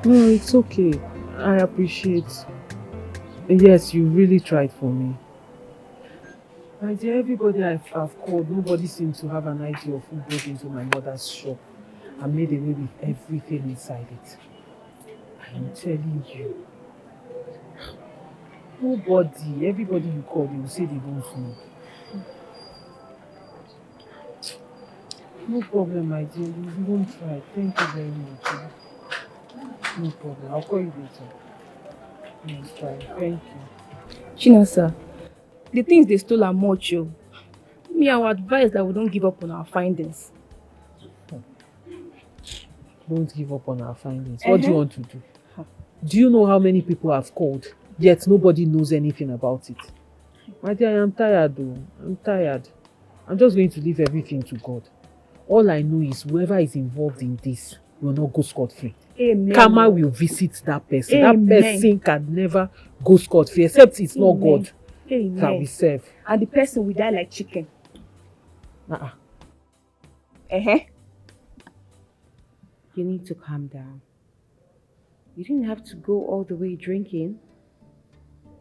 No, it's okay. I appreciate. Yes, you really tried for me. My dear, everybody I've called, nobody seems to have an idea of who broke into my mother's shop and made away with everything inside it. I am telling you. Nobody, everybody you call, they will say they don't know. No problem, my dear. You won't try. Thank you very much. No problem. I'll call you later. It's fine. Thank you. Chinasa, the things they stole are much. Me, I would advise that we don't give up on our findings. Don't give up on our findings. What do you want to do? Do you know how many people have called, yet nobody knows anything about it? My dear, I am tired though. I'm tired. I'm just going to leave everything to God. All I know is whoever is involved in this will not go scot-free. Amen. Karma will visit that person. Amen. That person can never go scot-free, except it's not God that we serve. And the person will die like chicken. You need to calm down. You didn't have to go all the way drinking.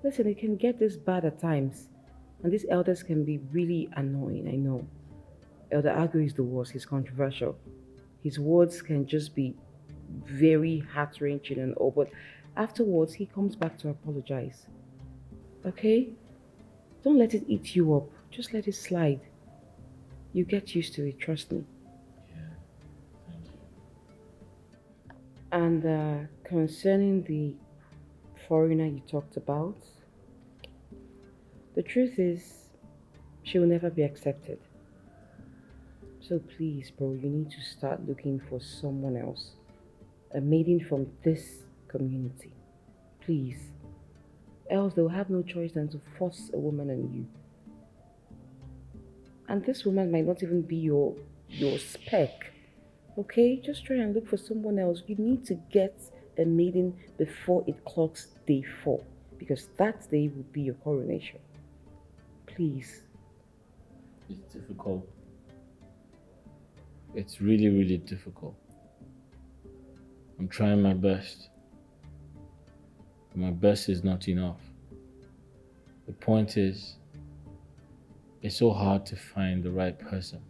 Listen, it can get this bad at times. And these elders can be really annoying, I know. Elder Igwe is the worst. He's controversial. His words can just be very heart-wrenching and all, but afterwards he comes back to apologize. Okay? Don't let it eat you up. Just let it slide. You get used to it, trust me. And concerning the foreigner you talked about, the truth is she will never be accepted. So please, bro, you need to start looking for someone else. A maiden from this community. Please. Else they'll have no choice than to force a woman on you. And this woman might not even be your spec. Okay? Just try and look for someone else. You need to get a maiden before it clocks day 4. Because that day will be your coronation. Please. It's difficult. It's really, really difficult. I'm trying my best. my best is not enough. The point is, it's so hard to find the right person.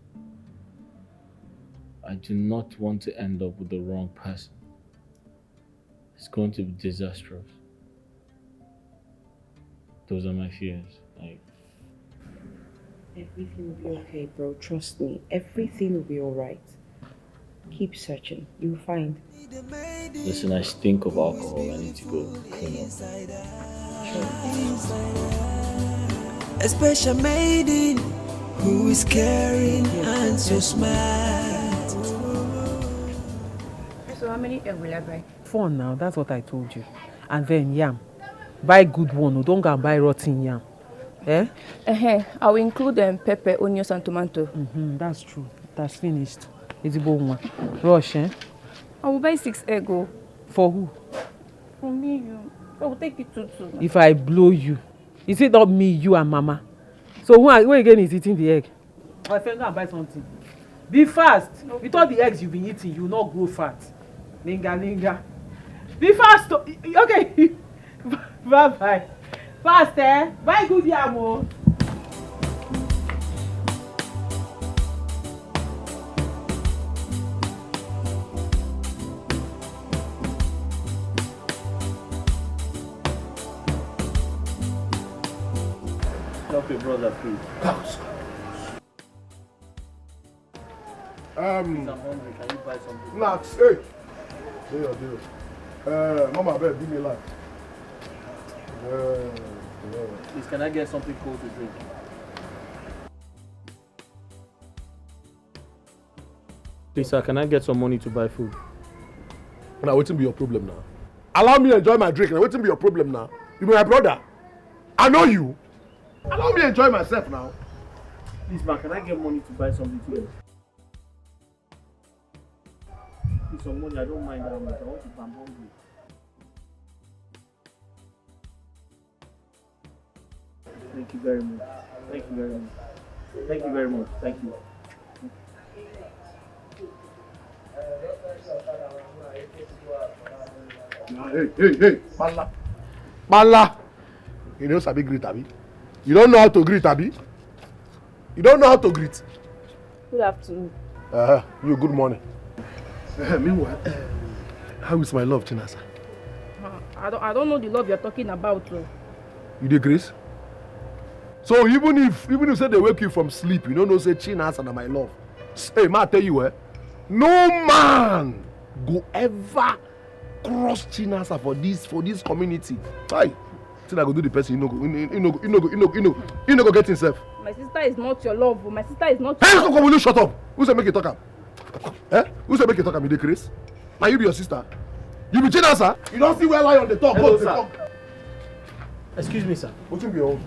I do not want to end up with the wrong person. It's going to be disastrous. Those are my fears. Everything will be okay, bro. Trust me. Everything will be alright. Keep searching. You'll find. Listen, I stink of alcohol. I need to go clean up. A special maiden who is caring and so smart. So how many egg will I buy? 4 now, that's what I told you. And then yam. Buy good one, don't go and buy rotten yam. Eh? I will include pepper, onions and tomato. That's true. That's finished. It's a bon one. Rush, eh? I will buy 6 egg. For who? For me, you. I will take it too. If I blow you, is it not me, you and Mama? So who again is eating the egg? My friend, go and buy something. Be fast. Okay. With all the eggs you've been eating, you will not grow fat. Linga. Be fast. Okay. Bye. Fast, eh? Buy good yam. Help your brother, please. I'm hungry. Can you buy something? Snacks, hey. Deal. Mama, babe, give me life. Please, can I get something cold to drink? Please, sir, can I get some money to buy food? Now, what's be your problem now? Allow me to enjoy my drink. Now, what's be your problem now? You be my brother. I know you. Allow me to enjoy myself now. Please, man, can I get money to buy something to eat? Please, some money, I don't mind that much. I want to, I'm hungry. Thank you very much. Thank you very much. Thank you very much. Thank you. Hey. Bala. You know Sabi greet, Abi? You don't know how to greet, Abi? You don't know how to greet? Good afternoon. You, good morning. Meanwhile, how is my love, Chinasa? I don't know the love you're talking about. You did grace? So even if say they wake you from sleep, you don't know say Chinasa and my love. Hey, ma, I tell you, no man go ever cross Chinasa for this community. Hi, till I go do the person, you no go get himself. My sister is not your love. My sister is not. Hey, will you shut up? Who say make you talk am? Who say make you talk am? You dey craze? Now you be your sister. You be Chinasa. You don't see where lie on the top. Hello, sir. Excuse me, sir. What be your own?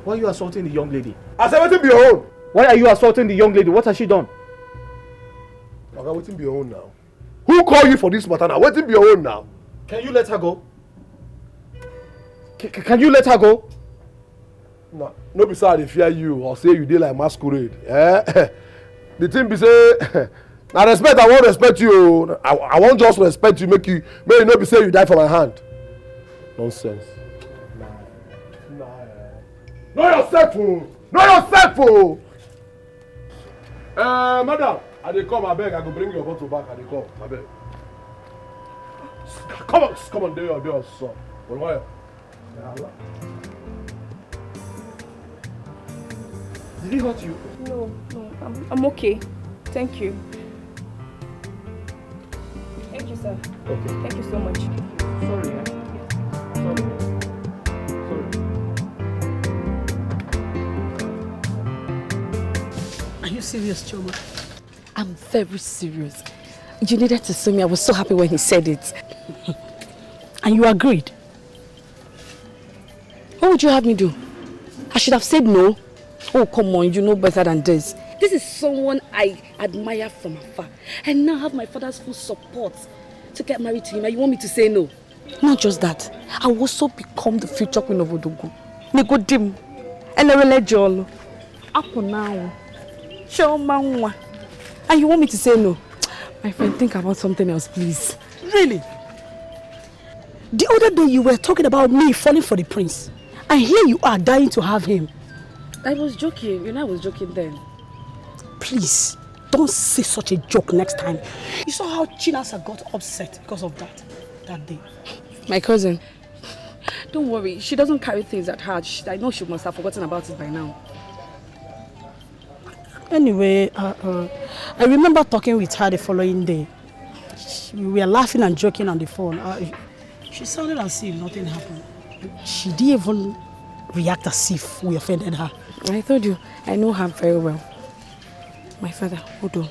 Why are you assaulting the young lady? I said, what be your own? Why are you assaulting the young lady? What has she done? Okay, what be your own now? Who called you for this matter now? What be your own now? Can you let her go? Can you let her go? No be say they fear you or say you dey like masquerade. The thing be say, na respect I wan respect you. I wan just respect you, make you no be say you die for my hand. Nonsense. Know yourself, oh! Know yourself, oh! Madam, I dey come, abeg. I go bring your bottle back. I dey come, abeg. Come on, there you son. Why? Did he hurt you? No, I'm okay. Thank you. Thank you, sir. Okay. Thank you so much. Sorry. Are you serious, Choma? I'm very serious. You needed to see me. I was so happy when he said it. And you agreed. What would you have me do? I should have said no. Oh, come on, you know better than this. This is someone I admire from afar. And now have my father's full support to get married to him. And you want me to say no? Not just that. I will also become the future queen of Odogu. Nigodim. And I will let you all. Up now. And you want me to say no? My friend, think about something else, please. Really? The other day you were talking about me falling for the prince. And here you are dying to have him. I was joking. You know I was joking then. Please, don't say such a joke next time. You saw how Chinasa got upset because of that day. My cousin. Don't worry. She doesn't carry things at heart. I know she must have forgotten about it by now. Anyway, I remember talking with her the following day. We were laughing and joking on the phone. She sounded as if nothing happened. She didn't even react as if we offended her. I told you, I know her very well. My father, hold on.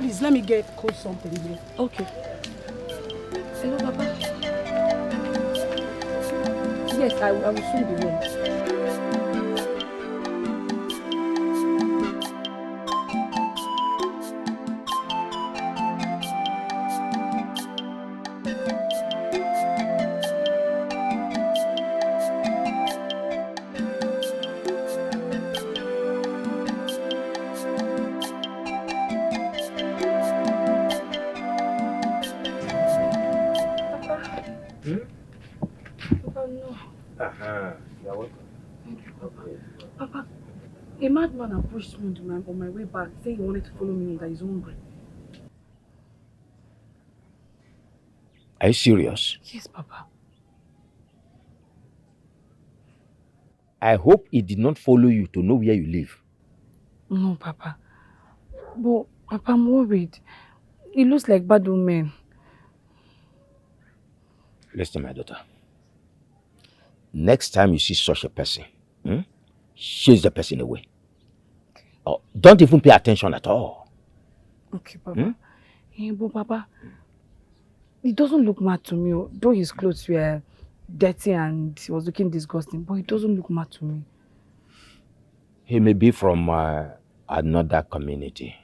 Please, let me get cold something here. Okay. Hello, Papa. Yes, I will soon be home. Papa, a madman approached me on my way back, saying he wanted to follow me and that he's hungry. Are you serious? Yes, Papa. I hope he did not follow you to know where you live. No, Papa. But, Papa, I'm worried. He looks like bad omen. Listen, my daughter. Next time you see such a person, chase the person away. Or don't even pay attention at all. Okay, Papa. But Papa, he doesn't look mad to me. Though his clothes were dirty and he was looking disgusting, but he doesn't look mad to me. He may be from another community.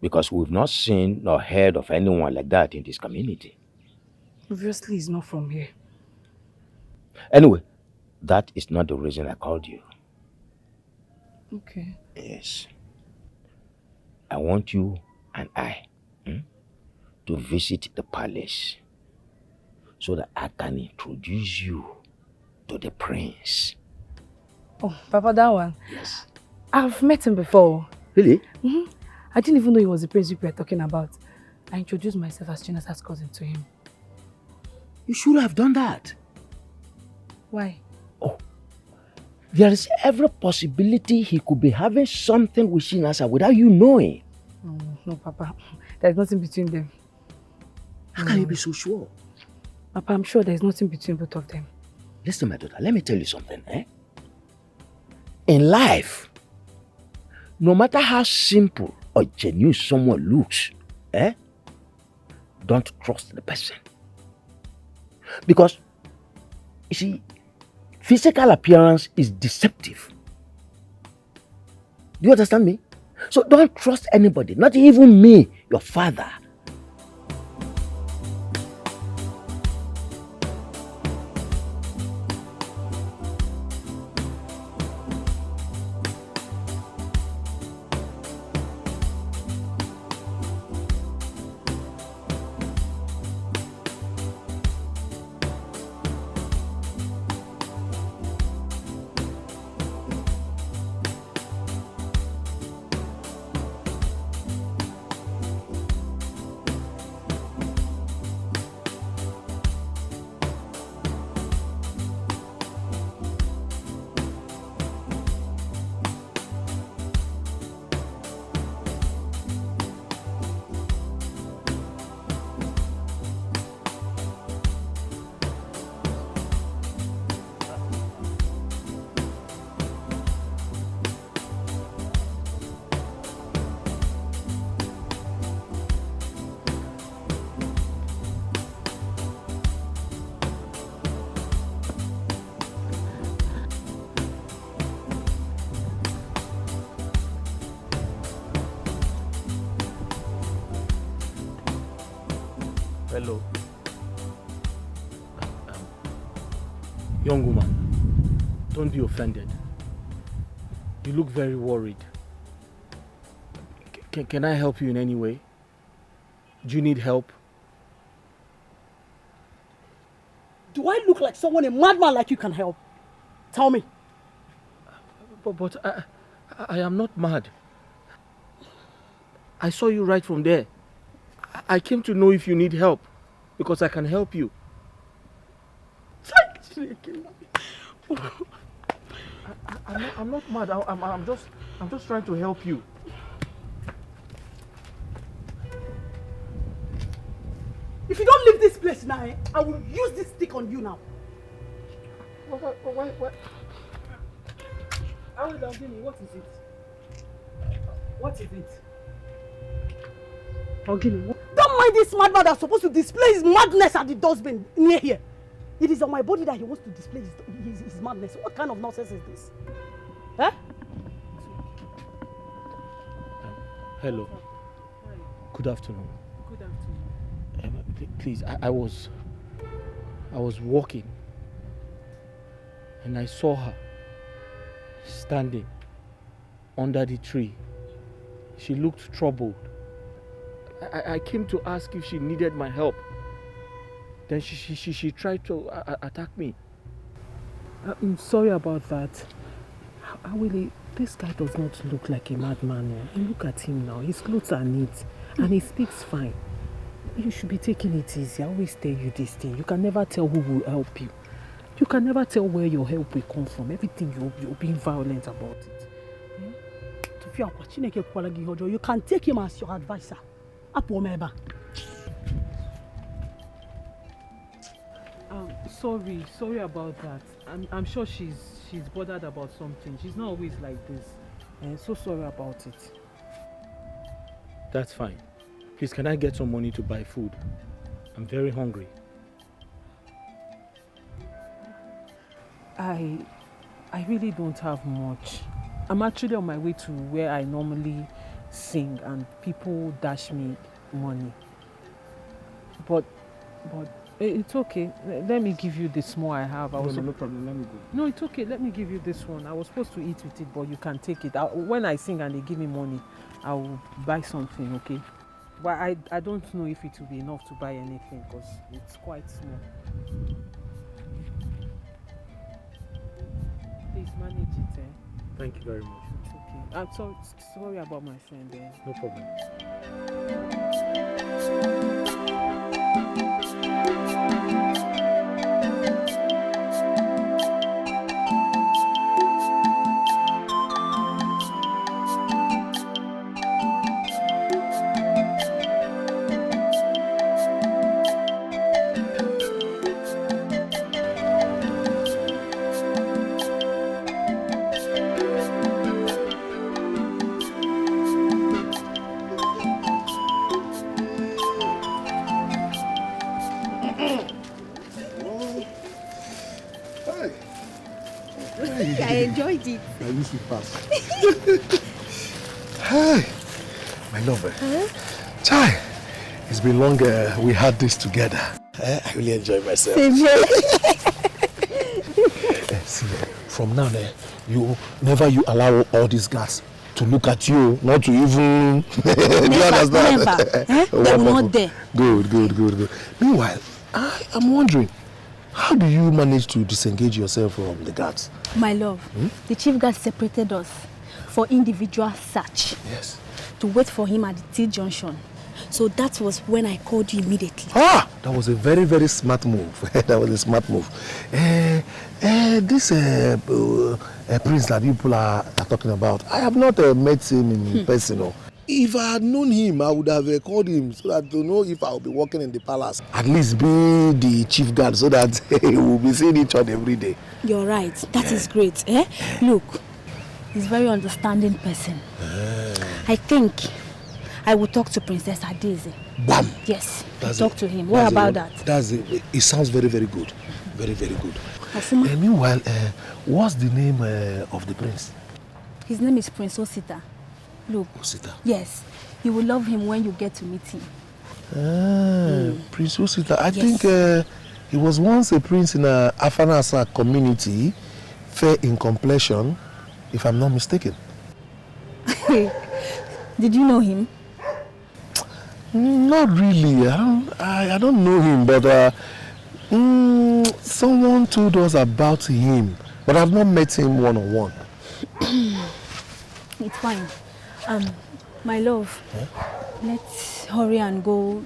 Because we've not seen nor heard of anyone like that in this community. Obviously, he's not from here. Anyway, that is not the reason I called you. Okay. Yes. I want you and I to visit the palace so that I can introduce you to the prince. Oh, Papa, that one? Yes. I've met him before. Really? Mm-hmm. I didn't even know he was the prince we were talking about. I introduced myself as Chinasa's cousin to him. You should have done that. Why? Oh, there is every possibility he could be having something with Chinasa without you knowing. No, Papa. There's nothing between them. How can you be so sure? Papa, I'm sure there's nothing between both of them. Listen, my daughter, let me tell you something. In life, no matter how simple or genuine someone looks, don't trust the person. Because, you see, physical appearance is deceptive. Do you understand me? So don't trust anybody, not even me, your father. Hello. Young woman, don't be offended. You look very worried. Can I help you in any way? Do you need help? Do I look like someone a madman like you can help? Tell me. But I am not mad. I saw you right from there. I came to know if you need help, because I can help you. I'm not mad. I'm just trying to help you. If you don't leave this place now, I will use this stick on you now. What? What is it? What is it? Don't mind this madman that's supposed to display his madness at the dustbin near here. It is on my body that he wants to display his madness. What kind of nonsense is this? Huh? Hello. Good afternoon. Good afternoon. Please, I was walking and I saw her standing under the tree. She looked troubled. I came to ask if she needed my help. Then she tried to attack me. I'm sorry about that. Willie, this guy does not look like a madman. Look at him now. His clothes are neat and he speaks fine. You should be taking it easy. I always tell you this thing. You can never tell who will help you. You can never tell where your help will come from. Everything you're being violent about it. You can take him as your advisor. Sorry about that. I'm sure she's bothered about something. She's not always like this. So sorry about it. That's fine. Please, can I get some money to buy food? I'm very hungry. I really don't have much. I'm actually on my way to where I normally sing and people dash me money. But it's okay. Let me give you the small I have. No problem. Let me go. No, it's okay. Let me give you this one. I was supposed to eat with it, but you can take it. When I sing and they give me money, I will buy something, okay? But I don't know if it will be enough to buy anything because it's quite small. Please manage it, eh? Thank you very much. It's okay. I'm sorry about my friend, eh? No problem. I enjoyed it. I wish you pass. Hi, my lover. Huh? Chai, it's been long we had this together. I really enjoy myself. Same here. See, from now, you allow all these guys to look at you, not to even. Do you understand? Never. They were not there. Good. Meanwhile, I'm wondering, how do you manage to disengage yourself from the guards? My love, the chief guard separated us for individual search. Yes. To wait for him at the T-junction. So that was when I called you immediately. That was a very, very smart move. That was a smart move. This prince that people are talking about, I have not met him in person. If I had known him, I would have called him so that to know if I will be working in the palace. At least be the chief guard so that we will be seeing each other every day. You're right. That is great. Look, he's a very understanding person. I think I will talk to Princess Adeze. Bam! Yes, talk to him. What about that? It sounds very, very good. Very, very good. Meanwhile, what's the name of the prince? His name is Prince Osita. Look. Osita? Yes. You will love him when you get to meet him. Prince Osita. I think he was once a prince in a Afanasa community, fair in complexion, if I'm not mistaken. Did you know him? Not really. I don't know him, but Someone told us about him, but I've not met him one-on-one. It's fine. My love, let's hurry and go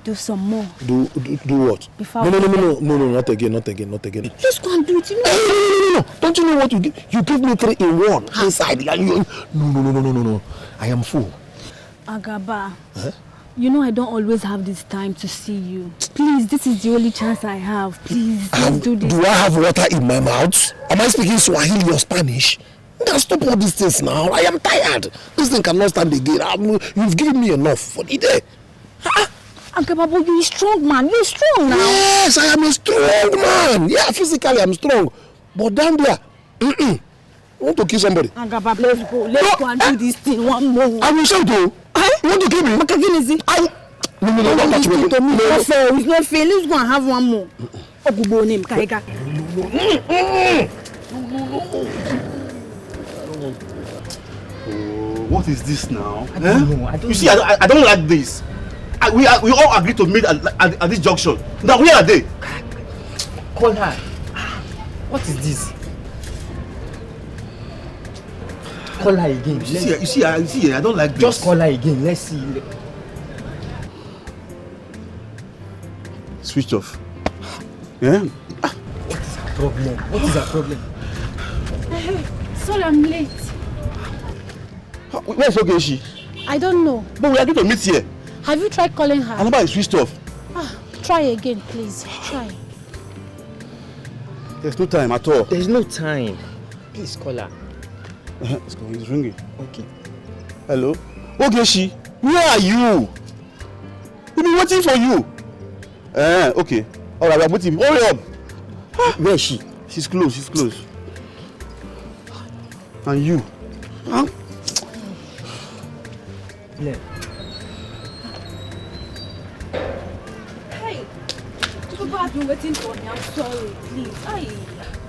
do some more. Do what? Before No, not again. Let's go and do it. No. Don't you know what you give? You give me 3 in 1 inside. No. I am full. Agaba, you know I don't always have this time to see you. Please, this is the only chance I have. Please, let's do this. Do I have water in my mouth? Am I speaking Swahili or Spanish? Now stop all these things now. I am tired. This thing cannot stand again. You've given me enough for the day. Agaba, but you're a strong man. You're strong now. Yes, I am a strong man. Yeah, physically I'm strong. But down there, I want to kill somebody. Agaba, let's go. Let's go and do this thing one more. I will show you. You want to kill me? No, don't touch me. It's not fair. Let's go and have one more. What is this now? I don't know. You see, I don't like this. We all agreed to meet at this junction. Now where are they? Call her. What is this? Call her again. You see, I don't like this. Just call her again. Let's see. Switch off. Yeah? What is her problem? What is her problem? Hey, sorry, I'm late. Where's Ogechi? I don't know. But we are going to meet here. Have you tried calling her? Her number is switched off. Try again, please. Try. There's no time at all. There's no time. Please call her. Let's go. It's ringing. Okay. Hello? Ogechi, where are you? We've been waiting for you. Okay. Alright, we are waiting. Hurry up. Where is she? She's close. And you? Huh? Yeah. Hey, people have been waiting for me. I'm sorry, please.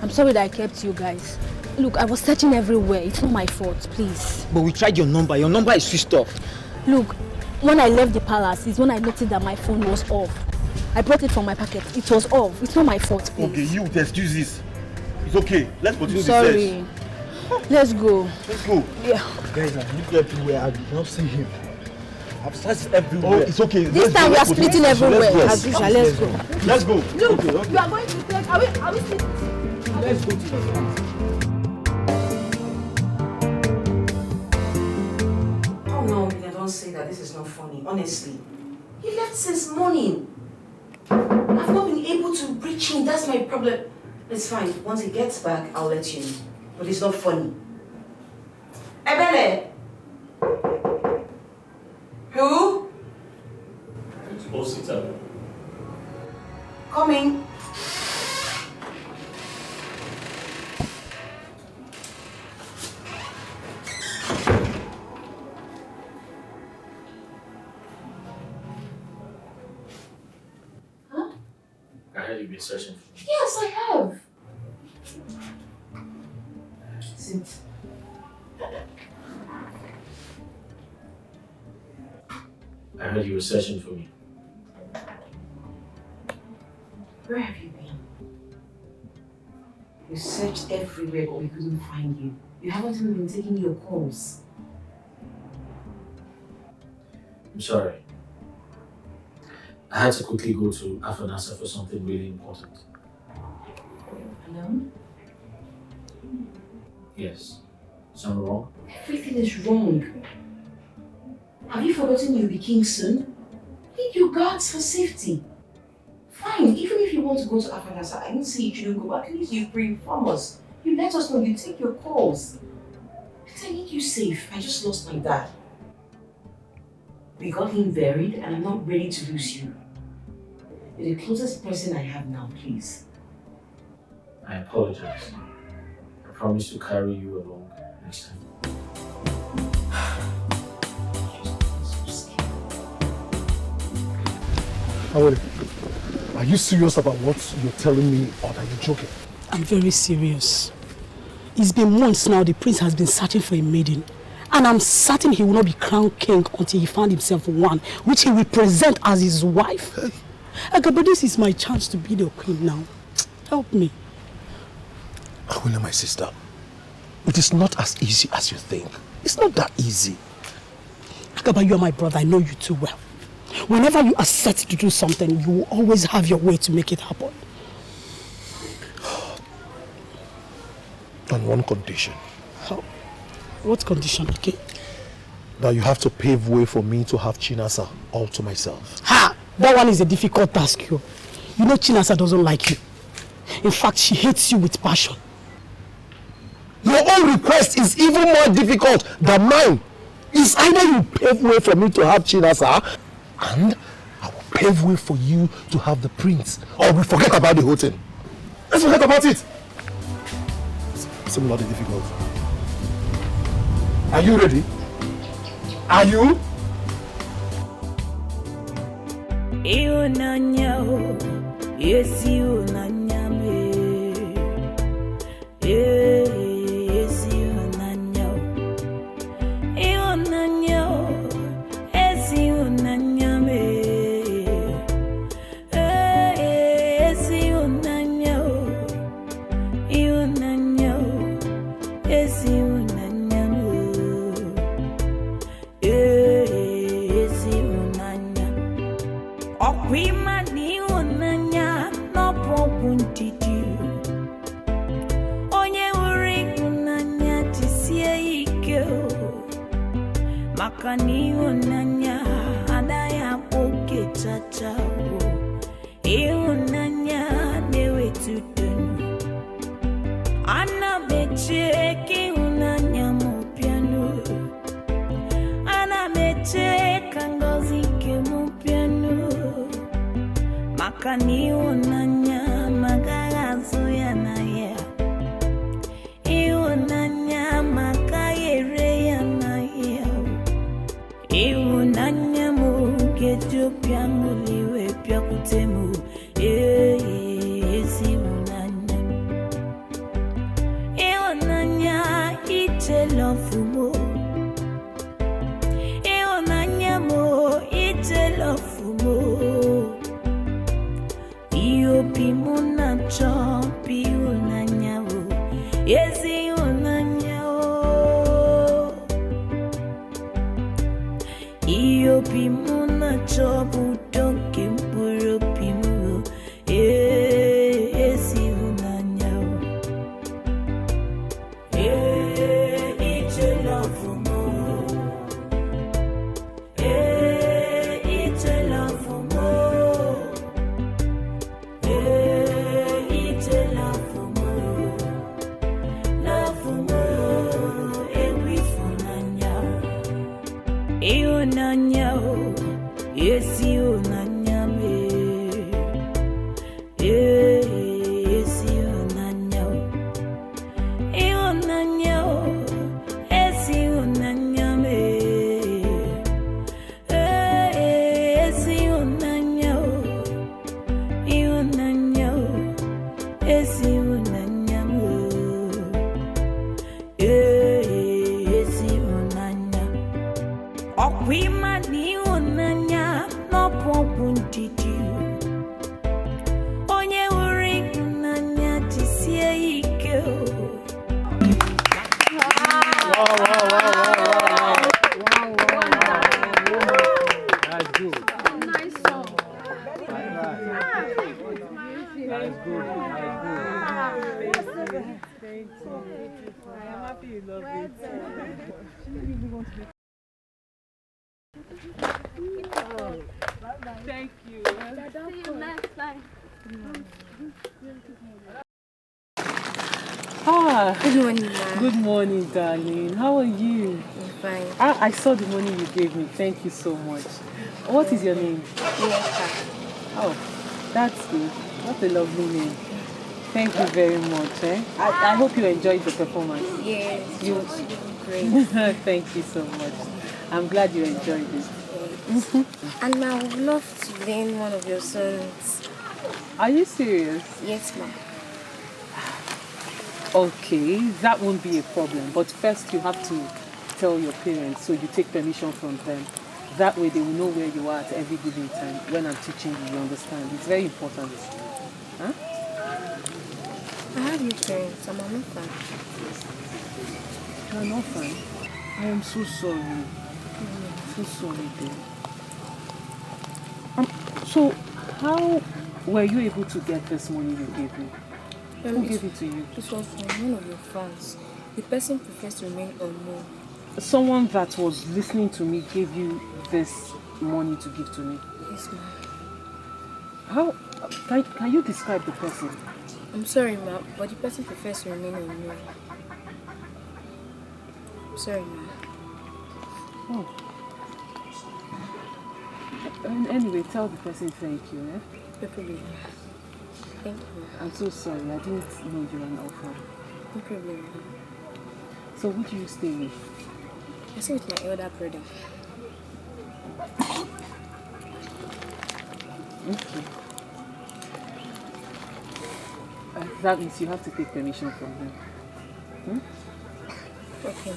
I'm sorry that I kept you guys. Look, I was searching everywhere. It's not my fault, please. But we tried your number. Your number is switched off. Look, when I left the palace, is when I noticed that my phone was off. I brought it from my pocket. It was off. It's not my fault, please. Okay, you excuse this. It's okay. Let's continue the search. Let's go. Let's go. Yeah. Guys, I've looked everywhere. I did not see him. I've searched everywhere. Oh, it's okay. This time we are splitting everywhere. As usual, let's go. Let's go. Look, you are going to take. Are we splitting? Let's go to the front. Oh no, don't say that. This is not funny. Honestly, he left since morning. I've not been able to reach him. That's my problem. It's fine. Once he gets back, I'll let you know. But it's not funny. Ebele! Who? Osita. Coming. I heard you've been searching for me. Yes, I have. Sit. I heard you were searching for me. Where have you been? We searched everywhere, but we couldn't find you. You haven't even been taking your calls. I'm sorry. I had to quickly go to Afanasa for something really important. Alone? Yes. Something wrong? Everything is wrong. Have you forgotten you'll be king soon? Need your guards for safety. Fine, even if you want to go to Afanasa, I didn't say you shouldn't go, but at least you pre-inform us. You let us know, you take your calls. But I need you safe. I just lost my dad. We got him buried and I'm not ready to lose you. You're the closest person I have now, please. I apologize. I promise to carry you along next time. Are you serious about what you're telling me, or are you joking? I'm very serious. It's been months now the prince has been searching for a maiden. And I'm certain he will not be crowned king until he found himself one, which he will present as his wife. Okay, but this is my chance to be the queen now. Help me. Akwila, my sister, it is not as easy as you think. It's not that easy. Akaba, you are my brother. I know you too well. Whenever you are set to do something, you will always have your way to make it happen. On one condition. How? What condition, okay? That you have to pave way for me to have Chinasa all to myself. Ha! That one is a difficult task, you. You know Chinasa doesn't like you. In fact, she hates you with passion. Your own request is even more difficult than mine. It's either you pave way for me to have Chinasa, and I will pave way for you to have the prince. Or we forget about the whole thing. Let's forget about it. Similarly difficult. Are you ready? Are you? Yes, you Makani unanya adaya poke chachao unanya dewe tutunu Ana becheke unanya mopiano Ana becheka ngozi ke mopiano Makani unanya magarazo ya naya unanya makayere ya naya Nanya mu gejo piangu liwe pia kutemu si unanya nanya ite lofumo nanya mo ite lofumo iyo pimuna chopi unanya si unanya Iyo pimu na chobu donke mpuro pimu si unanyao Iche lofumo Iche lofumo Iche lofumo Lofumo Ewi funanyao Unanya, yes, unanya me. Yes, unanya. Unanya, yes, unanya me. Yes, unanya. Unanya, yes, unanya me. Yes, unanya. Okwimani unanya no pokuntiti Onye uri unanya tisie ike That's good. Nice song. That's good. Thank you. I am happy you love it. Thank you. See you next time. Good morning, Ma. Good morning, darling. How are you? I'm fine. I saw the money you gave me. Thank you so much. What is your name? Oh, that's good. What a lovely name. Thank you very much. I hope you enjoyed the performance. Yes, You great. Thank you so much. I'm glad you enjoyed it. And I would love to learn one of your songs. Are you serious? Yes, ma'am. Okay, that won't be a problem. But first you have to tell your parents, so you take permission from them. That way they will know where you are at every given time when I'm teaching you, you understand? It's very important. Huh? I have new parents. I'm not fine. You're not fine. I am so sorry. I'm so sorry, dear. So, how were you able to get this money you gave me? Who gave it to you? It was from one of your fans. The person prefers to remain unknown. Someone that was listening to me gave you this money to give to me? Yes, ma'am. How? Can you describe the person? I'm sorry, ma'am, but the person prefers to remain unknown. I'm sorry, ma'am. Oh. Anyway, tell the person thank you, eh? No problem. Thank you. I'm so sorry, I didn't know you were an orphan. No problem. So who do you stay with? I stay with my elder brother. Okay. That means you have to take permission from him. Hmm? Okay.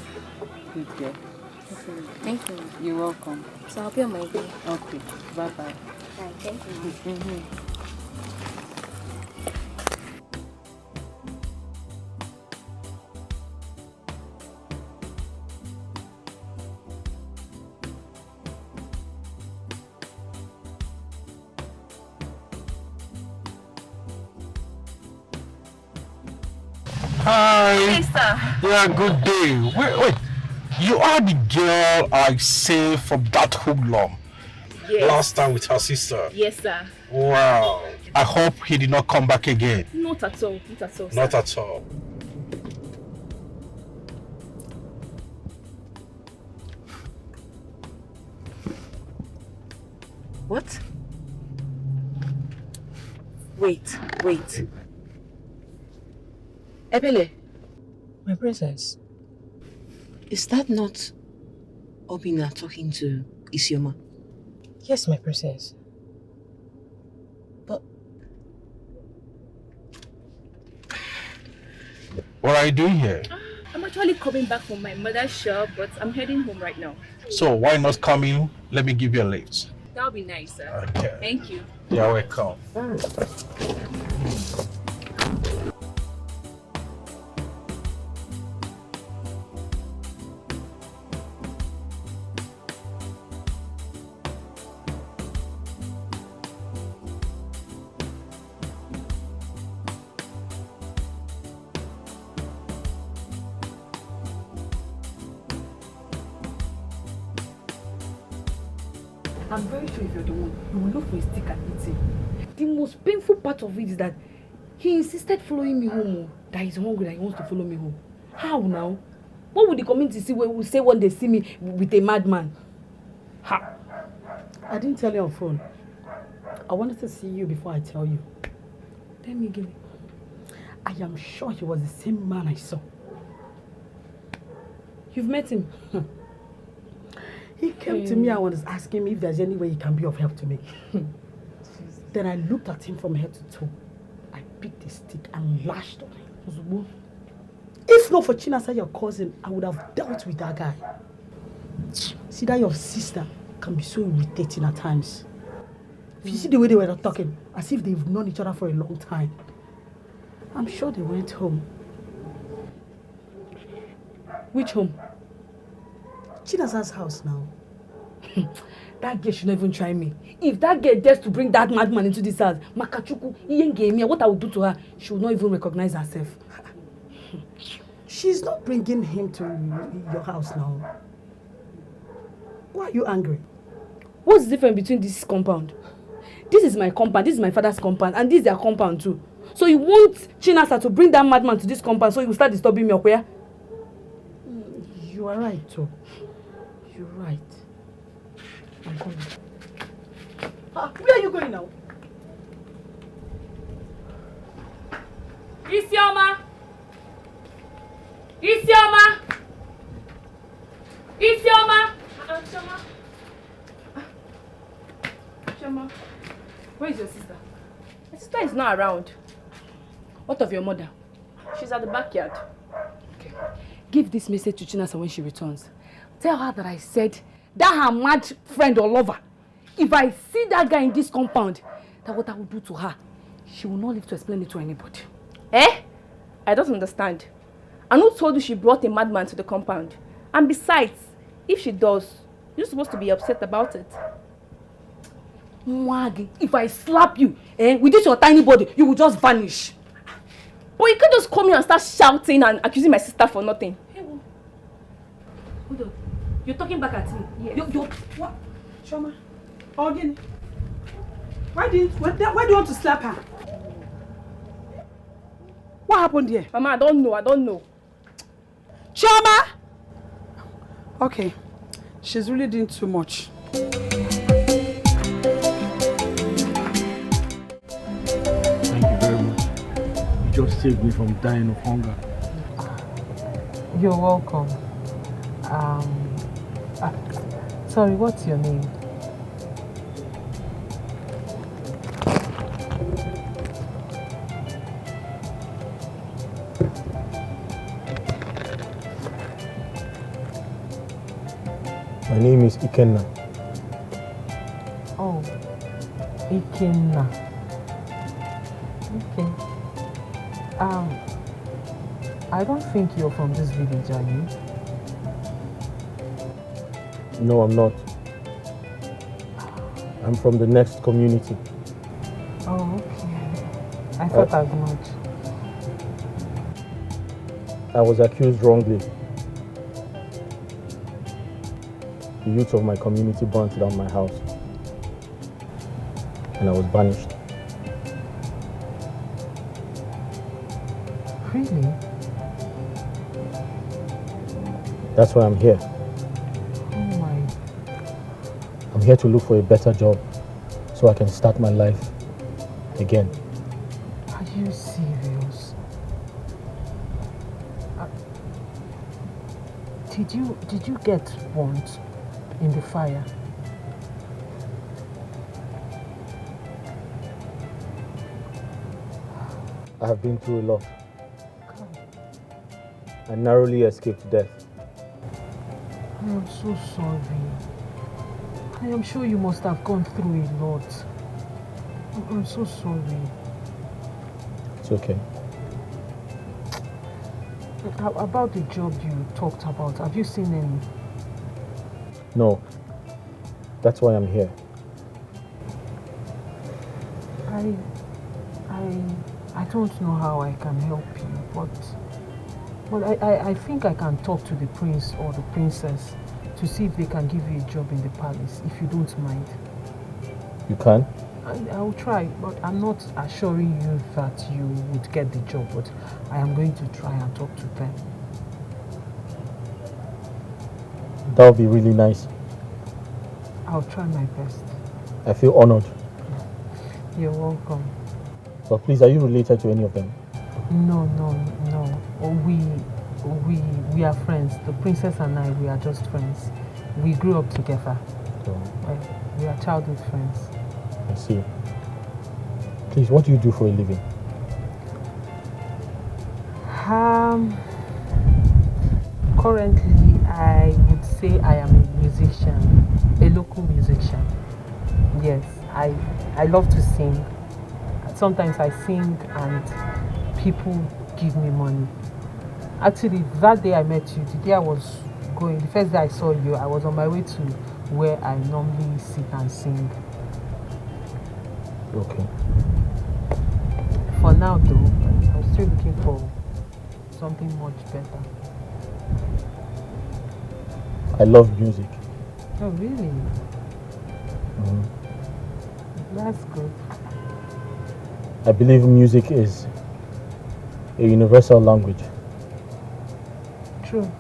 Good girl. Okay. Thank you. You're welcome. So I'll be on my way. Okay. Bye-bye. Bye. Thank you. Mm-hmm. Hi. Hey, sir. Yeah, good day. Wait. You are the girl I saved from that hoodlum Yes. last time with her sister. Yes, sir. Wow. I hope he did not come back again. Not at all. Not at all, sir. Not at all. What? Wait. Ebele, my princess, is that not Obina talking to Isioma? Yes, my princess. What are you doing here? I'm actually coming back from my mother's shop, but I'm heading home right now. So why not come in? Let me give you a lift. That would be nice, sir. Okay. Thank you. You're welcome. I'm very sure if you're the one, you will look for a stick and eat it. The most painful part of it is that he insisted following me home. That he's hungry, that he wants to follow me home. How now? What would the community see when they see me with a madman? Ha! I didn't tell you on phone. I wanted to see you before I tell you. Tell me again. I am sure he was the same man I saw. You've met him? He came to me and was asking me if there's any way he can be of help to me. Then I looked at him from head to toe. I picked a stick and lashed on him. If not for Chinasa, your cousin, I would have dealt with that guy. See that your sister can be so irritating at times. If you see the way they were talking, as if they've known each other for a long time. I'm sure they went home. Which home? Chinasa's house now. That girl should not even try me. If that girl dares to bring that madman into this house, Makachuku, Iyenge, what I will do to her, she will not even recognize herself. She's not bringing him to your house now. Why are you angry? What's the difference between this compound? This is my compound, this is my father's compound, and this is their compound too. So you want Chinasa to bring that madman to this compound so you will start disturbing me, okay? You are right, too. You're right. I'm coming. Where are you going now? Isioma! Isioma! Isioma! Chioma, where is your sister? My sister is not around. What of your mother? She's at the backyard. Okay. Give this message to Chinasa when she returns. Tell her that I said that her mad friend or lover, if I see that guy in this compound, that what I will do to her, she will not live to explain it to anybody. Eh? I don't understand. And who told you she brought a madman to the compound? And besides, if she does, you're supposed to be upset about it. Mwagi, if I slap you, with this your tiny body, you will just vanish. But you can't just come here and start shouting and accusing my sister for nothing. Hold on. You're talking back at me. Yes. You're what? Choma? Again? Why do you want to slap her? What happened here? Mama, I don't know. Choma! Okay. She's really doing too much. Thank you very much. You just saved me from dying of hunger. You're welcome. Sorry, what's your name? My name is Ikenna. Oh, Ikenna. Okay. I don't think you're from this village, are you? No, I'm not. I'm from the next community. Oh, okay. I thought as much. I was accused wrongly. The youth of my community burnt down my house, and I was banished. Really? That's why I'm here. Oh my. I'm here to look for a better job so I can start my life again. Are you serious? Did you get burnt in the fire? I have been through a lot. I narrowly escaped death. I am so sorry. I am sure you must have gone through a lot. I'm so sorry. It's okay. About the job you talked about, have you seen any? No. That's why I'm here. I don't know how I can help you, but I think I can talk to the prince or the princess to see if they can give you a job in the palace, if you don't mind. You can? I'll try, but I'm not assuring you that you would get the job, but I am going to try and talk to them. That would be really nice. I'll try my best. I feel honored. You're welcome. But please, are you related to any of them? No. We are friends. The princess and I, we are just friends. We grew up together. We are childhood friends. I see. Please, what do you do for a living? Currently, I would say I am a musician, a local musician. Yes, I love to sing. Sometimes I sing and people give me money. Actually, that day I met you, the day I was going, the first day I saw you, I was on my way to where I normally sit and sing. Okay. For now though, I'm still looking for something much better. I love music. Oh really? That's good. I believe music is a universal language. True.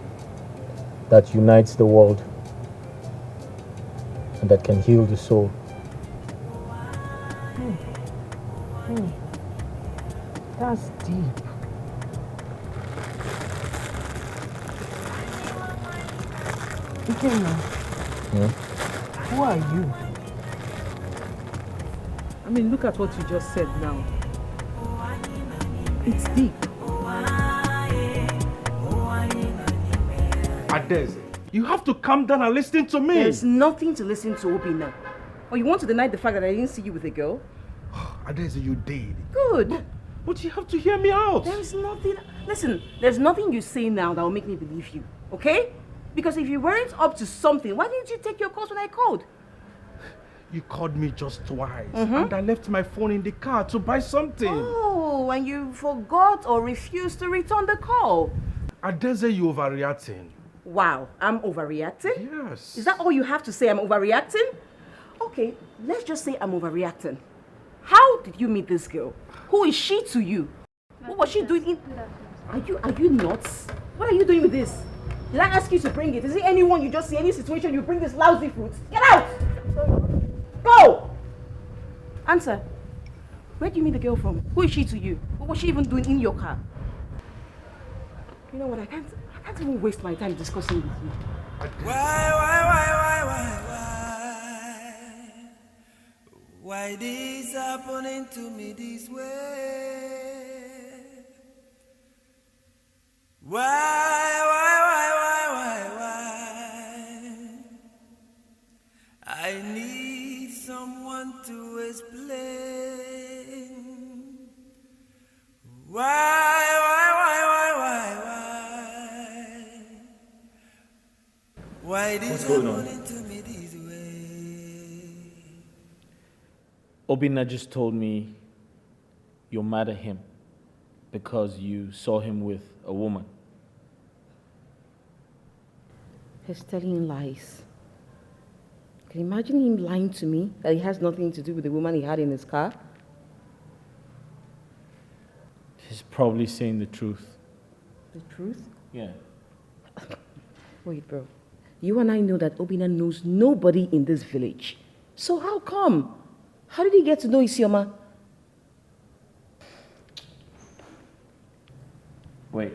That unites the world and that can heal the soul. That's deep. Ikenna, who are you? I mean, look at what you just said now. It's deep. Adeze, you have to calm down and listen to me. There's nothing to listen to, Obina. Or you want to deny the fact that I didn't see you with a girl? Adeze, you did. Good. But you have to hear me out. There's nothing... Listen, there's nothing you say now that will make me believe you, okay? Because if you weren't up to something, why didn't you take your calls when I called? You called me just twice, and I left my phone in the car to buy something. Oh, and you forgot or refused to return the call. I dare say you overreacting. Wow, I'm overreacting? Yes. Is that all you have to say, I'm overreacting? Okay, let's just say I'm overreacting. How did you meet this girl? Who is she to you? What was she doing in... Are you nuts? What are you doing with this? Did I ask you to bring it? Is it anyone you just see, any situation you bring this lousy fruit? Get out! Go! Answer. Where do you meet the girl from? Who is she to you? What was she even doing in your car? You know what, I can't even waste my time discussing with you. Why this happening to me this way? Why? I need someone to explain. Why? Why this happening to me this way? Obinna just told me you're mad at him because you saw him with a woman. He's telling lies. Can you imagine him lying to me that he has nothing to do with the woman he had in his car? He's probably saying the truth. The truth? Yeah. Wait, bro. You and I know that Obinna knows nobody in this village. So how come? How did he get to know Isioma? Wait.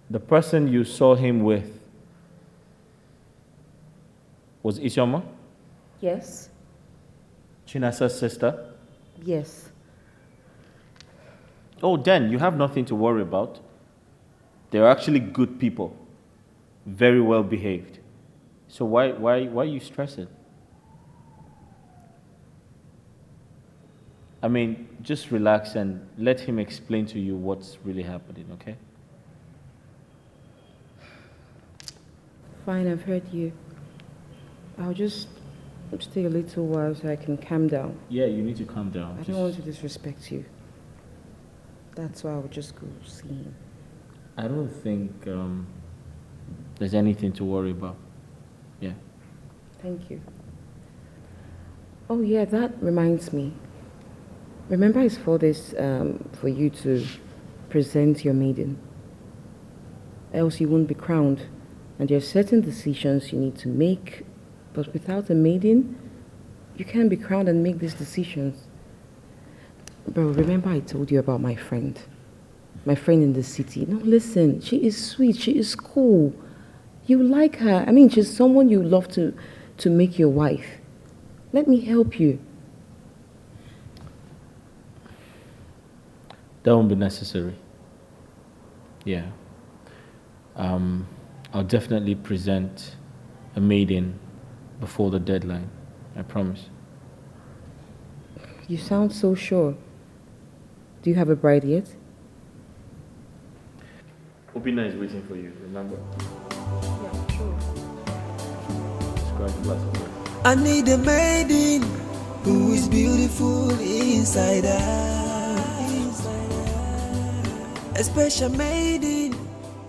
The person you saw him with was Isioma? Yes. Chinasa's sister? Yes. Oh, then you have nothing to worry about. They're actually good people. Very well behaved. So why are you stressing? I mean, just relax and let him explain to you what's really happening, okay? Fine, I've heard you. I'll just stay a little while so I can calm down. Yeah, you need to calm down. I don't want to disrespect you. That's why I'll just go see him. I don't think there's anything to worry about. Yeah. Thank you. Oh yeah, that reminds me. Remember I saw this for you to present your maiden. Else you won't be crowned. And there are certain decisions you need to make, but without a maiden, you can't be crowned and make these decisions. Bro, remember I told you about my friend? My friend in the city. No, listen, she is sweet, she is cool. You like her. I mean, she's someone you love to make your wife. Let me help you. That won't be necessary. Yeah. I'll definitely present a maiden before the deadline. I promise. You sound so sure. Do you have a bride yet? Obinna is waiting for you, remember? Yeah, sure. Describe the glass of water. I need a maiden who is beautiful inside out. A special maiden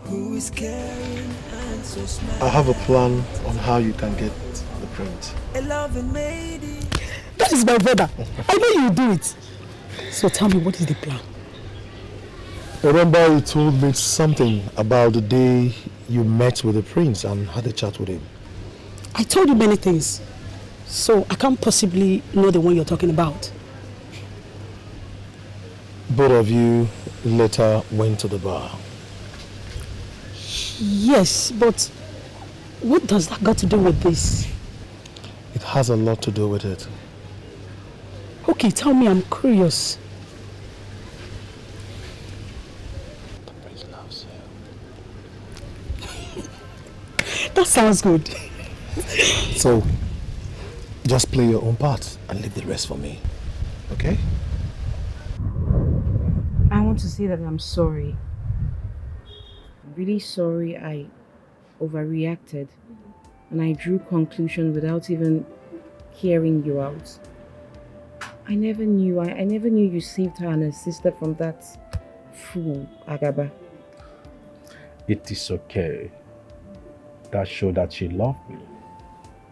who is caring and so smart. I have a plan on how you can get the prince. A loving maiden. That is my brother. I know you will do it. So tell me, what is the plan? Remember you told me something about the day you met with the prince and had a chat with him. I told you many things. So I can't possibly know the one you're talking about. Both of you later went to the bar. Yes, but what does that got to do with this? It has a lot to do with it. Okay, tell me, I'm curious. The prince loves you. That sounds good. So, just play your own part and leave the rest for me. Okay? want to say that I'm sorry. Really sorry I overreacted and I drew conclusions without even hearing you out. I never knew you saved her and her sister from that fool, Agaba. It is okay. That showed that she loved me.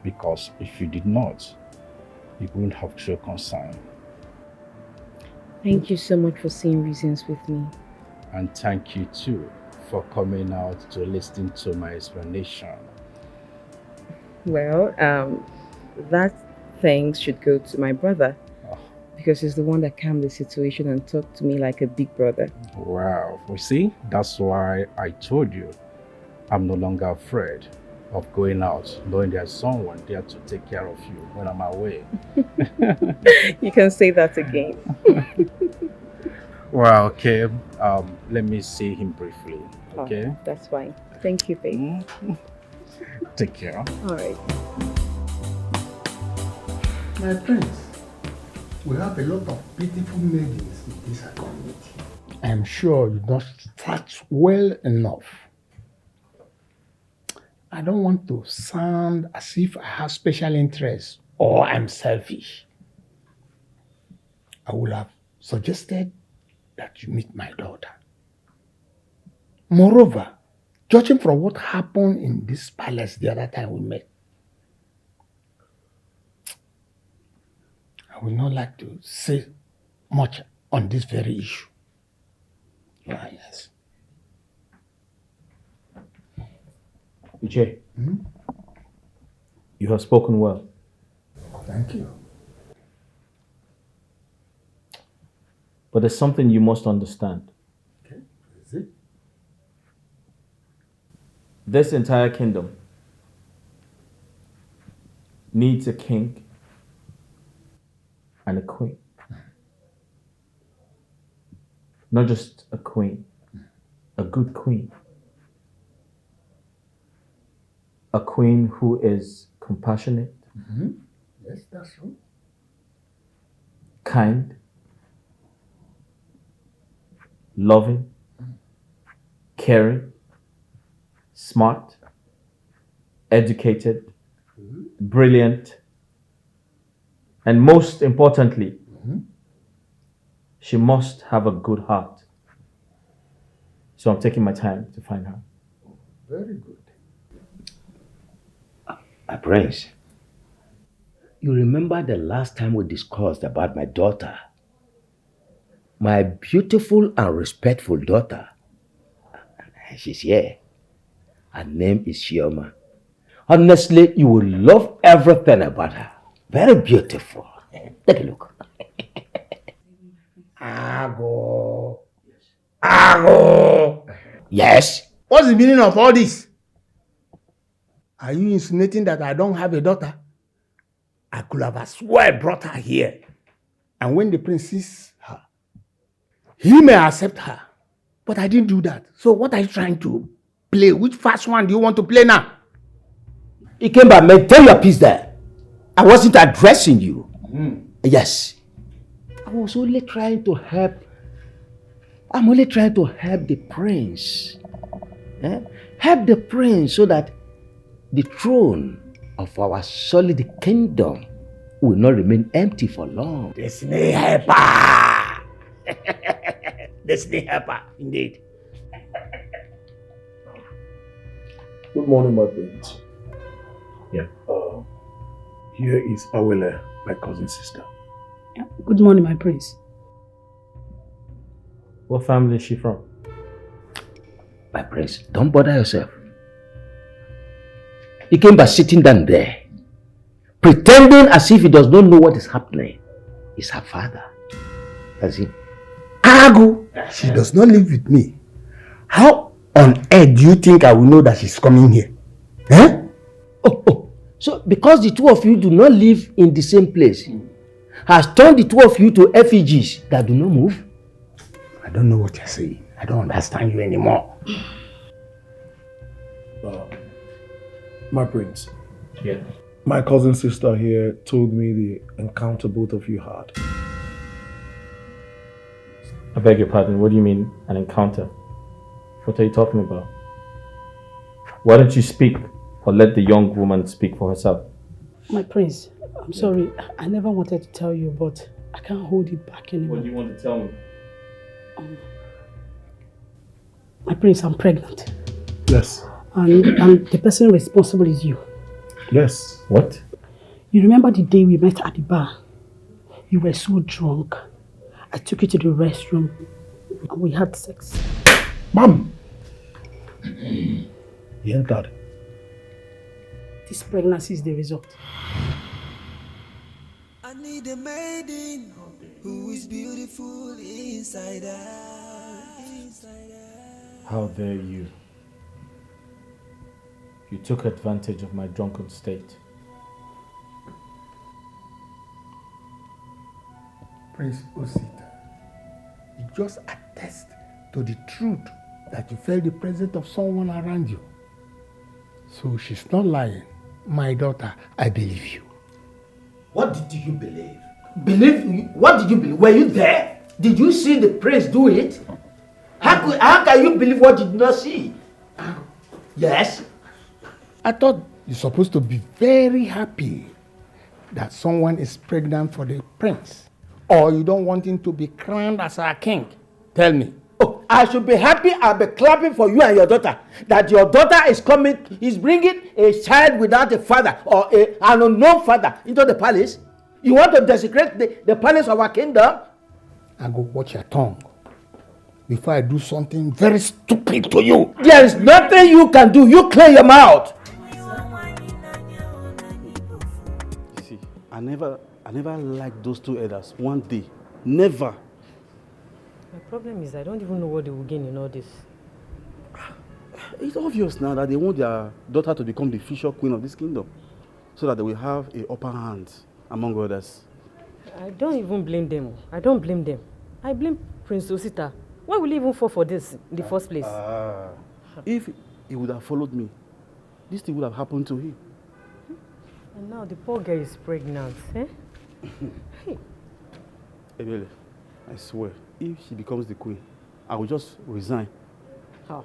Because if you did not, you wouldn't have shown concern. Thank you so much for seeing reasons with me. And thank you too for coming out to listen to my explanation. Well, that thanks should go to my brother. Because he's the one that calmed the situation and talked to me like a big brother. Wow, you see, that's why I told you I'm no longer afraid of going out, knowing there's someone there to take care of you when I'm away. You can say that again. Well, okay, let me see him briefly, okay? Oh, that's fine. Thank you, babe. Take care. All right. My prince, we have a lot of beautiful maidens in this community. I am sure you don't start well enough. I don't want to sound as if I have special interest or I'm selfish. I would have suggested that you meet my daughter. Moreover, judging from what happened in this palace the other time we met, I would not like to say much on this very issue. Ah, yes. Uche, you have spoken well. Thank you. But there's something you must understand. Okay, is it? This entire kingdom needs a king and a queen. Not just a queen, a good queen. A queen who is compassionate, Yes, that's true. kind, loving, caring, smart, educated, brilliant, and most importantly, she must have a good heart. So I'm taking my time to find her. Very good. My prince, you remember the last time we discussed about my daughter? My beautiful and respectful daughter. She's here. Her name is Shioma. Honestly, you will love everything about her. Very beautiful. Take a look. Ago. Ago. Yes? What's the meaning of all this? Are you insinuating that I don't have a daughter? I could have, I swear, brought her here. And when the prince sees her, he may accept her. But I didn't do that. So what are you trying to play? Which fast one do you want to play now? You came by, maintain your peace there. I wasn't addressing you. Yes. I was only trying to help. I'm only trying to help the prince. Help the prince so that the throne of our solid kingdom will not remain empty for long. Destiny helper! Destiny helper, indeed. Good morning, my prince. Yeah. Here is Awele, my cousin sister. Yeah. Good morning, my prince. What family is she from? My prince, don't bother yourself. He came by sitting down there, pretending as if he does not know what is happening. He's her father. As in, Agu. She does not live with me. How on earth do you think I will know that she's coming here? So because the two of you do not live in the same place, has turned the two of you to effigies that do not move? I don't know what you're saying. I don't understand you anymore. My prince. Yeah. My cousin sister here told me the encounter both of you had. beg your pardon, what do you mean an encounter? What are you talking about? Why don't you speak or let the young woman speak for herself? My prince, I'm sorry. I never wanted to tell you, but I can't hold it back anymore. What do you want to tell me? My prince, I'm pregnant. Yes. And the person responsible is you. Yes. What? You remember the day we met at the bar? You were so drunk. I took you to the restroom and we had sex. Mom! You heard that? This pregnancy is the result. I need a maiden who is beautiful inside out. How dare you? You took advantage of my drunken state. Prince Osita, you just attest to the truth that you felt the presence of someone around you. So she's not lying. My daughter, I believe you. What did you believe? What did you believe? Were you there? Did you see the prince do it? How can you believe what you did not see? Yes? I thought you're supposed to be very happy that someone is pregnant for the prince. Or you don't want him to be crowned as our king. Tell me. Oh, I should be happy and be clapping for you and your daughter. That your daughter is bringing a child without a father or an unknown father into the palace. You want to desecrate the palace of our kingdom? I go watch your tongue before I do something very stupid to you. There is nothing you can do. You clear your mouth. You see, I never liked those two elders. One day. Never. My problem is I don't even know what they will gain in all this. It's obvious now that they want their daughter to become the future queen of this kingdom. So that they will have an upper hand among others. I don't even blame them. I don't blame them. I blame Prince Osita. Why will he even fall for this in the first place? If he would have followed me, this thing would have happened to him. And now the poor girl is pregnant. Eh? Hey. Ebele, I swear, if she becomes the queen, I will just resign. How?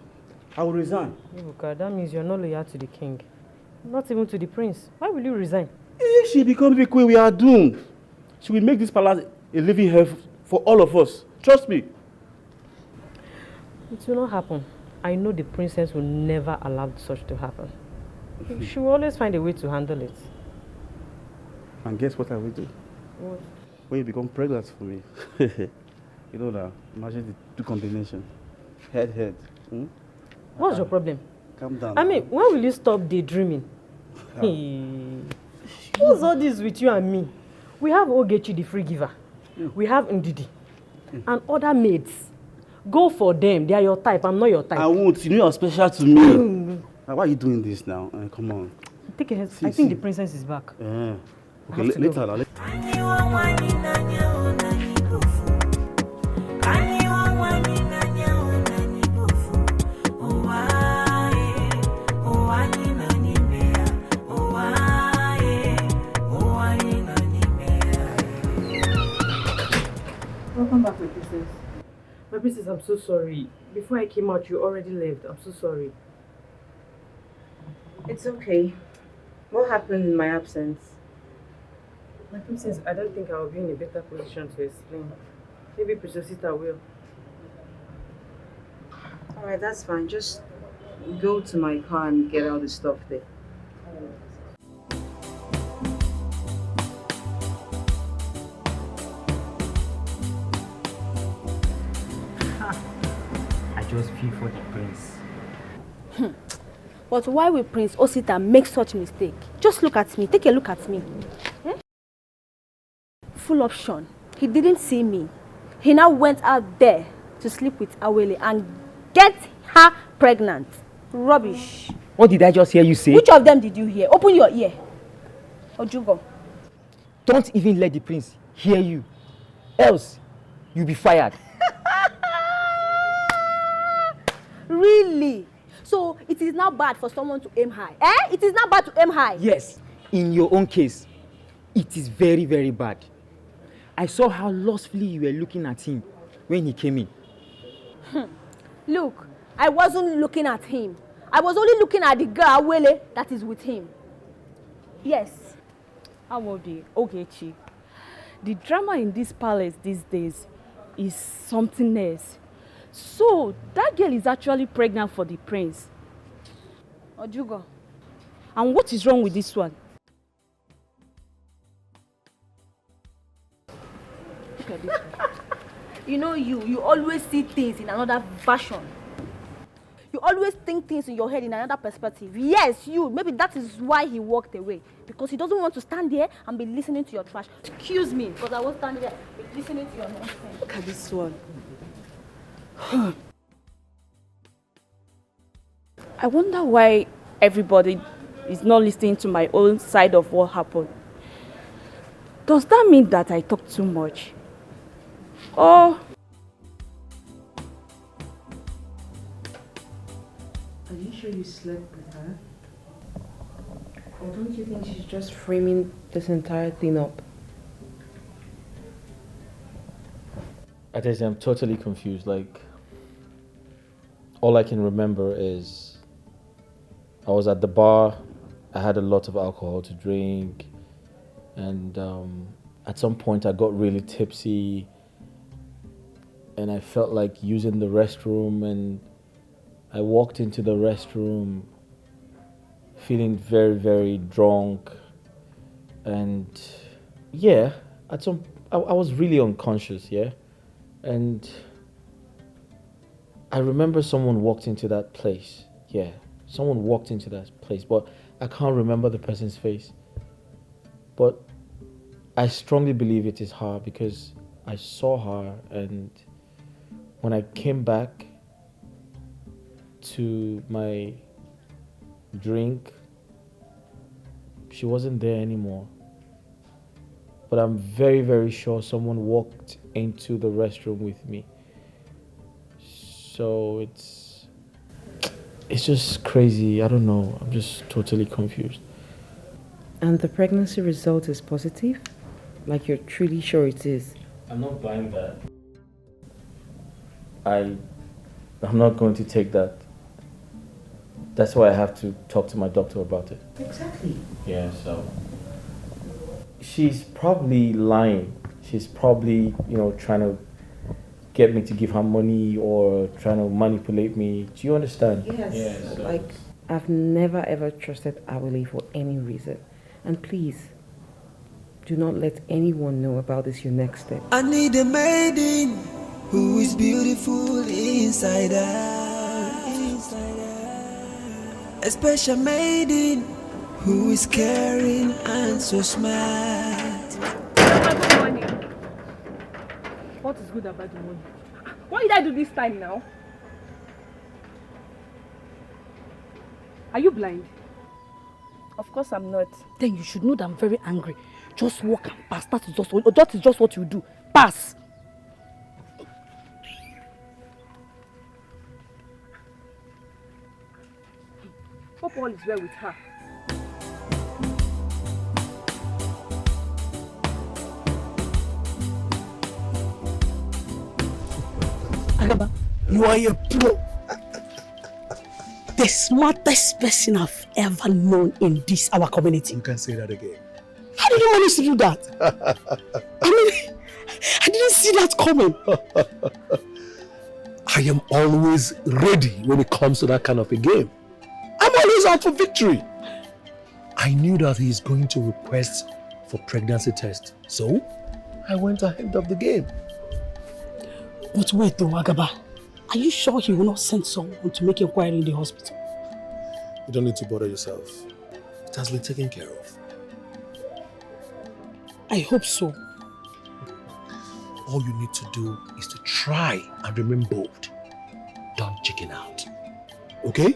I will resign. Ibuka, that means you're not loyal to the king. Not even to the prince. Why will you resign? If she becomes the queen, we are doomed. She will make this palace a living hell for all of us. Trust me. It will not happen. I know the princess will never allow such to happen. She will always find a way to handle it. And guess what I will do? What? When you become pregnant for me. You know that. Imagine the two combinations. Head. Hmm? What's your problem? Calm down. I mean, when will you stop daydreaming? What's all this with you and me? We have Ogechi, the free giver. We have Ndidi. And other maids. Go for them. They are your type. I'm not your type. I won't. You know you're special to me. Why are you doing this now? Come on. Take a head. I think the princess is back. Yeah. Okay, later. Welcome back, my princess. My princess, I'm so sorry. Before I came out, you already left. I'm so sorry. It's okay. What happened in my absence? My princess, I don't think I will be in a better position to explain. Maybe Princess Sita will. Alright, that's fine. Just go to my car and get all the stuff there. I just feel for the prince. But why will Prince Osita make such mistake? Just look at me. Take a look at me. Full option. He didn't see me. He now went out there to sleep with Awele and get her pregnant. Rubbish. What did I just hear you say? Which of them did you hear? Open your ear. Ojugo. Don't even let the prince hear you. Else, you'll be fired. Really? So it is now bad for someone to aim high? It is not bad to aim high? Yes. In your own case, it is very, very bad. I saw how lustfully you were looking at him when he came in. Look, I wasn't looking at him. I was only looking at the girl, Wele, that is with him. Yes. Awodi, Ogechi, the drama in this palace these days is something else. So, that girl is actually pregnant for the prince. Ojugo. And what is wrong with this one? Look at this one. You know you always see things in another version. You always think things in your head in another perspective. Yes, you. Maybe that is why he walked away. Because he doesn't want to stand there and be listening to your trash. Excuse me, because I won't stand there and be listening to your nonsense. Look at this one. I wonder why everybody is not listening to my own side of what happened. Does that mean that I talk too much? Or... Are you sure you slept with her? Or don't you think she's just framing this entire thing up? I'm totally confused. Like, all I can remember is I was at the bar, I had a lot of alcohol to drink, and at some point I got really tipsy and I felt like using the restroom, and I walked into the restroom feeling very, very drunk, and yeah, I was really unconscious, yeah, and I remember someone walked into that place, yeah, someone walked into that place, but I can't remember the person's face, but I strongly believe it is her because I saw her, and when I came back to my drink, she wasn't there anymore. But I'm very, very sure someone walked into the restroom with me. So it's just crazy. I don't know. I'm just totally confused. And the pregnancy result is positive? Like you're truly sure it is? I'm not buying that. I'm not going to take that. That's why I have to talk to my doctor about it. Exactly. Yeah, so she's probably lying. She's probably, trying to get me to give her money or trying to manipulate me. Do you understand? Yes. Yeah, so like, I've never ever trusted Awele for any reason. And please, do not let anyone know about this your next step. I need a maiden who is beautiful inside out. A special maiden who is caring and so smart. Good morning. What is good about the morning? What did I do this time now? Are you blind? Of course I'm not. Then you should know that I'm very angry. Just walk and pass. That is just what you do. Pass. Hope all is well with her. Agaba, you are a pro. The smartest person I've ever known in this, our community. You can say that again. How did you manage to do that? I mean, I didn't see that coming. I am always ready when it comes to that kind of a game. I'm always out for victory. I knew that he is going to request for pregnancy test, so I went ahead of the game. But wait though, Agaba, are you sure he will not send someone to make inquiry in the hospital? You don't need to bother yourself. It has been taken care of. I hope so. All you need to do is to try and remain bold. Don't chicken out. Okay?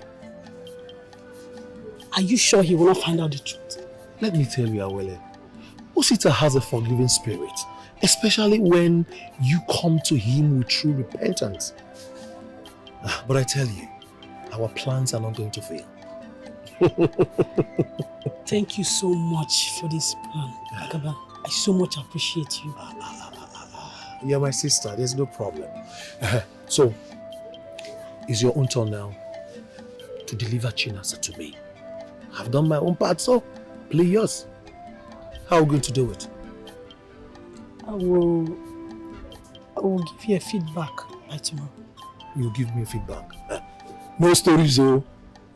Are you sure he will not find out the truth? Let me tell you, Awele, Osita has a forgiving spirit, especially when you come to him with true repentance. But I tell you, our plans are not going to fail. Thank you so much for this plan, Agaba. I so much appreciate you. You're my sister. There's no problem. So, it's your own turn now to deliver Chinasa to me. I've done my own part, so play yours. How are we going to do it? I will give you a feedback by tomorrow. You give me feedback. No stories, oh.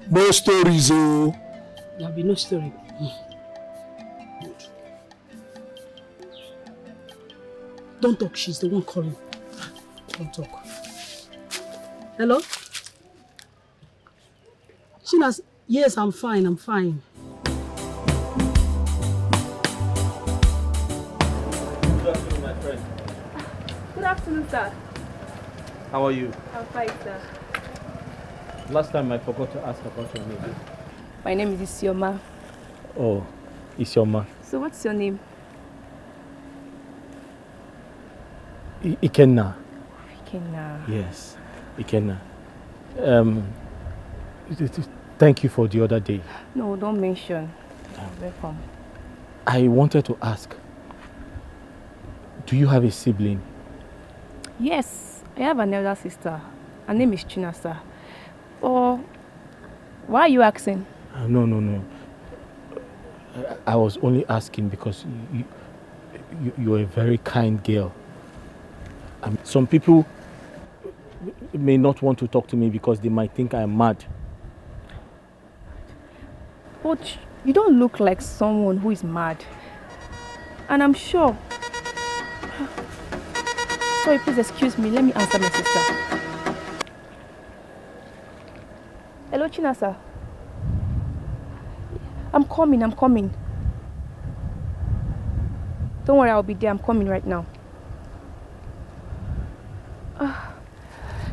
No stories, oh. There'll be no story. Good. Don't talk, she's the one calling. Don't talk. Hello? Chinas, yes, I'm fine, I'm fine. Good afternoon, my friend. Good afternoon, sir. How are you? I'm fine, sir. Last time I forgot to ask about your name. My name is Isioma. Oh, Isioma. So what's your name? Ikenna. Ikenna. Yes, Ikenna. Thank you for the other day. No, don't mention. Welcome. I wanted to ask, do you have a sibling? Yes, I have an elder sister. Her name is Chinasa. Or why are you asking? No. I was only asking because you're a very kind girl. Some people may not want to talk to me because they might think I'm mad. But you don't look like someone who is mad. And I'm sure. Sorry, please excuse me. Let me answer my sister. Hello, Chinasa. I'm coming. Don't worry, I'll be there. I'm coming right now.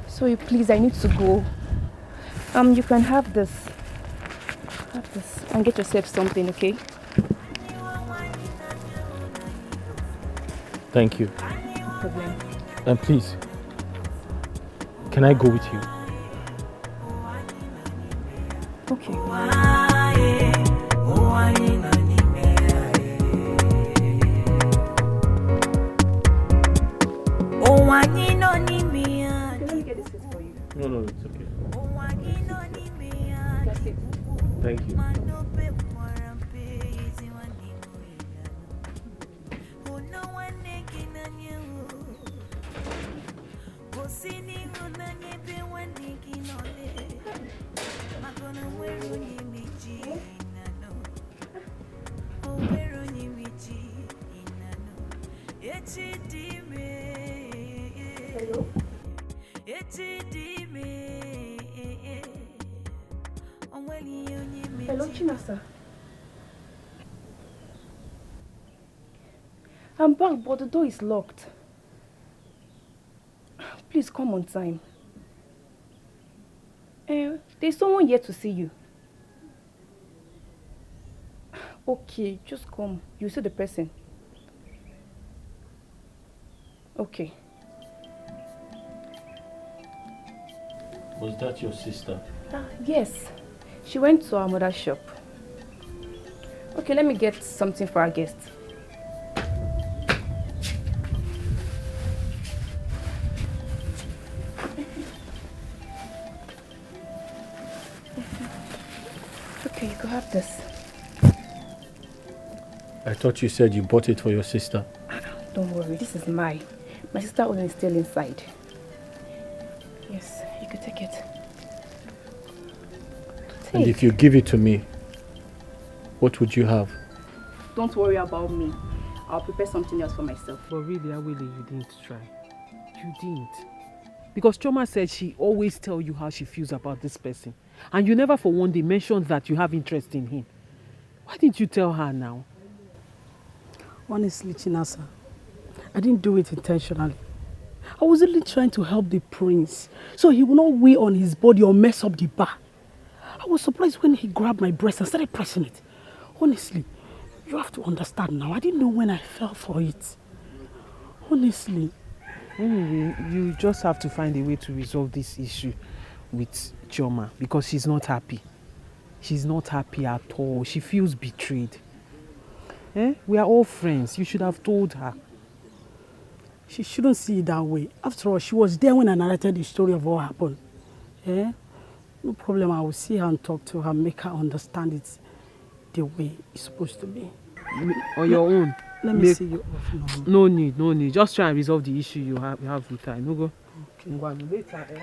Sorry, please, I need to go. You can have this. And get yourself something, okay? Thank you. No problem. And please, can I go with you? Okay. No, it's okay. Thank you. Hello, Chinasa. I'm back, but the door is locked. Please come on time. There's someone here to see you. Okay, just come. You see the person. Okay. Was that your sister? Yes. She went to our mother's shop. Okay, let me get something for our guests. Okay, you can have this. I thought you said you bought it for your sister. Don't worry, this is mine. My sister Owen is still inside. Yes, you could take it. And if you give it to me, what would you have? Don't worry about me. I'll prepare something else for myself. But really, Awele, you didn't try. You didn't. Because Choma said she always tell you how she feels about this person. And you never for one day mentioned that you have interest in him. Why didn't you tell her now? Honestly, Chinasa, I didn't do it intentionally. I was only trying to help the prince so he would not weigh on his body or mess up the bar. I was surprised when he grabbed my breast and started pressing it. Honestly, you have to understand now. I didn't know when I fell for it. Honestly. Anyway, you just have to find a way to resolve this issue with Chioma because she's not happy. She's not happy at all. She feels betrayed. We are all friends. You should have told her. She shouldn't see it that way. After all, she was there when I narrated the story of what happened. Eh? No problem, I will see her and talk to her, make her understand it the way it's supposed to be. On your own. Let me see you off now. No need. Just try and resolve the issue you have with her. No go. Okay. Later, eh?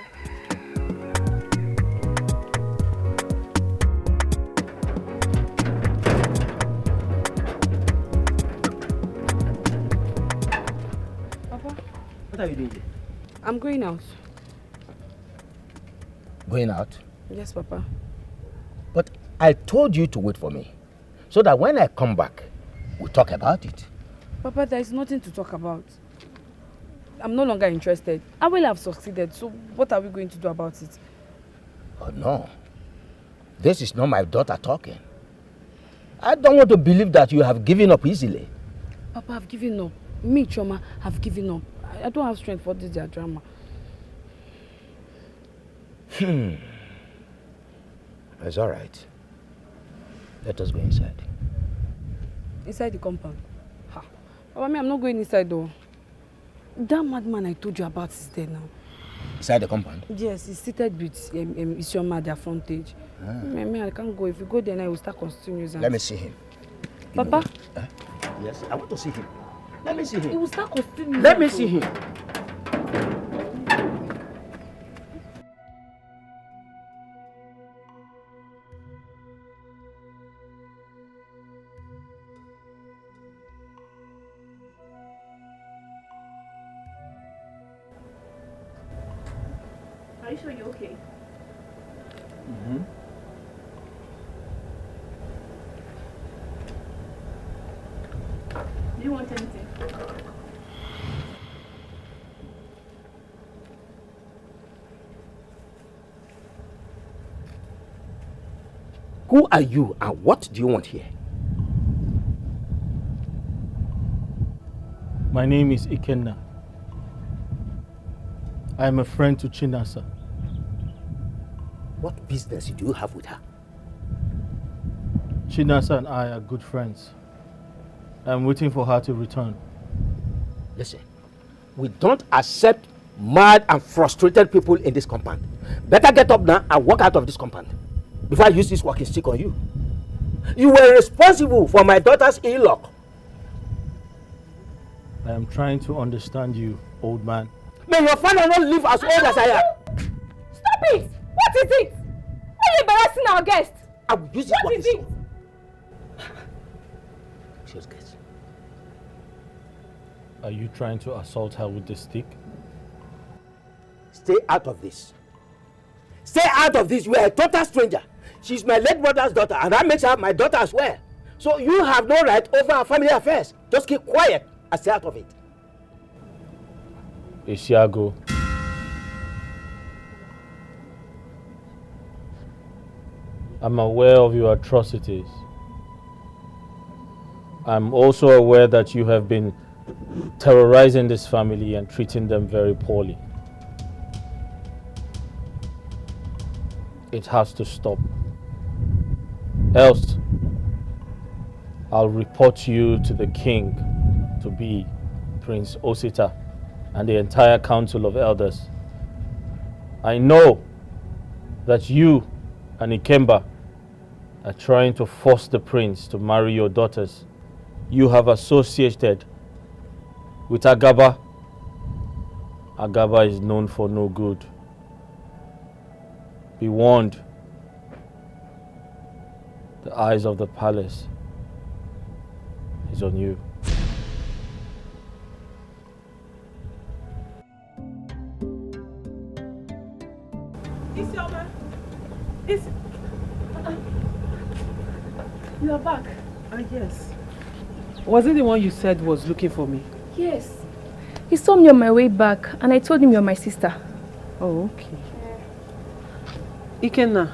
What are you doing here? I'm going out. Going out? Yes, Papa. But I told you to wait for me, so that when I come back, we'll talk about it. Papa, there is nothing to talk about. I'm no longer interested. I will have succeeded, so what are we going to do about it? Oh no. This is not my daughter talking. I don't want to believe that you have given up easily. Papa, I've given up. Me, Choma, have given up. I don't have strength for this drama. It's all right. Let us go inside. Inside the compound? Ha. Papa, I'm not going inside though. That madman I told you about is there now. Inside the compound? Yes, he's seated with Isioma at their frontage. I can't go. If you go there now, I will start constituting nuisance. Let me see him. Papa? Yes, I want to see him. Let me see him. He will start constituting Let me see him. Are you sure you're okay? Do you want anything? Who are you and what do you want here? My name is Ikenna. I am a friend to Chinasa. What business do you have with her? Chinasa and I are good friends. I'm waiting for her to return. Listen, we don't accept mad and frustrated people in this compound. Better get up now and walk out of this compound before I use this walking stick on you. You were responsible for my daughter's ill luck. I am trying to understand you, old man. May your father not live as old as I am. Stop it! What is it? Why are you embarrassing our guest? I will use this walking stick. Just guess. Are you trying to assault her with the stick? Stay out of this. Stay out of this. You are a total stranger. She's my late brother's daughter, and that makes her my daughter as well. So you have no right over our family affairs. Just keep quiet and stay out of it. Isiago. I'm aware of your atrocities. I'm also aware that you have been terrorizing this family and treating them very poorly. It has to stop. Else, I'll report you to the king, to be Prince Osita, and the entire council of elders. I know that you and Ikemba are trying to force the prince to marry your daughters. You have associated with Agaba. Agaba is known for no good. Be warned. The eyes of the palace is on you. You are back. Yes. Was it the one you said was looking for me? Yes. He saw me on my way back and I told him you're my sister. Oh, okay. Ikenna.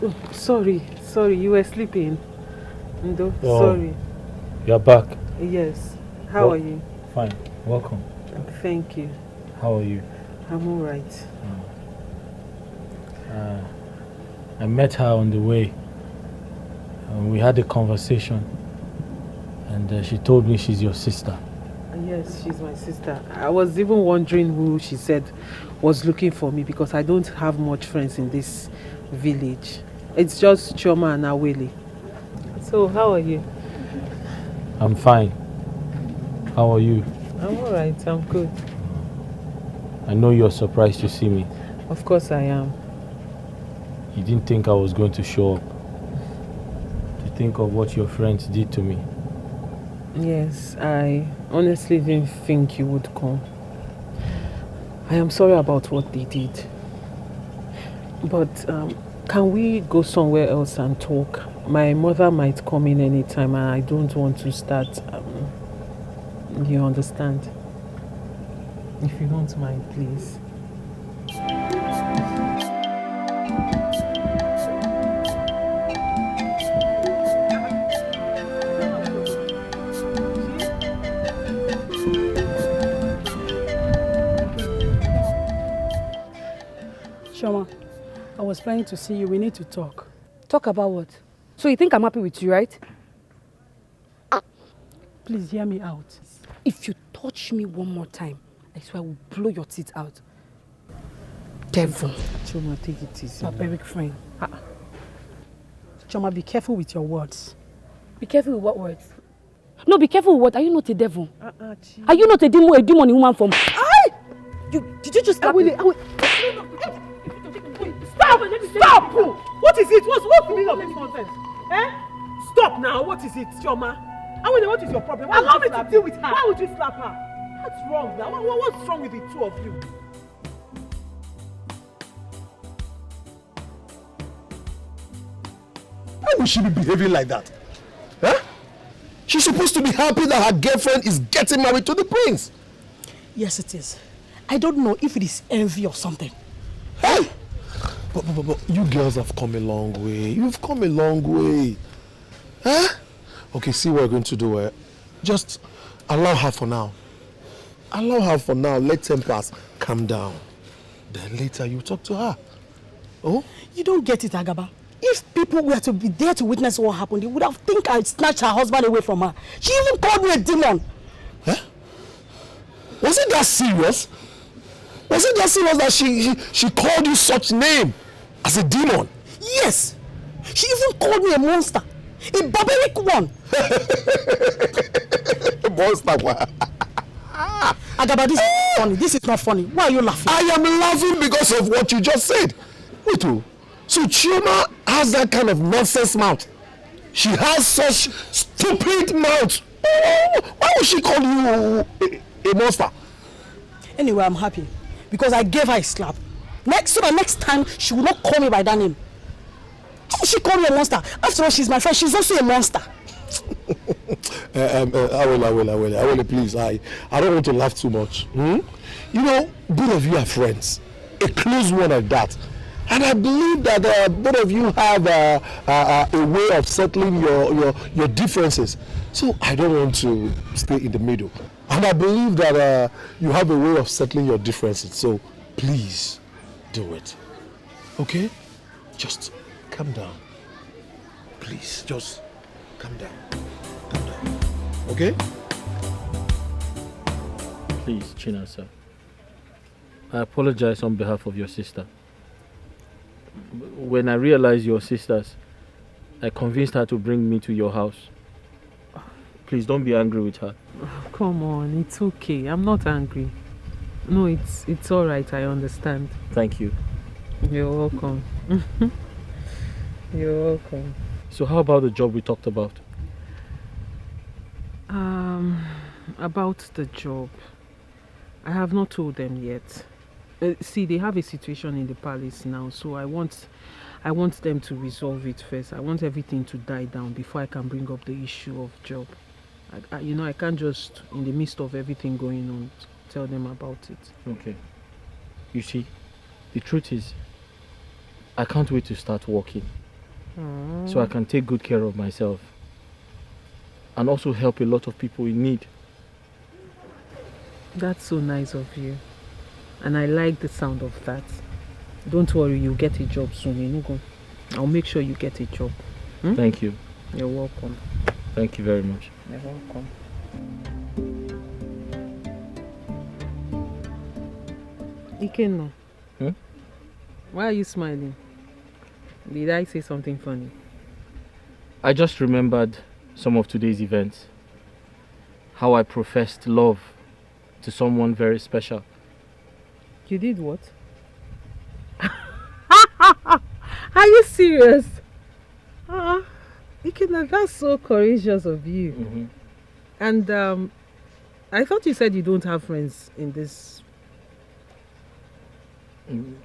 Oh, sorry, you were sleeping. Ndo, sorry. You're back. Yes. How are you? Fine. Welcome. Thank you. How are you? I'm all right. I met her on the way. We had a conversation. And she told me she's your sister. Yes, she's my sister. I was even wondering who she said was looking for me because I don't have much friends in this village. It's just Chioma and Awele. So, how are you? I'm fine. How are you? I'm alright, I'm good. I know you're surprised to see me. Of course I am. You didn't think I was going to show up. To think of what your friends did to me. Yes, I honestly didn't think you would come. I am sorry about what they did. But can we go somewhere else and talk? My mother might come in anytime and I don't want to start. You understand? If you don't mind, please. Shoma, I was planning to see you. We need to talk. Talk about what? So you think I'm happy with you, right? Please hear me out. If you touch me one more time, I swear I will blow your teeth out. Devil. Choma, take it easy. Barbaric friend. Choma, be careful with your words. Be careful with what words? No, be careful with what? Are you not a devil? Are you not a demon in human form? Did you just stop me? Stop! Stop! What is it? What's the meaning of this nonsense? Eh? Stop now! What is it, Chioma? Awele, what is your problem? Allow me to deal with her. Why would you slap her? What's wrong now? What's wrong with the two of you? Why would she be behaving like that? Huh? She's supposed to be happy that her girlfriend is getting married to the prince. Yes, it is. I don't know if it is envy or something. Hey! But you girls have come a long way. You've come a long way. Huh? Okay, see what we're going to do. Just allow her for now. Allow her for now. Let tempers calm down. Then later you talk to her. Oh? You don't get it, Agaba. If people were to be there to witness what happened, they would have think I snatched her husband away from her. She even called me a demon. Huh? Was it that serious? Was it that serious that she called you such name as a demon? Yes. She even called me a monster. A barbaric one. A monster one. Agaba, this is not funny. This is not funny. Why are you laughing? I am laughing because of what you just said. Wait, so Chioma has that kind of nonsense mouth. She has such stupid mouth. Why would she call you a monster? Anyway, I'm happy because I gave her a slap. So the next time she will not call me by that name. She called me a monster. After all, she's my friend. She's also a monster. Awele, please. I don't want to laugh too much. You know, both of you are friends. A close one at that. And I believe that both of you have a way of settling your differences. So I don't want to stay in the middle. And I believe that you have a way of settling your differences. So please do it. Okay? Just calm down. Please, just calm down. Calm down. Okay? Please, Chinasa. I apologize on behalf of your sister. When I realized your sisters, I convinced her to bring me to your house. Please don't be angry with her. Come on, it's okay. I'm not angry. No, it's all right. I understand. Thank you. You're welcome. You're welcome. So how about the job we talked about? About the job. I have not told them yet. See, they have a situation in the palace now, so I want them to resolve it first. I want everything to die down before I can bring up the issue of job. I can't just, in the midst of everything going on, tell them about it. Okay. You see, the truth is, I can't wait to start working. So I can take good care of myself. And also help a lot of people in need. That's so nice of you. And I like the sound of that. Don't worry, you'll get a job soon. I'll make sure you get a job. Thank you. You're welcome. Thank you very much. You're welcome. Ikenna. Hmm? Why are you smiling? Did I say something funny? I just remembered some of today's events. How I professed love to someone very special. You did what? Are you serious? Ikenna, that's so courageous of you. Mm-hmm. And I thought you said you don't have friends in this.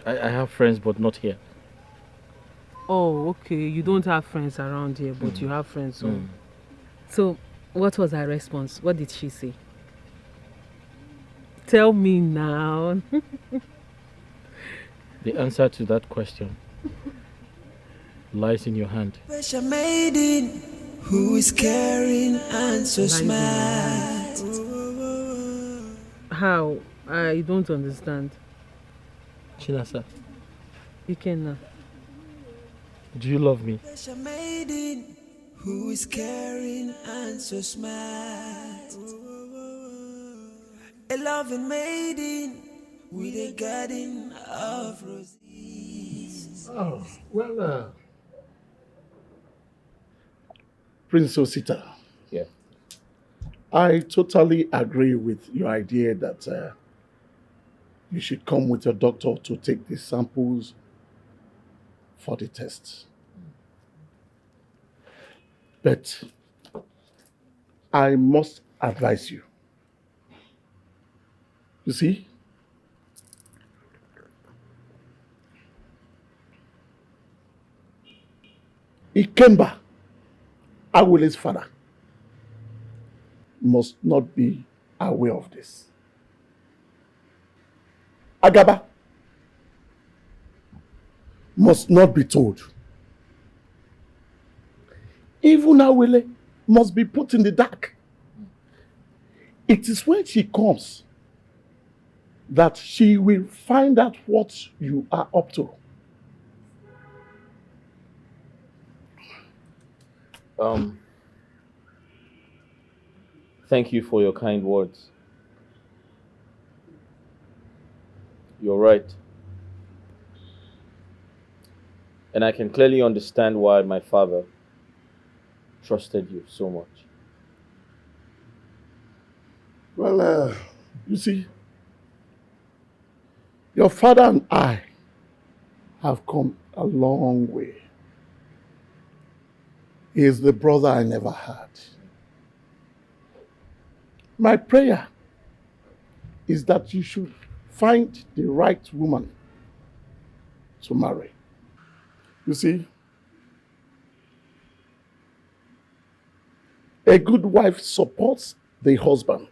I have friends, but not here. Oh, okay. You don't have friends around here, but you have friends. So, what was her response? What did she say? Tell me now. The answer to that question lies in your hand. Special maiden who is caring and so smart. How? I don't understand. Chinasa, Ikenna. do you love me? Special maiden who is caring and so smart. A loving maiden with a garden of roses. Oh, well, Prince Osita. Yeah. I totally agree with your idea that you should come with your doctor to take the samples for the tests. But I must advise you. You see, Ikemba, Awele's father, must not be aware of this. Agaba must not be told. Even Awele must be put in the dark. It is when she comes that she will find out what you are up to. Thank you for your kind words. You're right. And I can clearly understand why my father trusted you so much. Well, you see, your father and I have come a long way. He is the brother I never had. My prayer is that you should find the right woman to marry. You see, a good wife supports the husband,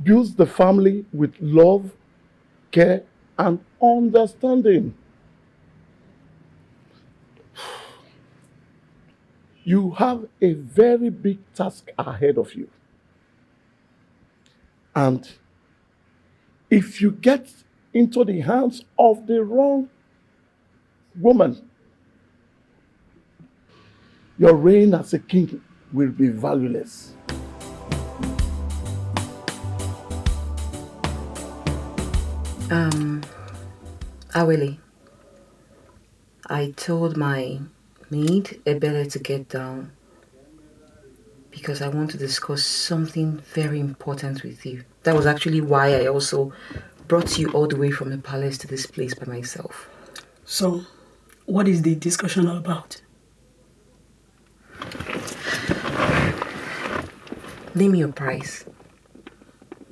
builds the family with love, care, and understanding. You have a very big task ahead of you. And if you get into the hands of the wrong woman, your reign as a king will be valueless. Awele, I told my maid Ebele to get down because I want to discuss something very important with you. That was actually why I also brought you all the way from the palace to this place by myself. So, what is the discussion all about? Name your price.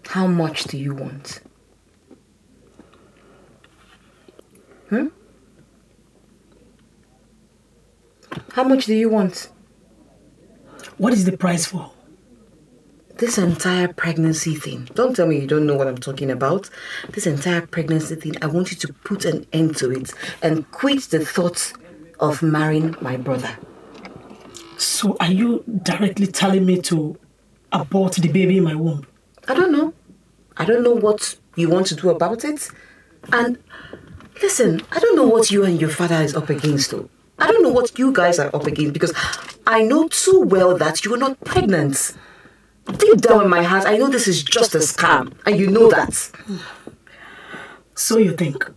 How much do you want? How much do you want? What is the price for? This entire pregnancy thing. Don't tell me you don't know what I'm talking about. This entire pregnancy thing, I want you to put an end to it and quit the thought of marrying my brother. So are you directly telling me to abort the baby in my womb? I don't know. I don't know what you want to do about it. And listen, I don't know what you and your father is up against though. I don't know what you guys are up against because I know too well that you're not pregnant. Deep down in my heart, I know this is just a scam, and you know that. So you think.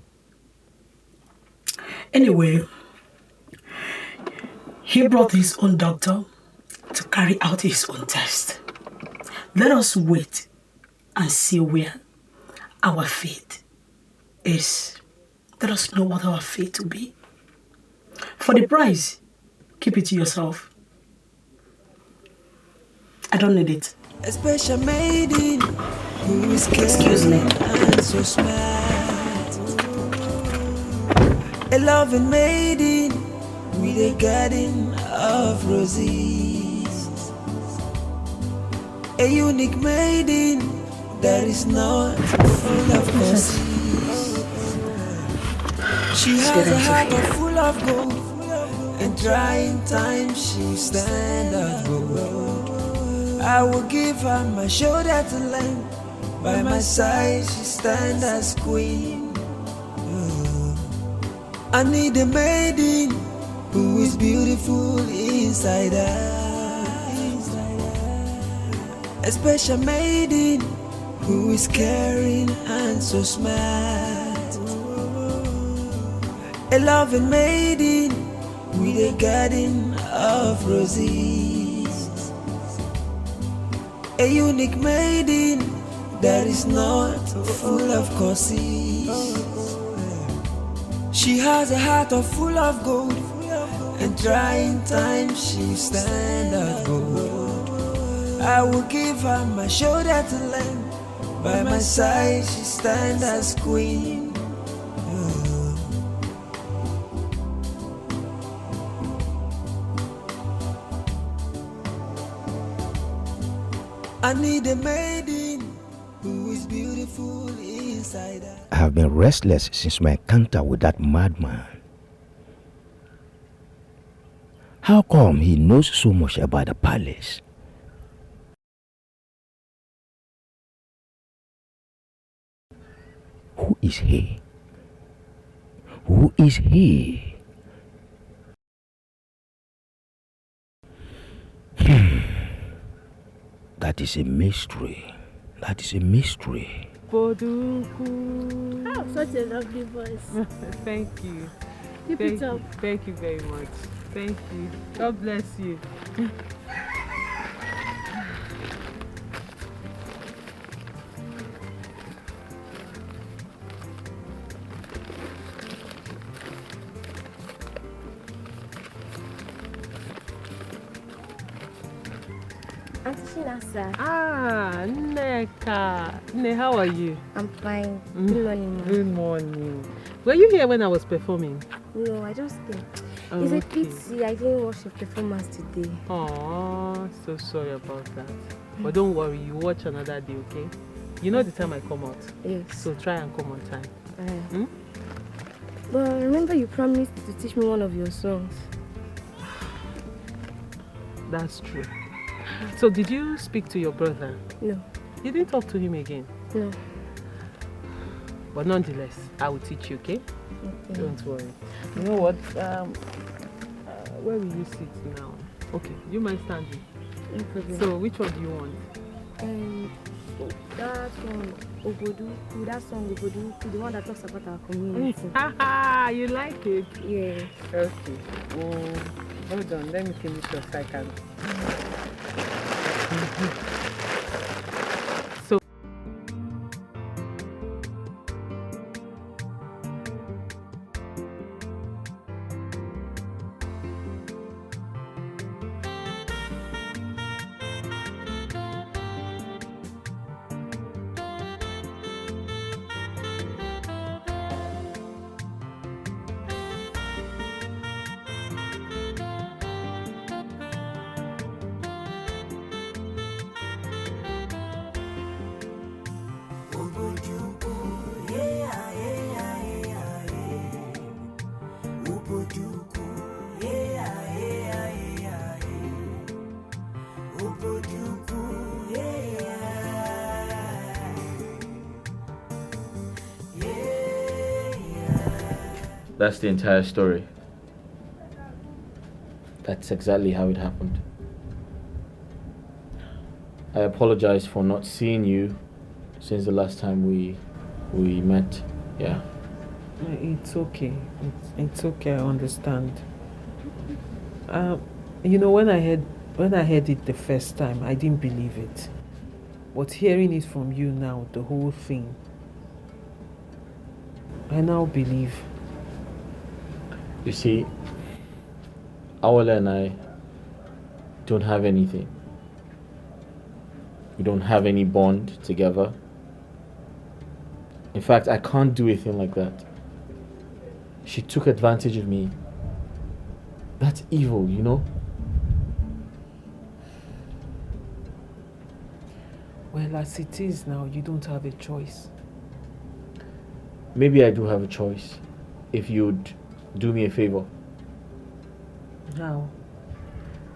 Anyway, he brought his own doctor to carry out his own test. Let us wait and see where our fate is. Let us know what our fate will be. For the price, keep it to yourself. I don't need it. A special maiden who is Excuse me. and so smart. A loving maiden with a garden of roses. A unique maiden that is not full of roses. She has a heart full of gold, and trying times she stand as gold. I will give her my shoulder to lend. By my side she stand as queen. I need a maiden who is beautiful inside her. A special maiden who is caring and so smart. A loving maiden with a garden of roses. A unique maiden that is not full of curses. She has a heart full of gold, and trying times she stand as gold. I will give her my shoulder to lend. By my side she stand as queen. I need a maiden who is beautiful inside her. I have been restless since my encounter with that madman. How come he knows so much about the palace? Who is he? Who is he? That is a mystery. That is a mystery. Boduku. Oh, such a lovely voice. Thank you. Keep it up. Thank you very much. Thank you. God bless you. Auntie Shinasa. Ah, Neka. Ne, how are you? I'm fine. Good morning, Mom. Good morning. Were you here when I was performing? No, I just think. Oh, It's a okay. pity I didn't watch your performance today. Oh, so sorry about that. But don't worry, you watch another day, okay? You know the time I come out? Yes. So try and come on time. Hmm? But remember you promised to teach me one of your songs. That's true. So did you speak to your brother? No. You didn't talk to him again? No. But nonetheless, I will teach you, okay? Okay. Don't worry. You know what? Where will you sit now? Okay, you mind standing? No problem. So which one do you want? That song, Oboduku, the one that talks about our community. You like it? Yeah. Okay. Oh, hold on, let me finish your second. So That's the entire story. That's exactly how it happened. I apologize for not seeing you since the last time we met. Yeah. It's okay. It's okay. I understand. You know, when I heard it the first time, I didn't believe it. But hearing it from you now, the whole thing, I now believe. You see, Awale and I don't have anything. We don't have any bond together. In fact, I can't do a thing like that. She took advantage of me. That's evil, you know? Well, as it is now, you don't have a choice. Maybe I do have a choice. If you'd do me a favor. How?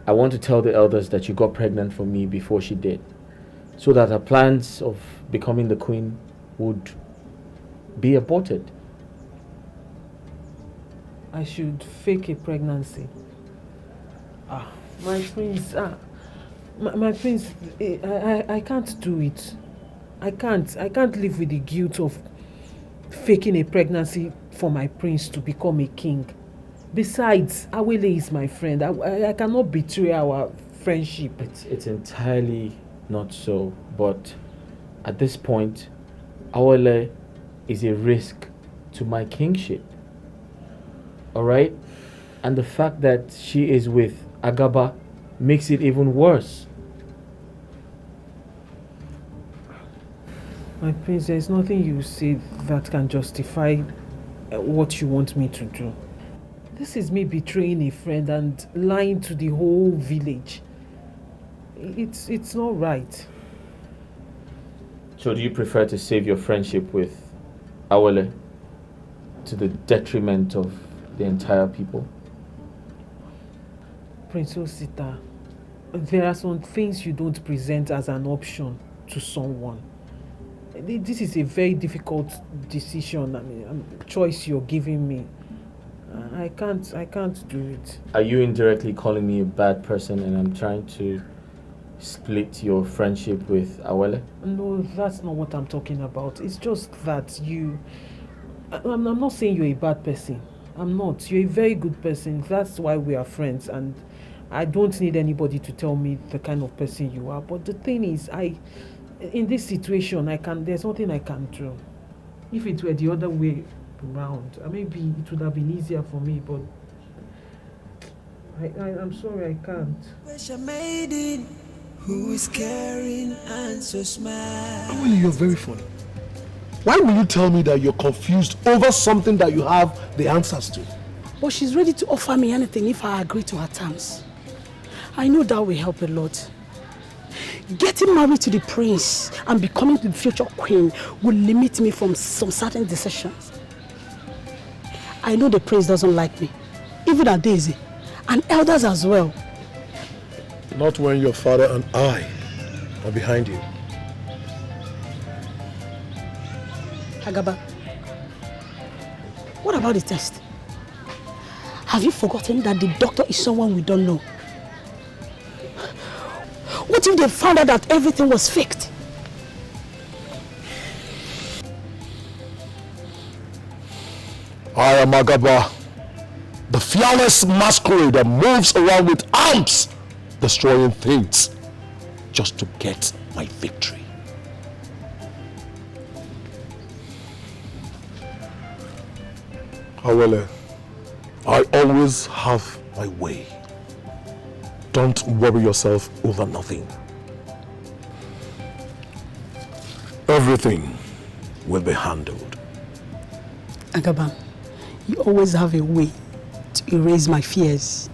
I want to tell the elders that you got pregnant for me before she did, so that her plans of becoming the queen would be aborted. I should fake a pregnancy. My prince, my prince, I can't do it. I can't live with the guilt of faking a pregnancy for my prince to become a king. Besides, Awele is my friend. I cannot betray our friendship. It's entirely not so, but at this point, Awele is a risk to my kingship. Alright? And the fact that she is with Agaba makes it even worse. My prince, there's nothing you say that can justify what you want me to do. This is me betraying a friend and lying to the whole village. It's not right. So do you prefer to save your friendship with Awele to the detriment of the entire people? Prince Osita, there are some things you don't present as an option to someone. This is a very difficult decision, choice you're giving me. I can't do it. Are you indirectly calling me a bad person and I'm trying to split your friendship with Awele? No, that's not what I'm talking about. It's just that I'm not saying you're a bad person. I'm not. You're a very good person. That's why we are friends, and I don't need anybody to tell me the kind of person you are. But the thing is, in this situation, there's nothing I can do. If it were the other way around, maybe it would have been easier for me, but I'm sorry, I can't. Special maiden who is caring and so smart. Really, you're very funny. Why will you tell me that you're confused over something that you have the answers to? But she's ready to offer me anything if I agree to her terms. I know that will help a lot. Getting married to the prince and becoming the future queen will limit me from some certain decisions. I know the prince doesn't like me, even at Daisy, and elders as well. Not when your father and I are behind you. Agaba, what about the test? Have you forgotten that the doctor is someone we don't know? What if they found out that everything was faked? I am Agaba, the fearless masquerade that moves around with arms, destroying things just to get my victory. However, I always have my way. Don't worry yourself over nothing. Everything will be handled. Agaba, you always have a way to erase my fears.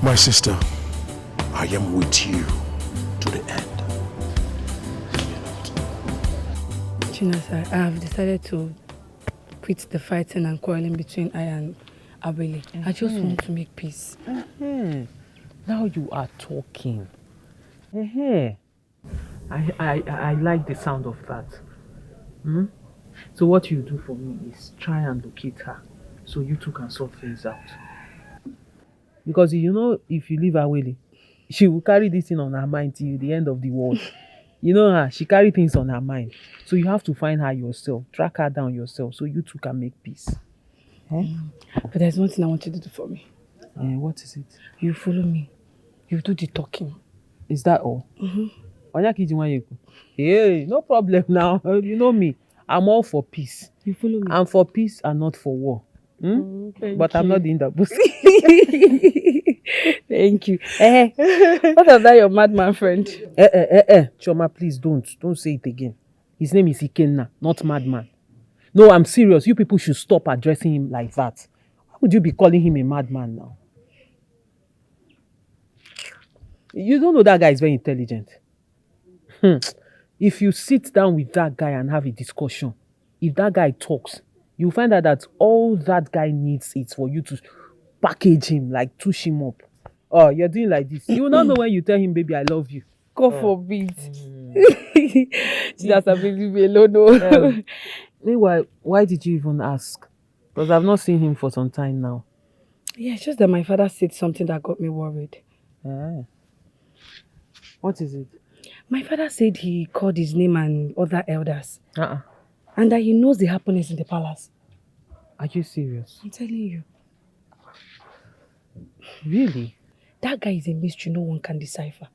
My sister, I am with you to the end. Chinasa, I have decided to quit the fighting and quarreling between I and Abele. I just want to make peace. Now you are talking. I like the sound of that. So what you do for me is try and locate her so you two can sort things out. Because you know, if you leave Awele, she will carry this thing on her mind till the end of the world. You know her, she carry things on her mind. So you have to find her yourself, track her down yourself, so you two can make peace. But there's one thing I want you to do for me. What is it? You follow me. You do the talking. Is that all? Mm-hmm. Hey, no problem now. You know me. I'm all for peace. You follow me. I'm for peace and not for war. But I'm not in the bush. Thank you. What about your madman friend? Choma, please don't say it again. His name is Ikenna, not madman. No, I'm serious. You people should stop addressing him like that. Why would you be calling him a madman now? You don't know that guy is very intelligent. If you sit down with that guy and have a discussion, if that guy talks, you'll find out that all that guy needs is for you to package him, like touch him up. Oh, you're doing like this. You will not know when you tell him, baby, I love you. God forbid. She doesn't leave me alone. No. Meanwhile, why did you even ask? Because I've not seen him for some time now. Yeah, it's just that my father said something that got me worried. What is it? My father said he called his name and other elders. And that he knows the happenings in the palace. Are you serious? I'm telling you. Really? That guy is a mystery no one can decipher.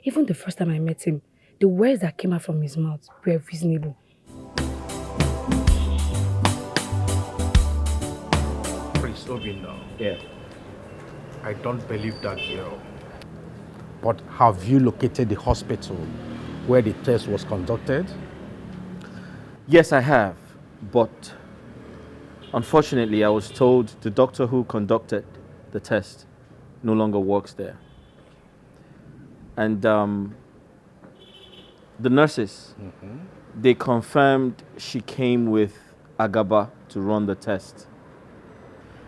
Even the first time I met him, the words that came out from his mouth were reasonable. Prince Obinna. Yeah. I don't believe that girl. But have you located the hospital where the test was conducted? Yes, I have. But unfortunately, I was told the doctor who conducted the test no longer works there. And the nurses, they confirmed she came with Agaba to run the test.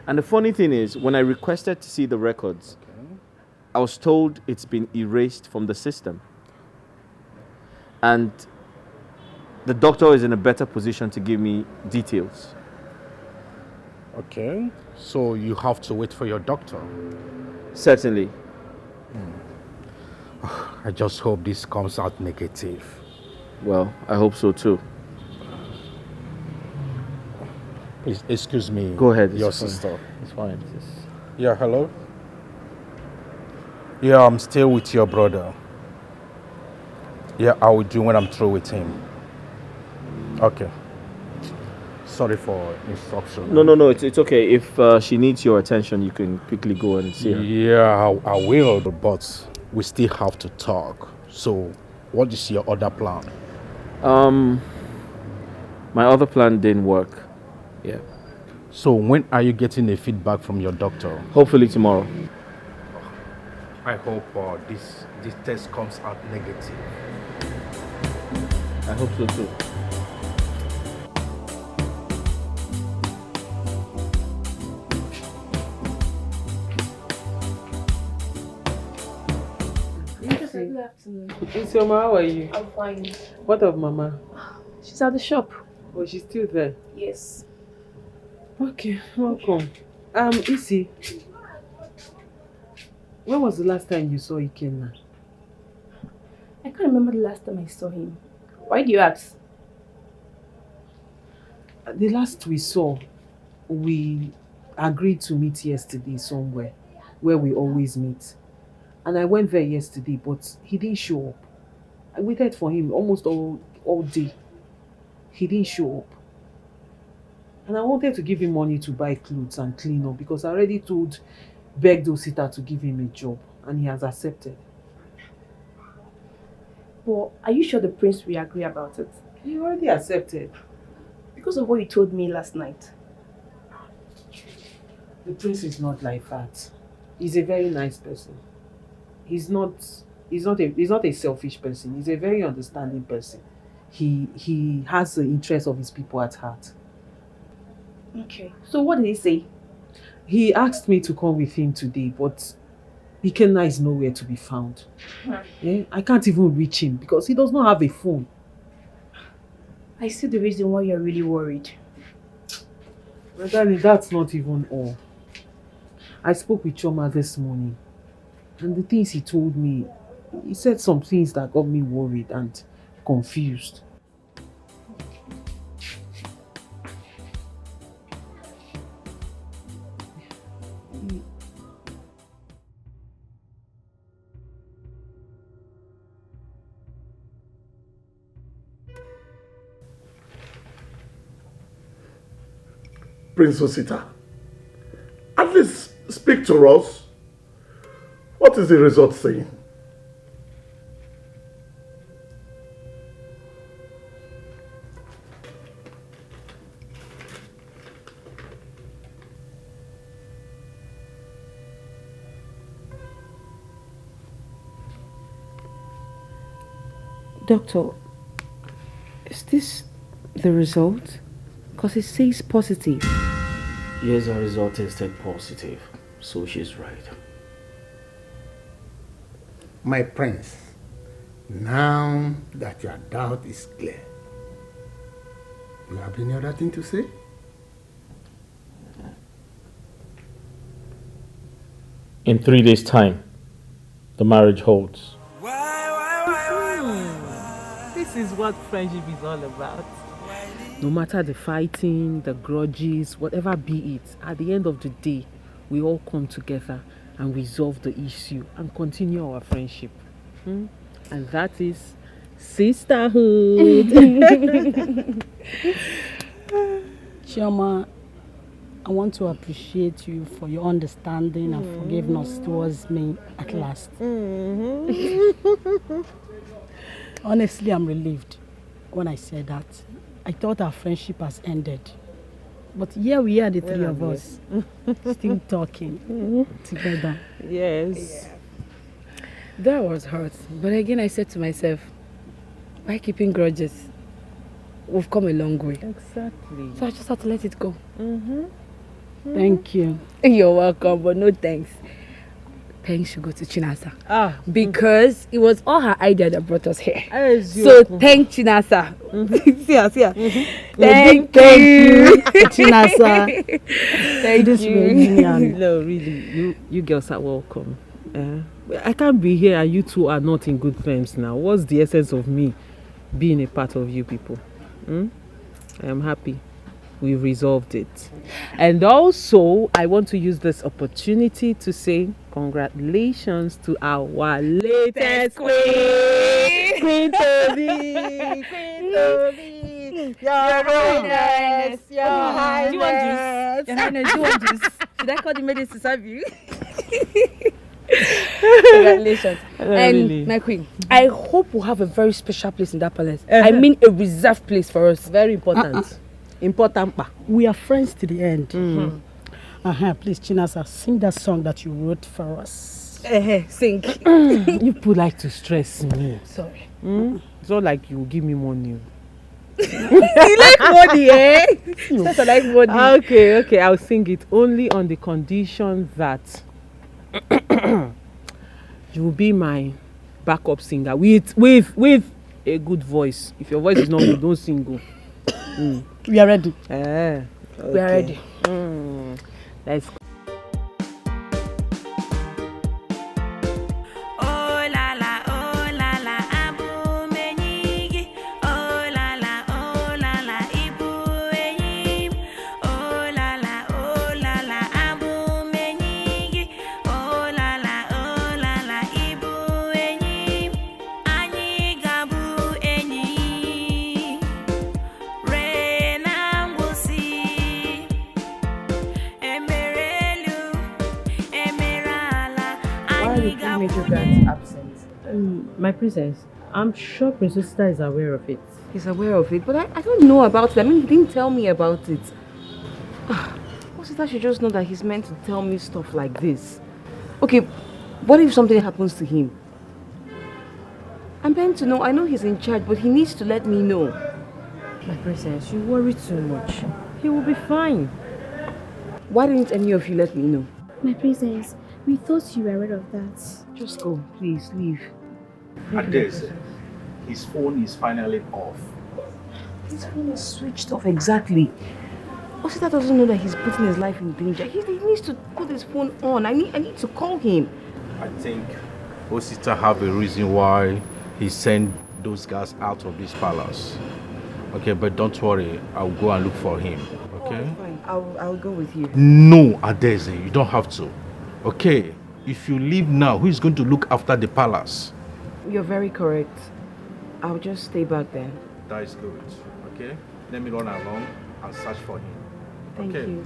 And the funny thing is, when I requested to see the records, I was told it's been erased from the system. And the doctor is in a better position to give me details. Okay, so you have to wait for your doctor. Certainly. I just hope this comes out negative. Well, I hope so too. Please, excuse me. Go ahead. Your It's fine. sister. It's fine. Yeah, hello? Yeah, I'm still with your brother. Yeah, I will do when I'm through with him. Okay. Sorry for instruction. No, it's okay. If she needs your attention, you can quickly go and see her. Yeah, I will, but we still have to talk. So, what is your other plan? My other plan didn't work. Yeah. So, when are you getting a feedback from your doctor? Hopefully tomorrow. I hope this test comes out negative. I hope so too. Good afternoon. Isioma, how are you? I'm fine. What of Mama? She's at the shop. Oh, she's still there? Yes. Okay, welcome. Isi, when was the last time you saw Ikenna? I can't remember the last time I saw him. Why do you ask? The last we saw, we agreed to meet yesterday somewhere where we always meet. And I went there yesterday, but he didn't show up. I waited for him almost all day. He didn't show up. And I wanted to give him money to buy clothes and clean up because I already begged Osita to give him a job and he has accepted. But are you sure the prince will agree about it? He already accepted. Because of what you told me last night. The prince is not like that. He's a very nice person. He's not a selfish person. He's a very understanding person. He has the interest of his people at heart. Okay. So what did he say? He asked me to come with him today, but Ikenna is nowhere to be found. Yeah? I can't even reach him because he does not have a phone. I see the reason why you're really worried. But darling, that's not even all. I spoke with Choma this morning And the things he told me, he said some things that got me worried and confused. Prince Osita, at least speak to us. What is the result saying? Doctor, is this the result? Because it says positive. Yes, her result tested positive, so she's right. My prince, now that your doubt is clear, you have any other thing to say? In 3 days' time, the marriage holds. This is what friendship is all about. No matter the fighting, the grudges, whatever be it, at the end of the day, we all come together and resolve the issue and continue our friendship. And that is sisterhood. Chioma, I want to appreciate you for your understanding and forgiveness towards me at last. Honestly, I'm relieved when I said that. I thought our friendship has ended. But here we are, the three of us, still talking together. Yes. That was hurt. But again, I said to myself, why keeping grudges? We've come a long way. Exactly. So I just had to let it go. Thank you. You're welcome, but no thanks. Thanks should go to Chinasa. Because it was all her idea that brought us here. So thank Chinasa. See her. Thank you, Chinasa. Thank you. No, really, you girls are welcome. I can't be here and you two are not in good terms now. What's the essence of me being a part of you people? I am happy we've resolved it. And also, I want to use this opportunity to say congratulations to our latest queen, Queen Toby. Queen Toby, Your Highness, Your Highness. Do you want juice? Your Highness, do you want juice? Should I call the maidens to serve you? Congratulations. And really. my queen, I hope we'll have a very special place in that palace. I mean a reserved place for us. Very important. Important. We are friends to the end. Please, Chinasa, sing that song that you wrote for us. Sing. You people like to stress me. Sorry. It's not like you give me money. You like money, eh? Yes, I like money. Okay, I'll sing it only on the condition that you will be my backup singer with a good voice. If your voice is not good, don't sing. We are ready. We are ready. Let's go. My princess, I'm sure Princess Sita is aware of it. He's aware of it, but I don't know about it. I mean, he didn't tell me about it. What's that? Should just know that he's meant to tell me stuff like this. Okay, what if something happens to him? I'm meant to know. I know he's in charge, but he needs to let me know. My princess, you worry too much. He will be fine. Why didn't any of you let me know? My princess, we thought you were aware of that. Just go, please, leave. Adese, his phone is finally off. His phone is switched off, exactly. Osita doesn't know that he's putting his life in danger. He needs to put his phone on. I need to call him. I think Osita have a reason why he sent those guys out of this palace. Okay, but don't worry, I'll go and look for him. Okay? Oh, fine. I'll go with you. No, Adeze, you don't have to. Okay, if you leave now, who is going to look after the palace? You're very correct. I'll just stay back then. That is good. Okay? Let me run along and search for him. Thank okay? you.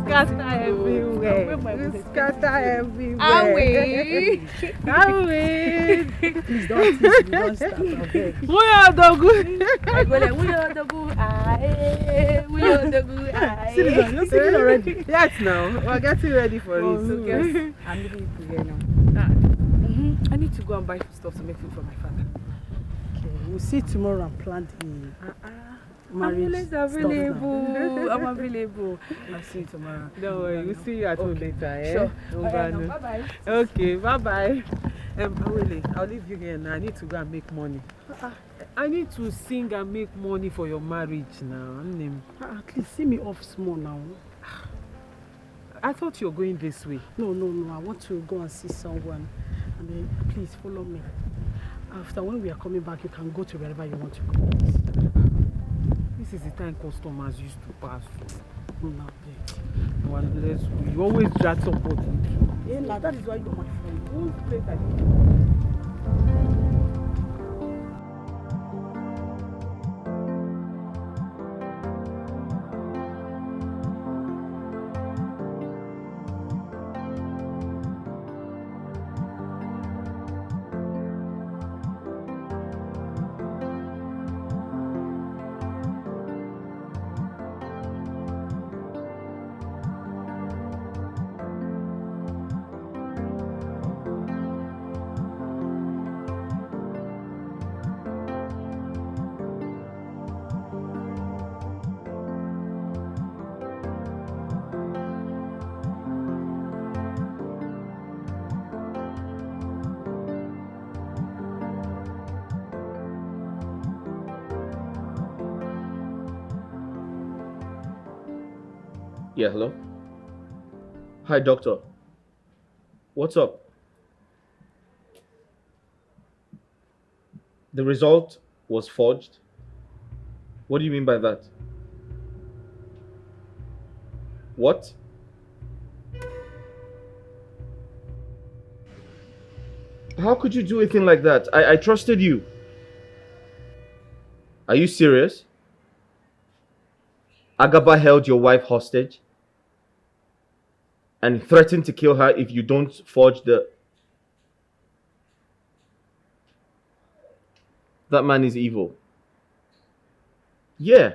Scatter everywhere. Scatter everywhere. Awe. Awe. Please don't tease me, don't start, okay? We are the good. I go like, we are the good. Aye. We are the good. Aye. Seriously, you're singing already. Yes, now. We're getting ready for it. So guys, I'm leaving you here now. I need to go and buy stuff to make food for my father. Okay, we'll see tomorrow and plan the marriage I'm stuff available. now. I'm available. I'll see you tomorrow. Don't worry, we'll see you at home later. Eh? Sure. Bye-bye. Okay, bye-bye. Awele, I'll leave you here now. I need to go and make money. I need to sing and make money for your marriage now. At least see me off small now. I thought you were going this way. No. I want to go and see someone. And then please follow me. After when we are coming back, you can go to wherever you want to go. This is the time customers used to pass. No, Unless you always drag somebody. Yeah, now that is why you're my friend. Whose place are you? Yeah, hello? Hi, doctor. What's up? The result was forged? What do you mean by that? What? How could you do a thing like that? I trusted you. Are you serious? Agaba held your wife hostage and threatened to kill her if you don't forge the... That man is evil. Yeah.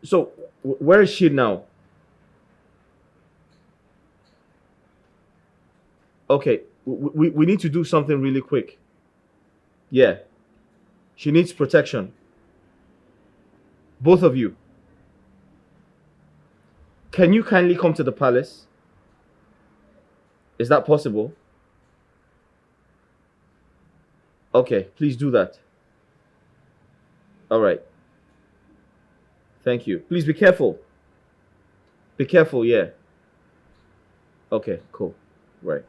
So, where is she now? Okay, we need to do something really quick. Yeah. She needs protection. Both of you. Can you kindly come to the palace? Is that possible? Okay, please do that. All right. Thank you. Please be careful. Be careful, yeah. Okay, cool. Right.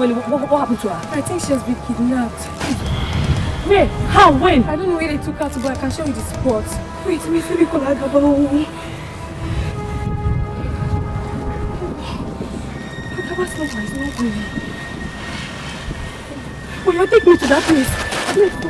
What happened to her? I think she has been kidnapped. Where? How? When? I don't know where they took her to, but I can show you the spot. Wait, let me call Agaba. Agaba's number is not going. Will you take me to that place? Let's go.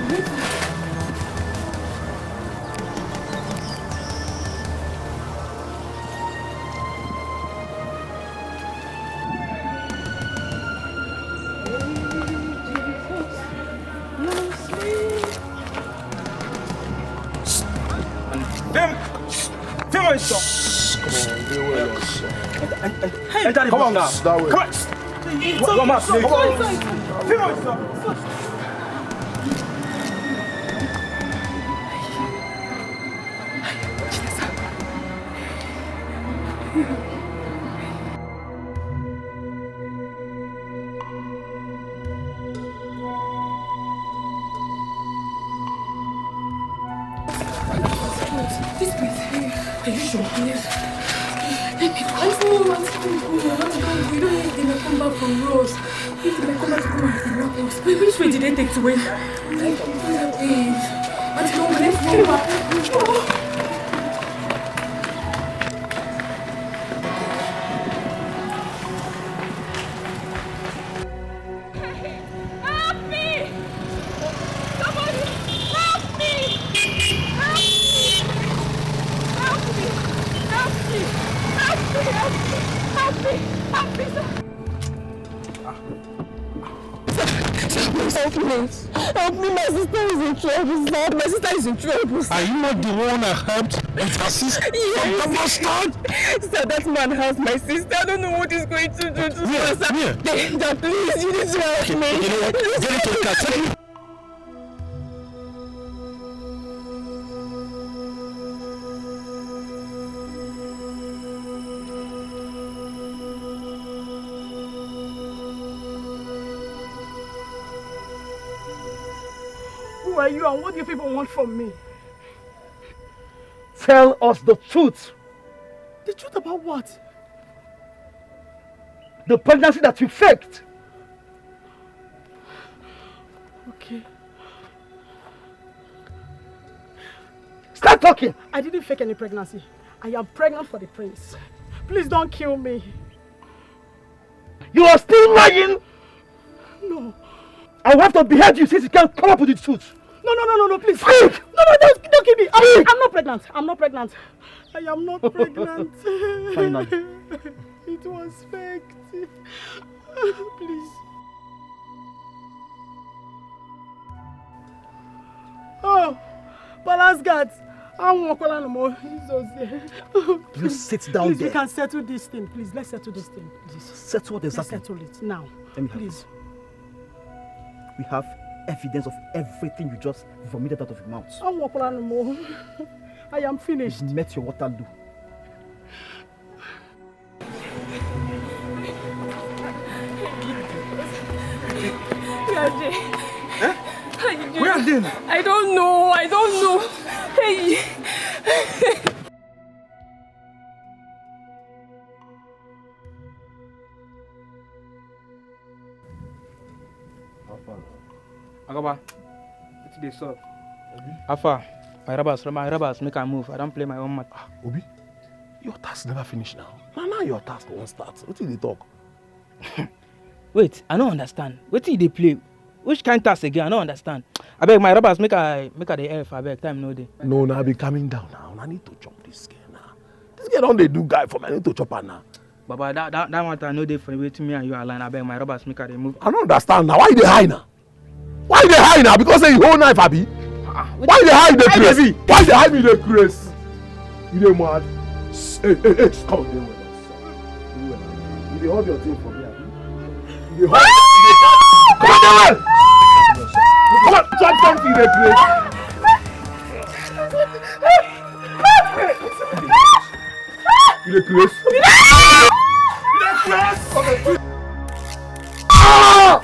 Come on now. That way. Come on. This place. Are you sure? Yes. Let me go. I don't want to go. We don't need them to come back from Rose. If they come back to come and rob us. Which way did they take to win? I don't know. Let's go back. Help me, my sister is in trouble, sir. My sister is in trouble, sir. Are you not the one I helped and assist? Yes. From the bastard? Sir, that man has my sister. I don't know what he's going to do to her, sir. Danger, please, you need to help me. You know what? Get into the car. Who are you and what do you people want from me? Tell us the truth. The truth about what? The pregnancy that you faked. Okay. Start talking. I didn't fake any pregnancy. I am pregnant for the prince. Please don't kill me. You are still lying? No. I will have to behead you since you can't come up with the truth. No, please. Speak! No, don't kill me. I'm not pregnant. I'm not pregnant. I am not pregnant. Finally. It was faked. Please. Oh, Palace guards. I won't call anymore. Please sit down please, there. We can settle this thing. Please, let's settle this thing. Please. Settle what exactly? Let's settle it now. Let me have please. it. We have evidence of everything you just vomited out of your mouth. I won't call anymore. I am finished. You've met your Waterloo. Huh? Where are they? I don't know. Hey. Agaba, it's the sub. Alpha, my robbers, make a move. I don't play my own match. Obi, your task never finished now. Now your task won't start. What did they talk? Wait, I don't understand. What did they play? Which kind of task again? I don't understand. I beg my robbers, make a the elf. I beg, time no day. No, now be calming down now. I need to chop this girl now. This girl don't they do guy for me. I need to chop her now. Baba, that one I know they for waiting me and you align. I beg my robbers, make a move. I don't understand now. Why they hide now? Why they hide now? Because they hold knife, Abi. Why they hide the crazy? Why they hide me the crazy? You dey mad? Hey, come on, you dey hold your thing for me, Abi. You dey hold. Come on, come on, chop something, the crazy. You dey crazy? You dey crazy? Ah!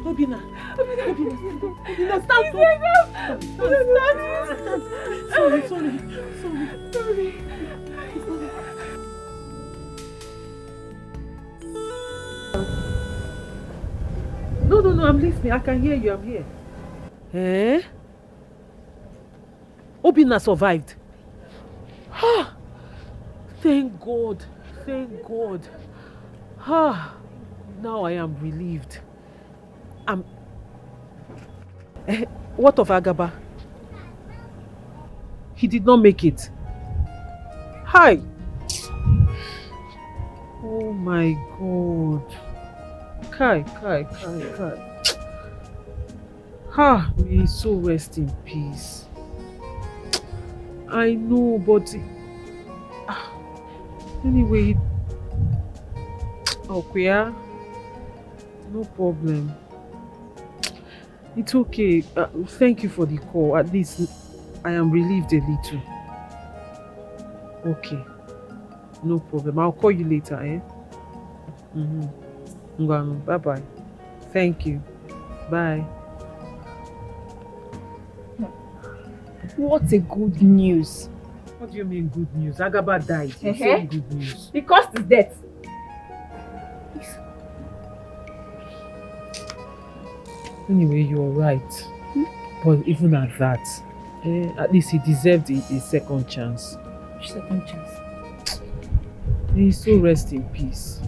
Obina, stand up. Sorry. No, I'm listening. I can hear you. I'm here. Eh? Obina survived. Ah, thank God. Ah, now I am relieved. What of Agaba? He did not make it. Hi. Oh my God. Kai. May his soul rest in peace. I know, but anyway. Okay, no problem. It's okay. Thank you for the call. At least I am relieved a little. Okay. No problem. I'll call you later, eh? Bye-bye. Thank you. Bye. What a good news. What do you mean good news? Agaba died. You're saying good news. Because it's death. Anyway, you're right. But even at that, at least he deserved a second chance. Second chance? May his soul rest in peace.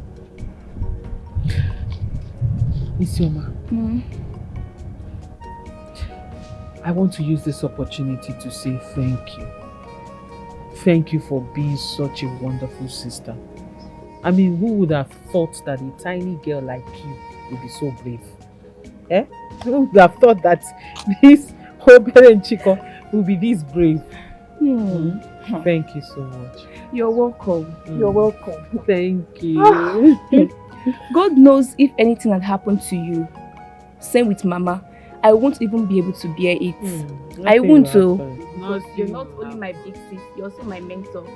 Isioma, I want to use this opportunity to say thank you. Thank you for being such a wonderful sister. I mean, who would have thought that a tiny girl like you would be so brave? Eh? Who would have thought that this Obere Chico would be this brave? Thank you so much. You're welcome. You're welcome. Thank you. God knows if anything had happened to you. Same with Mama. I won't even be able to bear it. I won't too. Because you're not only my big sis, you're also my mentor.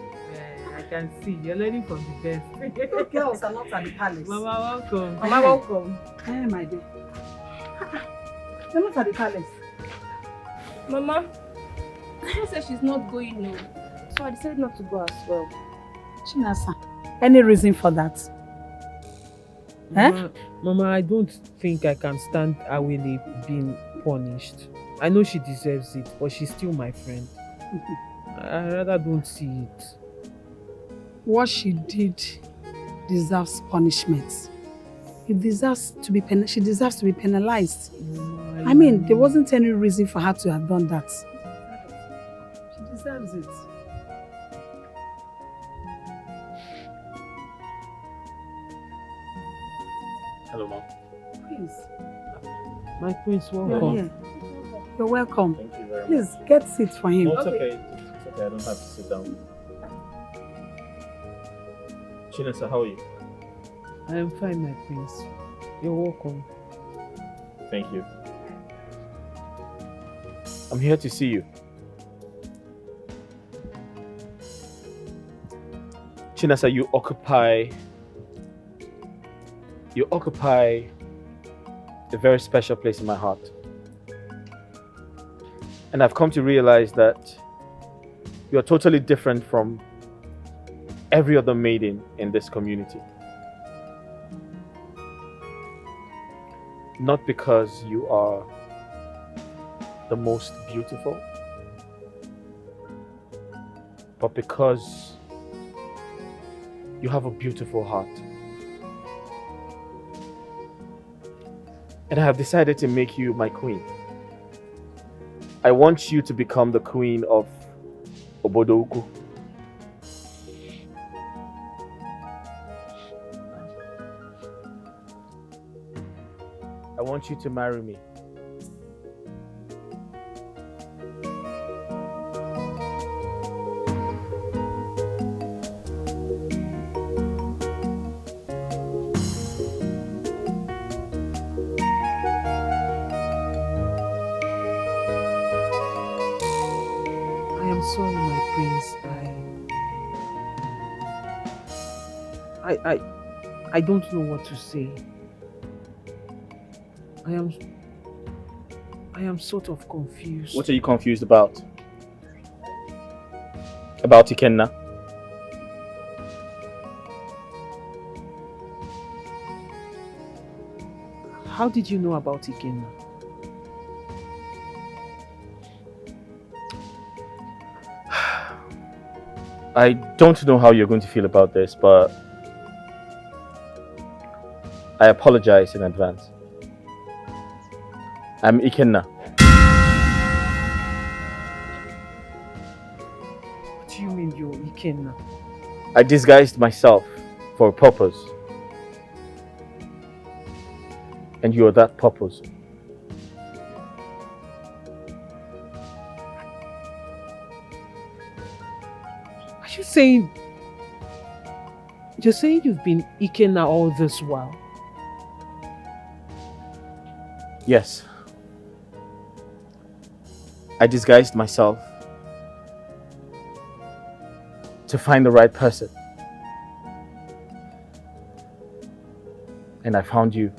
I can see you're learning from the best. Girls are not at the palace. Mama, welcome. Mama, welcome. Hey, my dear. They're not at the palace. Mama, she said she's not going no. So I decided not to go as well. Chinasa, any reason for that? Mama, I don't think I can stand Awele being punished. I know she deserves it, but she's still my friend. I rather don't see it. What she did deserves punishment. She deserves to be penalized. I mean, there wasn't any reason for her to have done that. She deserves it. Hello, Mom. Please. My prince, welcome. You're here. You're welcome. Thank you very much. Please, get seat for him. No, it's okay. It's okay. I don't have to sit down. Chinasa, how are you? I am fine, my prince. You're welcome. Thank you. I'm here to see you. Chinasa, you occupy a very special place in my heart. And I've come to realize that you are totally different from every other maiden in this community. Not because you are the most beautiful, but because you have a beautiful heart. And I have decided to make you my queen. I want you to become the queen of Obodo Ukwu. I want you to marry me. Sorry, my prince. I don't know what to say. I am sort of confused. What are you confused about? About Ikenna? How did you know about Ikenna? I don't know how you're going to feel about this, but I apologize in advance. I'm Ikenna. What do you mean you're Ikenna? I disguised myself for a purpose. And you are that purpose. Are you saying... You're saying you've been Ikenna all this while? Yes. I disguised myself to find the right person. And I found you.